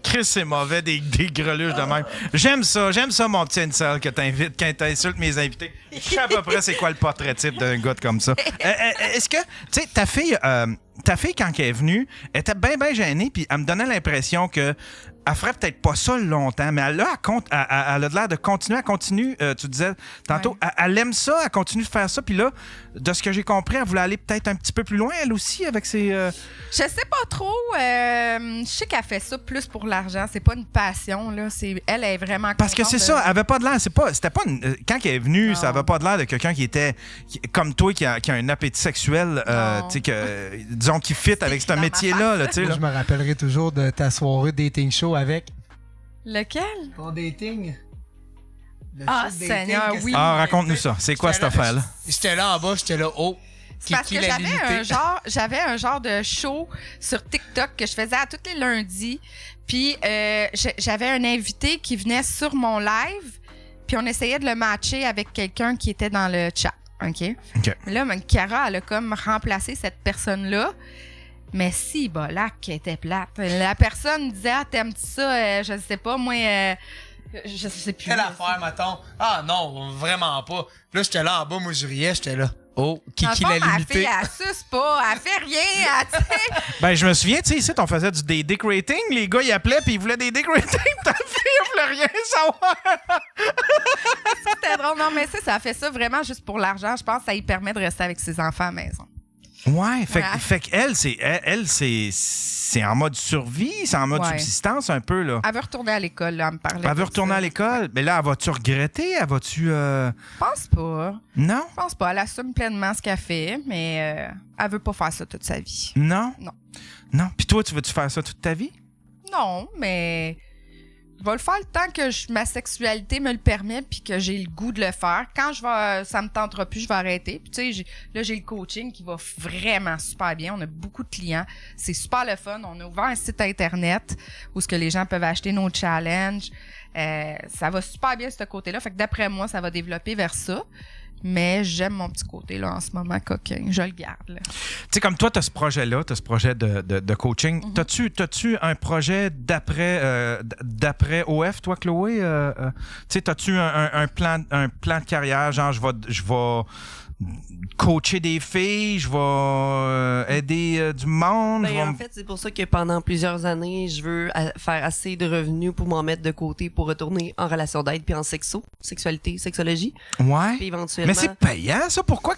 Chris, c'est mauvais, des greluches de même. J'aime ça, mon petit incel que t'invites quand t'insultes mes invités. Je sais à peu près c'est quoi le portrait type d'un gars comme ça. Est-ce que, tu sais, ta fille, quand elle est venue, elle était bien gênée, puis elle me donnait l'impression que elle ferait peut-être pas ça longtemps, mais elle a l'air de continuer. Tu disais tantôt, elle aime ça, elle continue de faire ça. Puis là, de ce que j'ai compris, elle voulait aller peut-être un petit peu plus loin, elle aussi, avec ses... Je sais pas trop. Je sais qu'elle fait ça plus pour l'argent. C'est pas une passion, là. Elle est vraiment Parce que c'est ça, elle avait pas de l'air. C'était pas quand elle est venue, ça avait pas de l'air de quelqu'un qui était comme toi, qui a un appétit sexuel, tu sais, disons, qui fit avec ce métier-là. Là, Moi, je me rappellerai toujours de ta soirée dating show avec. Lequel? Ton dating. Seigneur, oui. Ah, raconte-nous ça. C'est quoi cette affaire-là? J'étais là en bas, j'étais là haut. C'est parce que j'avais un genre de show sur TikTok que je faisais à tous les lundis. Puis j'avais un invité qui venait sur mon live. Puis on essayait de le matcher avec quelqu'un qui était dans le chat. OK? Là, Chiara, elle a comme remplacé cette personne-là. Mais si, là, qui était plate. La personne disait, t'aimes-tu ça? Je sais pas, moi, Je sais plus. Quelle affaire, mettons? Ah non, vraiment pas. Là, j'étais là en bas, moi, je riais, j'étais là. Oh, Kiki l'a limité. Elle suce pas, elle fait rien, tu sais. Ben, je me souviens, tu sais, ici, on faisait des dick ratings. Les gars, ils appelaient puis ils voulaient des dick ratings. Ta fille, elle voulait rien savoir. C'était drôle. Non, mais ça fait ça vraiment juste pour l'argent. Je pense que ça lui permet de rester avec ses enfants à la maison. Ouais, fait qu'elle, c'est en mode survie, c'est en mode subsistance un peu, là. Elle veut retourner à l'école, là, elle me parlait. Elle veut retourner à l'école. Mais là, elle va-tu regretter? Elle va-tu... Je pense pas. Non? Je pense pas. Elle assume pleinement ce qu'elle fait, mais elle veut pas faire ça toute sa vie. Non? Non. Non? Puis toi, tu veux-tu faire ça toute ta vie? Non, mais... Je vais le faire le temps que ma sexualité me le permet puis que j'ai le goût de le faire. Quand ça me tentera plus, je vais arrêter. Puis tu sais, là, j'ai le coaching qui va vraiment super bien. On a beaucoup de clients. C'est super le fun. On a ouvert un site Internet où ce que les gens peuvent acheter nos challenges. Ça va super bien, ce côté-là. Fait que d'après moi, ça va développer vers ça. Mais j'aime mon petit côté là en ce moment coquin. Je le garde. Tu sais, comme toi, tu as ce projet-là, tu as ce projet de coaching. Mm-hmm. T'as-tu un projet d'après OF, toi, Chloé? Tu sais, t'as-tu un plan de carrière, genre je vais coacher des filles, je vais aider du monde? En fait, c'est pour ça que pendant plusieurs années, je veux faire assez de revenus pour m'en mettre de côté pour retourner en relation d'aide puis en sexualité, sexologie. Ouais. Puis éventuellement... Mais c'est payant, ça? Pourquoi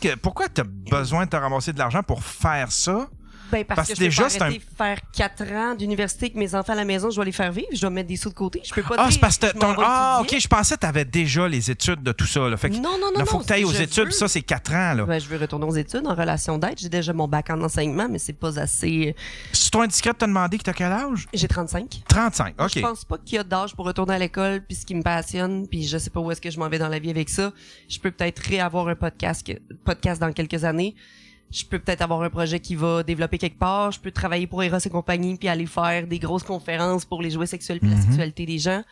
t'as besoin de te ramasser de l'argent pour faire ça? Ben parce que je peux pas arrêter de faire 4 ans d'université avec mes enfants à la maison, je dois les faire vivre, je dois mettre des sous de côté. Je peux pas c'est parce que OK, je pensais que tu avais déjà les études de tout ça. Là. Fait que, non. Il faut que tu ailles aux études, ça, c'est 4 ans. Là. Ben, je veux retourner aux études en relation d'aide. J'ai déjà mon bac en enseignement, mais c'est pas assez. C'est toi indiscret de te demander que tu as quel âge? J'ai 35. 35, OK. Je pense pas qu'il y a d'âge pour retourner à l'école, puis ce qui me passionne, puis je sais pas où est-ce que je m'en vais dans la vie avec ça. Je peux peut-être réavoir un podcast dans quelques années. Je peux peut-être avoir un projet qui va développer quelque part. Je peux travailler pour Eros et compagnie puis aller faire des grosses conférences pour les jouets sexuels puis la sexualité des gens.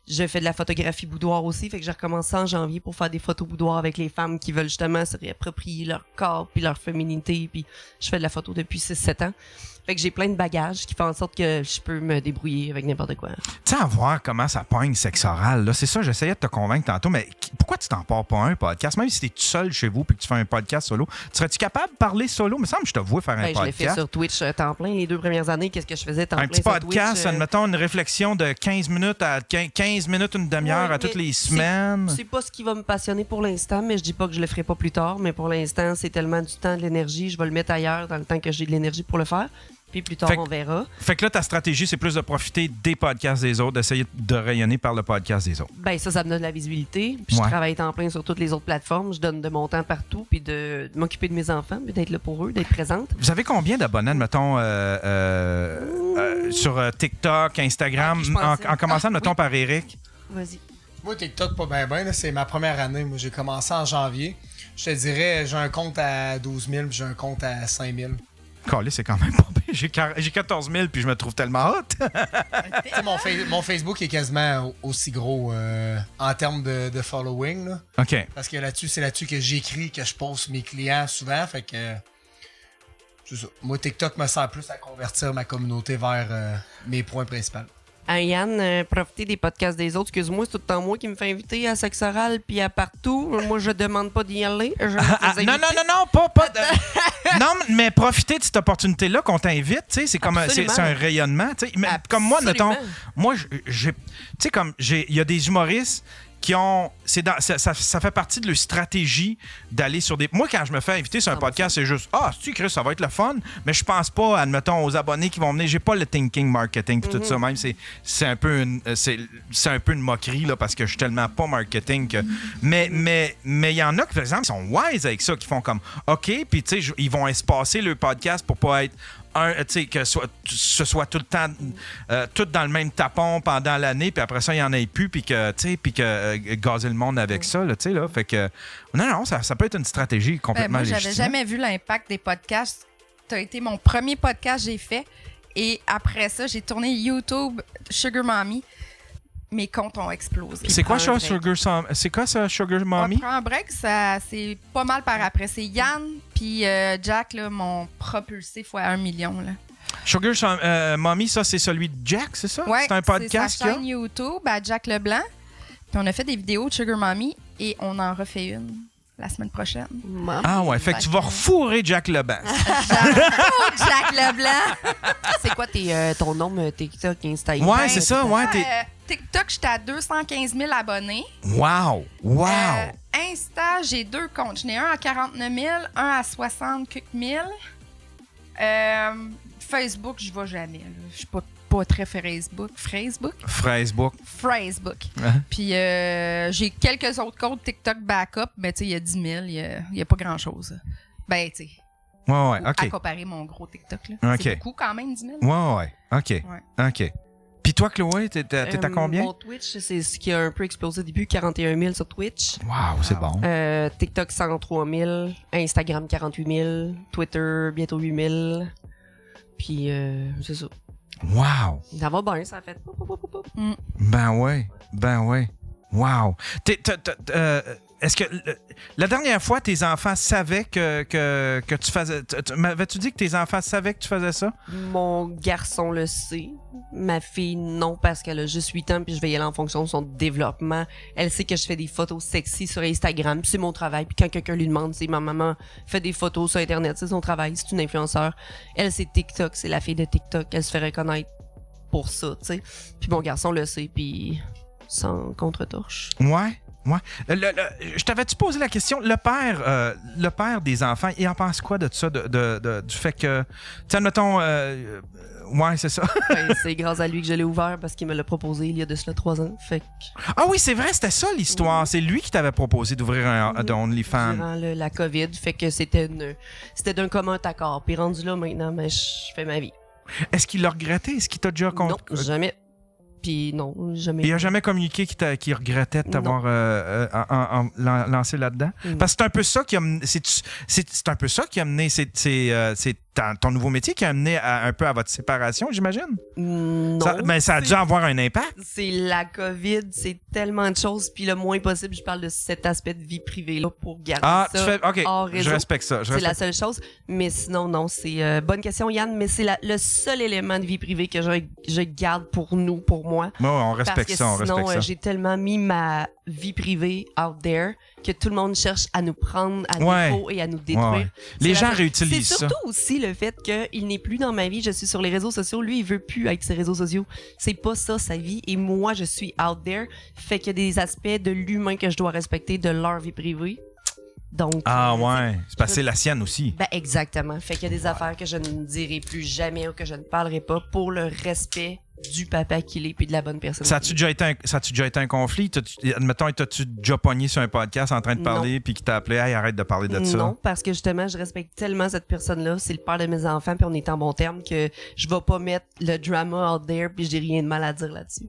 Je fais de la photographie boudoir aussi, fait que j'ai recommencé en janvier pour faire des photos boudoir avec les femmes qui veulent justement se réapproprier leur corps puis leur féminité, puis je fais de la photo depuis 6-7 ans. Fait que j'ai plein de bagages qui font en sorte que je peux me débrouiller avec n'importe quoi. Tu sais, à voir comment ça pogne sexe oral, là, c'est ça, j'essayais de te convaincre tantôt, mais pourquoi tu t'en pars pas un podcast? Même si t'es tout seul chez vous puis que tu fais un podcast solo, serais-tu capable de parler solo? Il me semble que je te vois faire un podcast. Je l'ai fait sur Twitch temps plein. Les 2 premières années, qu'est-ce que je faisais temps plein sur Twitch? Un petit podcast, Twitch, admettons une réflexion de 15 minutes, une demi-heure à toutes les semaines. C'est pas ce qui va me passionner pour l'instant, mais je dis pas que je le ferai pas plus tard. Mais pour l'instant, c'est tellement du temps, de l'énergie. Je vais le mettre ailleurs dans le temps que j'ai de l'énergie pour le faire. Puis plus tard, on verra. Fait que là, ta stratégie, c'est plus de profiter des podcasts des autres, d'essayer de rayonner par le podcast des autres. Ben ça me donne de la visibilité. Puis je travaille temps plein sur toutes les autres plateformes. Je donne de mon temps partout, puis de m'occuper de mes enfants, puis d'être là pour eux, d'être présente. Vous avez combien d'abonnés, mettons, sur TikTok, Instagram, en commençant, mettons, par Eric? Vas-y. Moi, TikTok, pas bien, c'est ma première année. Moi, j'ai commencé en janvier. Je te dirais, j'ai un compte à 12 000, puis j'ai un compte à 5 000. Calé, c'est quand même pas bien. J'ai 14 000 puis je me trouve tellement hot. mon Facebook est quasiment aussi gros en termes de following. Là. OK. Parce que c'est là-dessus que j'écris, que je poste mes clients souvent. Fait que c'est ça. Moi, TikTok me sert plus à convertir ma communauté vers mes points principaux. Yann, profiter des podcasts des autres. Excuse-moi, c'est tout le temps moi qui me fais inviter à Sexe Oral puis à partout. Moi, je demande pas d'y aller. Non, pas non, mais profiter de cette opportunité-là qu'on t'invite, tu sais, c'est comme c'est un rayonnement, tu sais. Comme moi, mettons, tu sais, comme il y a des humoristes qui ont... Ça fait partie de leur stratégie d'aller sur des... Moi, quand je me fais inviter sur un podcast, c'est juste « Ah, tu Chris, ça va être le fun. » Mais je pense pas, admettons, aux abonnés qui vont venir. J'ai pas le thinking marketing puis tout ça. Même, c'est un peu une moquerie, là, parce que je suis tellement pas marketing que... Mais il y en a qui, par exemple, qui sont wise avec ça, qui font comme « OK, puis tu sais, ils vont espacer le podcast pour pas être... que ce soit tout le temps tout dans le même tapon pendant l'année, puis après ça, il n'y en ait plus, puis que gazer le monde avec ça, là, tu sais, là. Fait que, non, ça peut être une stratégie complètement légitime. Moi, j'avais jamais vu l'impact des podcasts. Tu as été mon premier podcast que j'ai fait, et après ça, j'ai tourné YouTube Sugar Mommy. Mes comptes ont explosé. C'est quoi ça, Sugar Mommy? On prend un break, c'est pas mal par après. C'est Yann puis Jack là, m'ont propulsé fois 1 million. Là. Sugar Mommy, ça, c'est celui de Jack, c'est ça? Ouais, c'est un podcast. C'est sa chaîne YouTube à Jack Leblanc. Puis on a fait des vidéos de Sugar Mommy et on en refait une la semaine prochaine. Ah ouais, fait que tu vas refourrer Jack Leblanc. Jack Leblanc! C'est quoi ton nom TikTok, Instagram? Ouais, c'est ça, ouais. TikTok, j'étais à 215 000 abonnés. Wow! Wow! Insta, j'ai 2 comptes. J'en ai un à 49 000, un à 60 quelques mille. Facebook, je vais jamais. Là. Je suis pas très Facebook. Facebook. Puis j'ai quelques autres comptes TikTok backup, mais tu sais, il y a 10 000, il y a pas grand-chose. Ben, tu sais. Ouais, OK. À comparer mon gros TikTok, là. OK. C'est beaucoup quand même, 10 000. Ouais. OK. OK. Puis toi, Chloé, t'es à combien? Mon Twitch, c'est ce qui a un peu explosé au début, 41 000 sur Twitch. Wow, c'est bon. TikTok, 103 000. Instagram, 48 000. Twitter, bientôt 8 000. Puis, c'est ça. Wow! Ça va bien, ça a fait. Ben ouais. Wow! Est-ce que la dernière fois, tes enfants savaient que tu faisais... M'avais-tu dit que tes enfants savaient que tu faisais ça? Mon garçon le sait. Ma fille, non, parce qu'elle a juste 8 ans puis je vais y aller en fonction de son développement. Elle sait que je fais des photos sexy sur Instagram, puis c'est mon travail. Puis quand quelqu'un lui demande si ma maman fait des photos sur Internet, c'est son travail, c'est une influenceur. Elle, c'est TikTok, c'est la fille de TikTok. Elle se fait reconnaître pour ça, tu sais. Puis mon garçon le sait, puis sans contre-torche. Ouais. Je t'avais-tu posé la question, le père des enfants, il en pense quoi de ça, du fait que, tu sais, admettons, ouais, c'est ça. Ben, c'est grâce à lui que je l'ai ouvert parce qu'il me l'a proposé il y a de cela 3 ans. Fait que... Ah oui, c'est vrai, c'était ça l'histoire. C'est lui qui t'avait proposé d'ouvrir un OnlyFans. Durant la COVID, fait que c'était d'un commun accord. Puis rendu là maintenant, ben, je fais ma vie. Est-ce qu'il l'a regretté? Est-ce qu'il t'a déjà Non, jamais. Puis non, jamais. Il a jamais communiqué qu'il regrettait de t'avoir lancé là-dedans? Parce que c'est un peu ça qui a mené, c'est un peu ça qui a mené, c'est ton nouveau métier qui a amené un peu à votre séparation, j'imagine? Non. Mais ça a dû avoir un impact? C'est la COVID, c'est tellement de choses. Puis le moins possible, je parle de cet aspect de vie privée là pour garder ça hors réseau. Je respecte ça. C'est la seule chose. Mais sinon, non, c'est bonne question, Yann, mais c'est le seul élément de vie privée que je garde pour nous, pour moi. Ouais, on respecte ça, on respecte ça. J'ai tellement mis ma vie privée out there que tout le monde cherche à nous prendre à défaut et à nous détruire. Ouais. Les gens réutilisent ça. C'est surtout aussi le fait qu'il n'est plus dans ma vie. Je suis sur les réseaux sociaux. Lui, il veut plus être sur les réseaux sociaux. C'est pas ça, sa vie. Et moi, je suis out there. Fait qu'il y a des aspects de l'humain que je dois respecter de leur vie privée. Donc, ouais. C'est parce que c'est la sienne aussi. Ben, exactement. Fait qu'il y a des affaires que je ne dirai plus jamais ou que je ne parlerai pas pour le respect du papa qu'il est puis de la bonne personne. Ça a-tu déjà été un conflit? Admettons, t'as-tu déjà pogné sur un podcast en train de parler puis qui t'a appelé, hey, arrête de parler de ça? Non, parce que justement, je respecte tellement cette personne-là. C'est le père de mes enfants puis on est en bon terme que je vais pas mettre le drama out there puis j'ai rien de mal à dire là-dessus.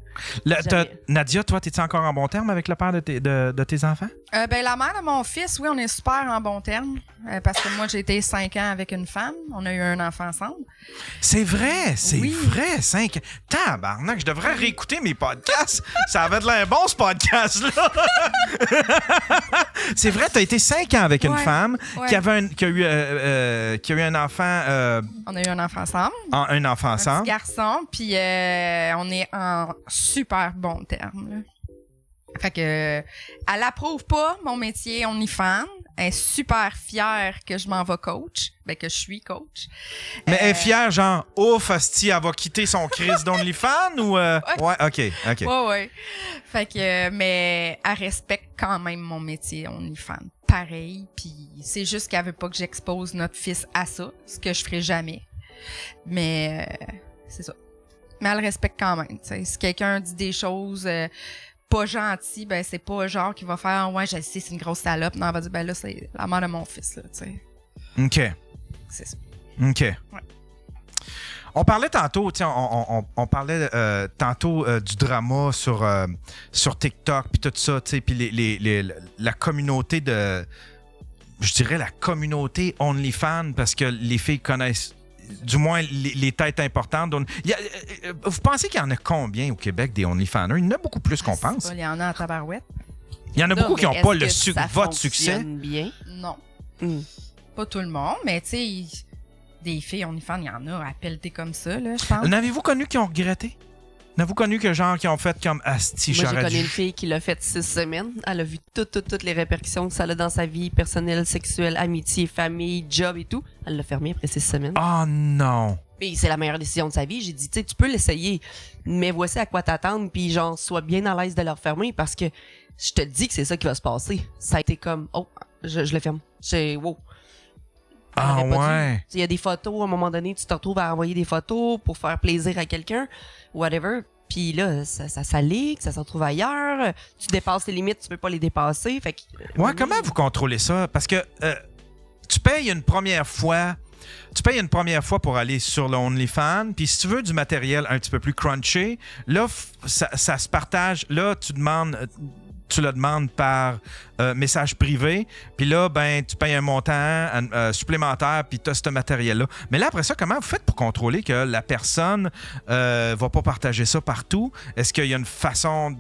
Nadia, toi, t'es-tu encore en bon terme avec le père de tes enfants? Ben, la mère de mon fils, oui, on est super en bon terme. Parce que moi, j'ai été 5 ans avec une femme. On a eu un enfant ensemble. C'est vrai, vrai, 5 ans. Tabarnak, je devrais réécouter mes podcasts. Ça avait de l'air bon, ce podcast-là. C'est vrai, t'as été 5 ans avec une femme qui a eu un enfant. On a eu un enfant ensemble. Un enfant ensemble. Un petit garçon, puis on est en super bon terme. Là. Fait que elle approuve pas mon métier OnlyFans. Elle est super fière que je m'en vais coach. Ben, que je suis coach. Mais elle est fière, genre, ouf, asti, elle va quitter son Chris d'OnlyFans ou. Ouais, OK. Ouais. Fait que, mais elle respecte quand même mon métier OnlyFans. Pareil, puis c'est juste qu'elle veut pas que j'expose notre fils à ça, ce que je ferai jamais. Mais c'est ça. Mais elle respecte quand même. T'sais. Si quelqu'un dit des choses. Pas gentil, ben c'est pas genre qui va faire ouais, je sais, c'est une grosse salope. Non, elle va dire ben là, c'est la mère de mon fils, là, tu sais. OK. C'est ça. OK. Ouais. On parlait tantôt, tu sais, on parlait tantôt du drama sur TikTok, puis tout ça, tu sais, puis la communauté je dirais la communauté OnlyFans, parce que les filles connaissent du moins les têtes importantes. Vous pensez qu'il y en a combien au Québec des OnlyFanners? Il y en a beaucoup plus qu'on pense. Il y en a à tabarouette. Il y en a beaucoup qui n'ont pas votre succès. Bien? Non. Pas tout le monde, mais tu sais, des filles OnlyFans, il y en a à pelleter comme ça, là, je pense. N'avez-vous connu qui ont regretté? N'avez-vous connu que genre qui ont fait comme Asti, Moi, j'ai j'aurais connu dû- une fille qui l'a fait 6 semaines. Elle a vu toutes les répercussions que ça a dans sa vie personnelle, sexuelle, amitié, famille, job et tout. Elle l'a fermé après 6 semaines. Oh non! Puis c'est la meilleure décision de sa vie. J'ai dit, tu sais, tu peux l'essayer, mais voici à quoi t'attendre, puis genre, sois bien à l'aise de le refermer parce que je te dis que c'est ça qui va se passer. Ça a été comme, oh, je le ferme. C'est wow. Ah Elle aurait pas ouais. dû. Il y a des photos, à un moment donné, tu te retrouves à envoyer des photos pour faire plaisir à quelqu'un, whatever. Puis là, ça leak, ça se retrouve ailleurs. Tu dépasses tes limites, tu peux pas les dépasser. Fait que, Ouais, comment vous contrôlez ça? Parce que tu payes une première fois. Tu payes une première fois pour aller sur le OnlyFans, puis si tu veux du matériel un petit peu plus crunchy, là, ça se partage. Là, tu le demandes par message privé, puis là, ben, tu payes un montant supplémentaire, puis tu as ce matériel-là. Mais là, après ça, comment vous faites pour contrôler que la personne va pas partager ça partout? Est-ce qu'il y a une façon...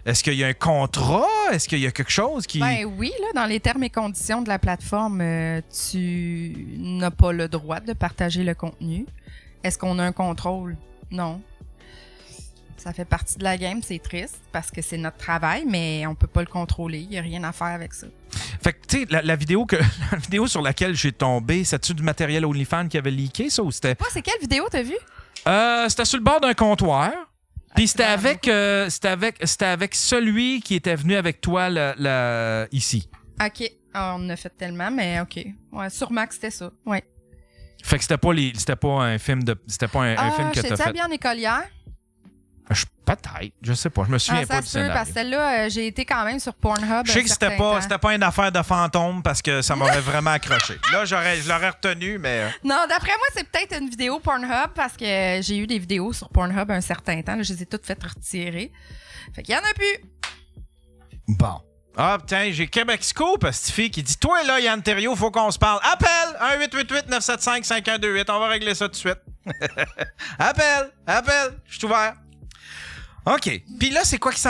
Est-ce qu'il y a un contrat? Est-ce qu'il y a quelque chose qui... Ben oui, là, dans les termes et conditions de la plateforme, tu n'as pas le droit de partager le contenu. Est-ce qu'on a un contrôle? Non. Ça fait partie de la game, c'est triste parce que c'est notre travail, mais on peut pas le contrôler. Il n'y a rien à faire avec ça. Fait que, tu sais, la vidéo sur laquelle j'ai tombé, c'est-tu du matériel OnlyFans qui avait leaké, ça, ou c'était... C'est quelle vidéo t'as vu? C'était sur le bord d'un comptoir. Puis c'était avec celui qui était venu avec toi ici. OK. Ah, on en a fait tellement, mais OK. Ouais, sûrement que c'était ça. Ouais. Fait que c'était pas un film de... C'était pas un film que t'as j'étais fait. habillée en écolière. Peut-être. Je sais pas. Je me souviens pas ça du se peut, scénario. parce que celle-là, j'ai été quand même sur Pornhub. Je sais que c'était pas une affaire de fantôme parce que ça m'aurait vraiment accroché. Là, je l'aurais retenu, mais... Non, d'après moi, c'est peut-être une vidéo Pornhub parce que j'ai eu des vidéos sur Pornhub un certain temps. Là, je les ai toutes faites retirer. Fait qu'il y en a plus. Bon. Ah, putain, j'ai Québec Scoop, cette fille qui dit « Toi, là, Yann Terriot, faut qu'on se parle. Appelle! 1-888-975-5128. On va régler ça tout de suite. Appelle! Je suis ouvert. OK. Puis là, c'est quoi qui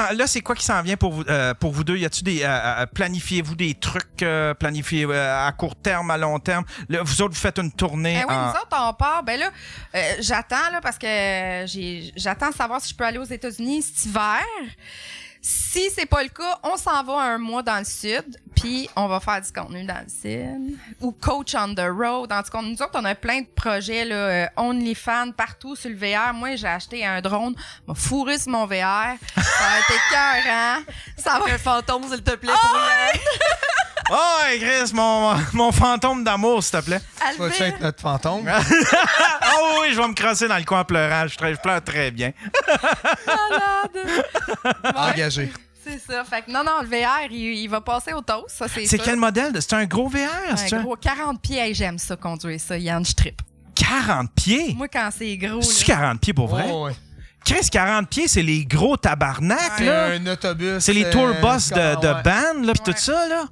s'en vient pour vous deux? Y a-tu des... planifiez-vous des trucs planifiés à court terme, à long terme? Là, vous autres, vous faites une tournée Oui, nous autres, on part. Ben là, j'attends, là, parce que j'attends de savoir si je peux aller aux États-Unis cet hiver. Si c'est pas le cas, on s'en va un mois dans le sud, puis on va faire du contenu dans le sud. Ou coach on the road. En tout cas, nous autres, on a plein de projets, là, OnlyFans, partout sur le VR. Moi, j'ai acheté un drone, m'a fourré sur mon VR. Ça a été écœurant. Ça va... Un fantôme, s'il te plaît, pour Yann. Oh, hey, Chris, mon fantôme d'amour, s'il te plaît. Tu vas-tu être notre fantôme? Oh oui, je vais me crosser dans le coin en pleurant. Je pleure très bien. Malade. Engagé. C'est ça. Fait que non, le VR, il va passer au toast. Ça, c'est C'est sûr. quel modèle? C'est un gros VR? Un gros 40 pieds. Hey, j'aime ça, conduire ça. Yann, je trippe. 40 pieds? Moi, quand c'est gros. C'est-tu là... 40 pieds pour vrai? Oh, ouais. Chris, 40 pieds, c'est les gros tabarnak, C'est là. un autobus. C'est les tour bus de ouais. band, là, pis tout ça, là.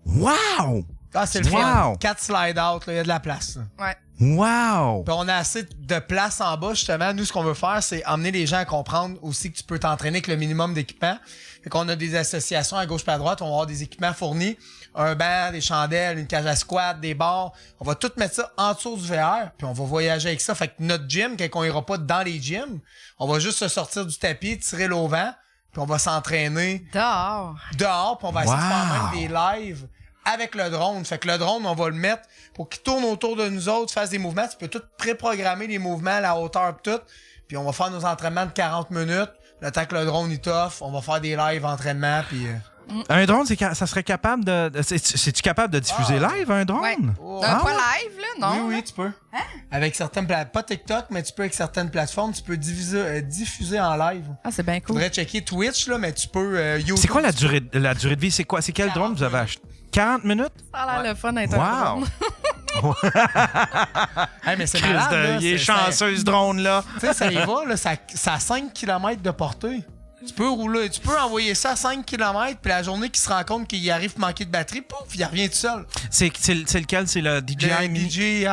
Wow! Ah, c'est le fun. 4 slide-out, il y a de la place. Ouais. Wow! Puis on a assez de place en bas, justement. Nous, ce qu'on veut faire, c'est emmener les gens à comprendre aussi que tu peux t'entraîner avec le minimum d'équipement. Fait qu'on a des associations à gauche et à droite, on va avoir des équipements fournis. Un banc, des chandelles, une cage à squat, des barres. On va tout mettre ça en dessous du VR, puis on va voyager avec ça. Fait que notre gym, quand on ira pas dans les gyms, on va juste se sortir du tapis, tirer l'eau au vent, puis on va s'entraîner dehors, puis on va essayer de faire même des lives avec le drone. Fait que le drone, on va le mettre pour qu'il tourne autour de nous autres, fasse des mouvements. Tu peux tout préprogrammer les mouvements, la hauteur pis tout. Puis on va faire nos entraînements de 40 minutes. Le temps que le drone il t'offre, on va faire des lives entraînements. Puis un drone, ça serait capable de... C'est-tu capable de diffuser live, un drone? Ouais. Oh. Pas live, là, non? Oui, tu peux. Hein? Avec certaines pas TikTok, mais tu peux avec certaines plateformes, tu peux diffuser en live. Ah, c'est bien cool. Faudrait checker Twitch, là, mais tu peux YouTube. C'est quoi la durée de vie? C'est quoi? C'est quel drone vous avez acheté? 40 minutes? Ça a l'air le fun d'être un drone. Hey, mais c'est malade, là, il est chanceux, ce drone-là. Tu sais, ça y va, là, ça a 5 km de portée. Tu peux rouler, tu peux envoyer ça à 5 km, puis la journée qu'il se rend compte qu'il arrive manquer de batterie, pouf, il revient tout seul. C'est lequel? C'est le DJI Mini?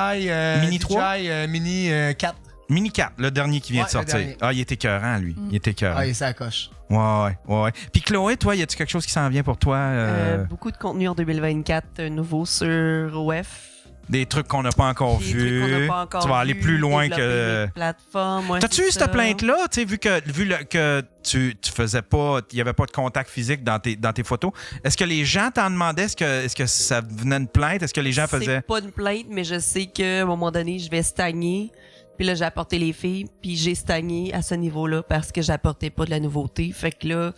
Mini 3? DJI Mini 4. Mini 4, le dernier qui vient de sortir. Ah, il était écœurant, lui. Il était écœurant. Ah, il s'accroche. Ouais. Puis Chloé, toi, y a-tu quelque chose qui s'en vient pour toi? Beaucoup de contenu en 2024 nouveau sur OF. des trucs qu'on n'a pas encore vus. Tu vas aller plus loin que... Plateforme, T'as-tu eu cette plainte-là, tu sais, vu que tu faisais pas, il y avait pas de contact physique dans tes photos. Est-ce que les gens t'en demandaient? Est-ce que ça venait une plainte? Est-ce que les gens faisaient... C'est pas une plainte, mais je sais qu'à un moment donné, je vais stagner. Puis là, j'ai apporté les filles, puis j'ai stagné à ce niveau-là parce que j'apportais pas de la nouveauté. Fait que là,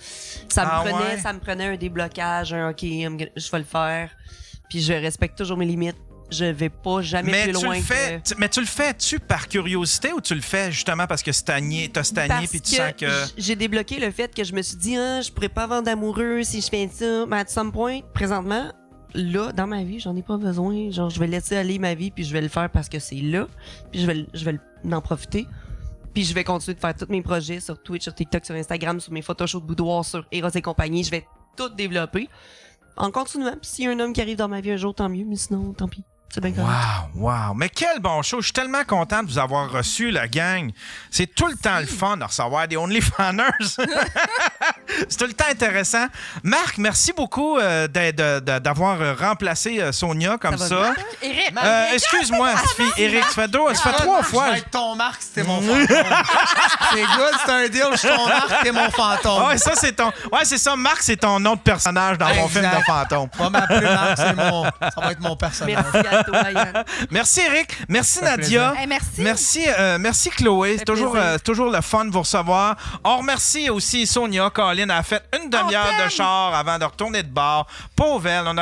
ça me prenait un déblocage, OK, je vais le faire. Puis je respecte toujours mes limites. Je vais pas jamais plus loin Mais tu le fais-tu par curiosité ou tu le fais justement parce que t'as stagné puis tu sens que... J'ai débloqué le fait que je me suis dit, je pourrais pas vendre d'amoureux si je fais ça. Mais à some point, présentement, là, dans ma vie, j'en ai pas besoin. Genre, je vais laisser aller ma vie puis je vais le faire parce que c'est là. Puis je vais en profiter. Puis je vais continuer de faire tous mes projets sur Twitch, sur TikTok, sur Instagram, sur mes photoshows de boudoir, sur Eros et compagnie. Je vais tout développer en continuant. Puis s'il y a un homme qui arrive dans ma vie un jour, tant mieux. Mais sinon, tant pis. Wow! Mais quel bon show! Je suis tellement content de vous avoir reçu, la gang. C'est tout le temps le fun de recevoir des OnlyFanners. C'est tout le temps intéressant. Marc, merci beaucoup d'avoir remplacé Sonia comme ça. Éric! Excuse-moi, Éric, ça fait 3 fois. Je vais être ton Marc, c'était mon fantôme. C'est good, c'est un deal, je suis ton Marc, t'es mon fantôme. Ouais, ça, c'est ton... Ouais, c'est ça, Marc, c'est ton autre personnage dans mon film de fantôme. On va m'appeler Marc, ça va être mon personnage. Merci à toi, Yann. Merci, Éric. Merci, Nadia. Merci. Merci, Chloé. C'est toujours le fun de vous recevoir. On remercie aussi Sonia. Colin a fait une demi-heure de char avant de retourner de bar. Pauvre elle, on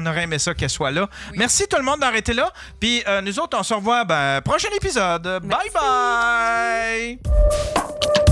aurait aimé ça qu'elle soit là. Oui. Merci tout le monde d'arrêter là. Puis nous autres, on se revoit prochain épisode. Merci. Bye bye!